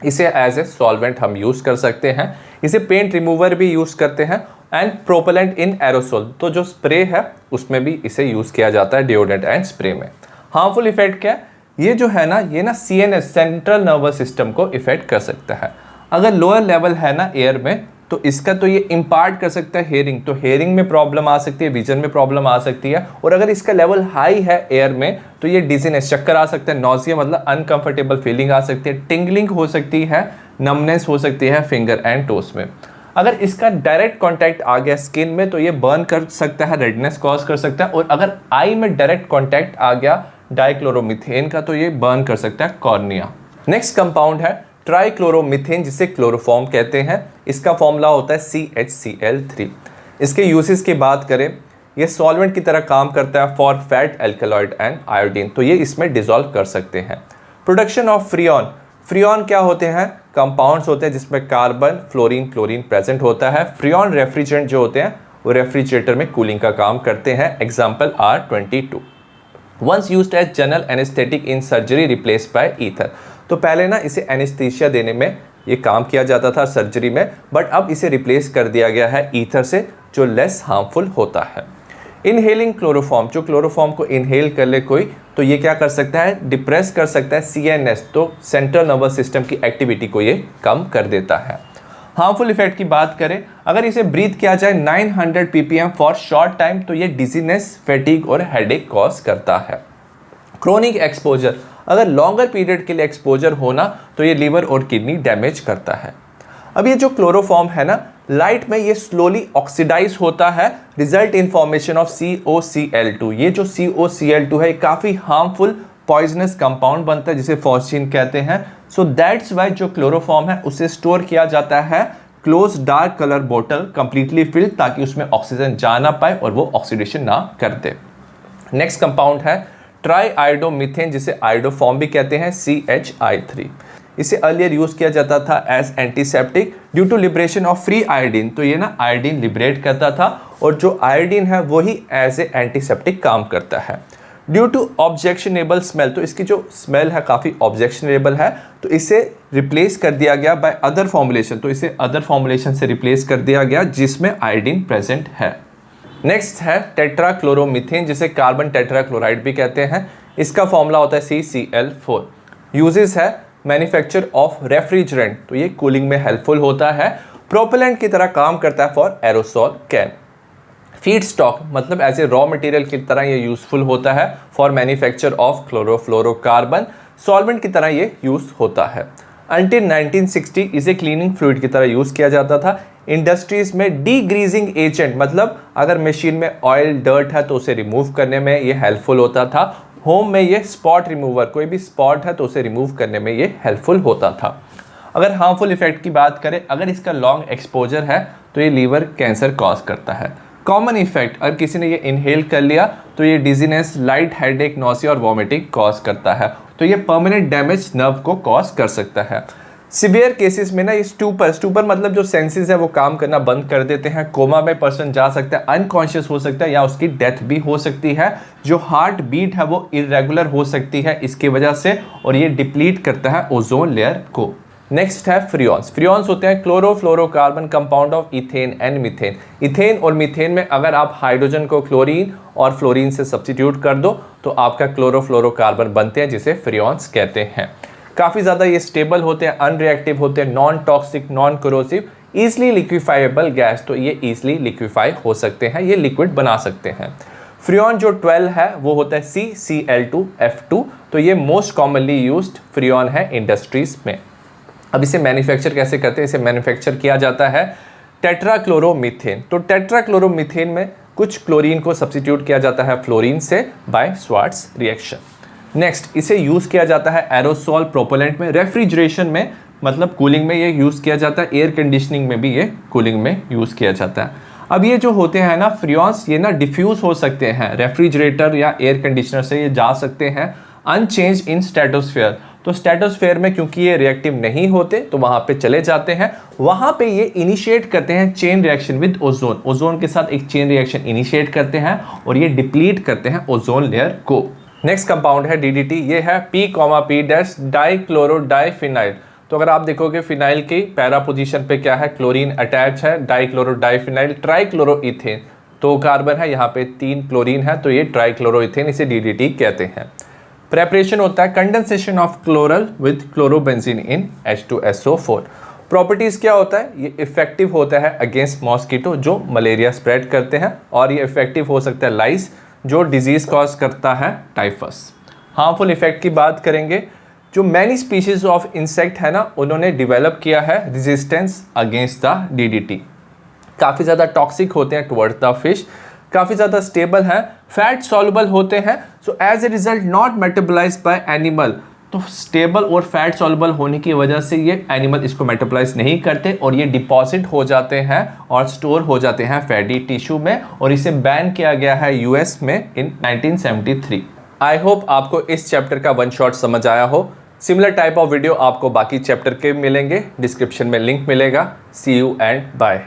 इसे एज ए सॉल्वेंट हम यूज़ कर सकते हैं, इसे पेंट रिमूवर भी यूज़ करते हैं, एंड प्रोपेलेंट इन एरोसोल, तो जो स्प्रे है उसमें भी इसे यूज़ किया जाता है, डिओडेंट एंड स्प्रे में। हार्मफुल इफेक्ट क्या है, ये जो है ना, ये ना CNS सेंट्रल नर्वस सिस्टम को इफेक्ट कर सकता है। अगर लोअर लेवल है ना एयर में, तो इसका तो ये इम्पार्ट कर सकता है हेयरिंग, तो हेयरिंग में प्रॉब्लम आ सकती है, विजन में प्रॉब्लम आ सकती है। और अगर इसका लेवल हाई है एयर में तो ये डिजीनेस, चक्कर आ सकता है, नॉजिया मतलब अनकंफर्टेबल फीलिंग आ सकती है, टिंगलिंग हो सकती है, नमनेस हो सकती है फिंगर एंड टोस में। अगर इसका डायरेक्ट कांटेक्ट आ गया स्किन में तो ये बर्न कर सकता है, रेडनेस कॉज कर सकता है। और अगर आई में डायरेक्ट कांटेक्ट आ गया डाइक्लोरोमीथेन का तो ये बर्न कर सकता है कॉर्निया। नेक्स्ट कंपाउंड है ट्राइक्लोरोमीथेन, जिसे क्लोरोफॉर्म कहते हैं। इसका फॉर्मूला होता है CHCl3। इसके यूसेस की बात करें, ये सॉल्वेंट की तरह काम करता है for fat, alkaloid and iodine, तो ये इसमें डिसॉल्व कर सकते हैं। प्रोडक्शन ऑफ फ्रियोन, फ्रियोन क्या होते हैं? कंपाउंड्स होते हैं जिसमें कार्बन, फ्लोरीन, क्लोरीन प्रेजेंट होता है। फ्रियोन रेफ्रिजरेंट जो होते हैं वो रेफ्रिजरेटर में कूलिंग का काम करते हैं। Example R22। Once used as general anaesthetic in surgery replace by ether, तो पहले ना इसे एनेस्थीसिया देने में ये काम किया जाता था सर्जरी में, बट अब इसे रिप्लेस कर दिया गया है ईथर से, जो लेस हार्मफुल होता है। इनहेलिंग क्लोरोफॉर्म, जो क्लोरोफॉर्म को इनहेल कर ले कोई तो ये क्या कर सकता है? डिप्रेस कर सकता है CNS, तो सेंट्रल नर्वस सिस्टम की एक्टिविटी को ये कम कर देता है। हार्मफुल इफेक्ट की बात करें, अगर इसे ब्रीथ किया जाए 900 ppm फॉर शॉर्ट टाइम तो ये डिजीनेस, फैटिग और हेडेक कॉज करता है। क्रोनिक एक्सपोजर, अगर लॉन्गर पीरियड के लिए एक्सपोजर होना तो ये लीवर और किडनी डैमेज करता है। अब ये जो क्लोरोफॉर्म है ना, लाइट में ये स्लोली ऑक्सीडाइज होता है, result in formation of COCl2। ये जो COCl2 है काफ़ी हार्मफुल पॉइजनस कंपाउंड बनता है जिसे फॉस्फीन कहते हैं। सो दैट्स वाई जो क्लोरोफॉर्म है उसे स्टोर किया जाता है क्लोज डार्क कलर बोतल, कंप्लीटली फिल्ड, ताकि उसमें ऑक्सीजन जा ना पाए और वो ऑक्सीडेशन ना कर दे। नेक्स्ट कंपाउंड है ट्राईआयोडोमीथेन, जिसे आयोडोफॉर्म भी कहते हैं, CHI3। इसे अर्लियर यूज किया जाता था as antiseptic due to liberation of free iodine, तो ये ना आयोडीन लिबरेट करता था और जो आयोडीन है वही एज ए एंटीसेप्टिक काम करता है। ड्यू टू ऑब्जेक्शनेबल स्मेल, तो इसकी जो स्मेल है काफ़ी ऑब्जेक्शनेबल है, तो इसे रिप्लेस कर दिया गया बाय अदर फॉर्मुलेशन, तो इसे अदर फॉर्मुलेशन से रिप्लेस कर दिया गया जिसमें आयोडीन प्रेजेंट है। नेक्स्ट है टेट्राक्लोरोमीथेन, जिसे कार्बन टेट्राक्लोराइड भी कहते हैं। इसका फॉर्मूला होता है CCl4। यूजेस है मैन्युफैक्चर ऑफ रेफ्रिजरेंट, तो ये कूलिंग में हेल्पफुल होता है। प्रोपेलेंट की तरह काम करता है for aerosol can. Feed stock मतलब एज ए रॉ मटेरियल की तरह ये यूजफुल होता है for manufacture of chlorofluorocarbon, solvent की तरह ये यूज होता है। अंटिल 1960 इसे क्लीनिंग फ्लूइड की तरह यूज किया जाता था। इंडस्ट्रीज में डीग्रीजिंग एजेंट, मतलब अगर मशीन में ऑयल, डर्ट है तो उसे रिमूव करने में ये हेल्पफुल होता था। होम में ये स्पॉट रिमूवर, कोई भी स्पॉट है तो उसे रिमूव करने में ये हेल्पफुल होता था। अगर हार्मफुल इफेक्ट की बात करें, अगर इसका लॉन्ग एक्सपोजर है तो ये लीवर कैंसर कॉज करता है। कॉमन इफेक्ट, अगर किसी ने ये इनहेल कर लिया तो ये डिजीनेस, लाइट हेडेक, नॉसिया और वॉमिटिंग कॉज करता है, तो ये परमानेंट डैमेज नर्व को कॉज कर सकता है। सिवियर केसेस में ना ये स्टूपर मतलब जो सेंसेस है वो काम करना बंद कर देते हैं, कोमा में पर्सन जा सकता है, अनकॉन्शियस हो सकता है या उसकी डेथ भी हो सकती है। जो हार्ट बीट है वो इरेगुलर हो सकती है इसकी वजह से, और ये डिप्लीट करता है ओजोन लेयर को। नेक्स्ट है फ्रियोन्स। फ्रियोन्स होते हैं chlorofluorocarbon compound of ethane and methane. Ethane और मीथेन में अगर आप हाइड्रोजन को क्लोरीन और फ्लोरीन से सब्स्टिट्यूट कर दो तो आपका क्लोरोफ्लोरोकार्बन बनते हैं, जिसे फ्रियोन्स कहते हैं। काफ़ी ज़्यादा ये स्टेबल होते हैं, अनरिएक्टिव होते हैं, non toxic, non corrosive, easily liquefiable gas, तो ये ईजिली लिक्विफाई हो सकते हैं, ये लिक्विड बना सकते हैं। फ्रियोन जो 12 है वो होता है CCl2F2, तो ये मोस्ट कॉमनली यूज्ड फ्रियोन है इंडस्ट्रीज में। अब इसे मैन्युफैक्चर कैसे करते हैं? इसे मैन्युफैक्चर किया जाता है टेट्राक्लोरोमीथेन। तो टेट्राक्लोरोमीथेन में कुछ क्लोरीन को सब्स्टिट्यूट किया जाता है फ्लोरीन से बाय स्वार्ट्स रिएक्शन। नेक्स्ट, इसे यूज़ किया जाता है एरोसॉल प्रोपेलेंट में, रेफ्रिजरेशन में मतलब कूलिंग में ये यूज़ किया जाता है, एयर कंडीशनिंग में भी ये कूलिंग में यूज़ किया जाता है। अब ये जो होते हैं ना फ्रियोन्स, ये ना डिफ्यूज़ हो सकते हैं रेफ्रिजरेटर या एयर कंडीशनर से, ये जा सकते हैं अनचेंज इन स्ट्रेटोस्फेयर। तो स्ट्रेटोस्फेयर में क्योंकि ये रिएक्टिव नहीं होते तो वहाँ पे चले जाते हैं, वहाँ पे ये इनिशिएट करते हैं chain reaction with ozone, ozone के साथ एक चेन रिएक्शन इनिशिएट करते हैं और ये डिप्लीट करते हैं ओजोन लेयर को। नेक्स्ट कंपाउंड है DDT, ये है P, डाइक्लोरोडाइफिनाइल। तो अगर आप देखोगे फिनाइल की पैरा पोजीशन पे क्या है, क्लोरीन अटैच है, डाइक्लोरोडाइफिनाइल, ट्राइक्लोरोइथेन, तो कार्बन है, यहाँ पे 3 क्लोरीन है, तो ये ट्राइक्लोरोइथेन, इसे DDT कहते हैं। प्रेपरेशन होता है condensation of chloral with chlorobenzene in H2SO4। Properties क्या होता है, ये इफेक्टिव होता है अगेंस्ट मॉस्किटो जो मलेरिया स्प्रेड करते हैं, और ये इफेक्टिव हो सकता है लाइस जो डिजीज़ कॉज करता है टाइफस। हार्मफुल इफेक्ट की बात करेंगे, जो मैनी स्पीशीज ऑफ इंसेक्ट है ना, उन्होंने डेवलप किया है रेजिस्टेंस अगेंस्ट द डीडीटी। काफ़ी ज़्यादा टॉक्सिक होते हैं टुवर्ड्स द फिश, काफ़ी ज़्यादा स्टेबल हैं, फैट सॉल्युबल होते हैं, so as a result not metabolised by animal. तो स्टेबल और फैट सॉल्युबल होने की वजह से ये एनिमल इसको मेटाबोलाइज नहीं करते और ये डिपॉजिट हो जाते हैं और स्टोर हो जाते हैं फैटी टिश्यू में, और इसे बैन किया गया है यूएस में इन 1973। आई होप आपको इस चैप्टर का वन शॉट समझ आया हो। सिमिलर टाइप ऑफ वीडियो आपको बाकी चैप्टर के मिलेंगे, डिस्क्रिप्शन में लिंक मिलेगा। सी यू एंड बाय।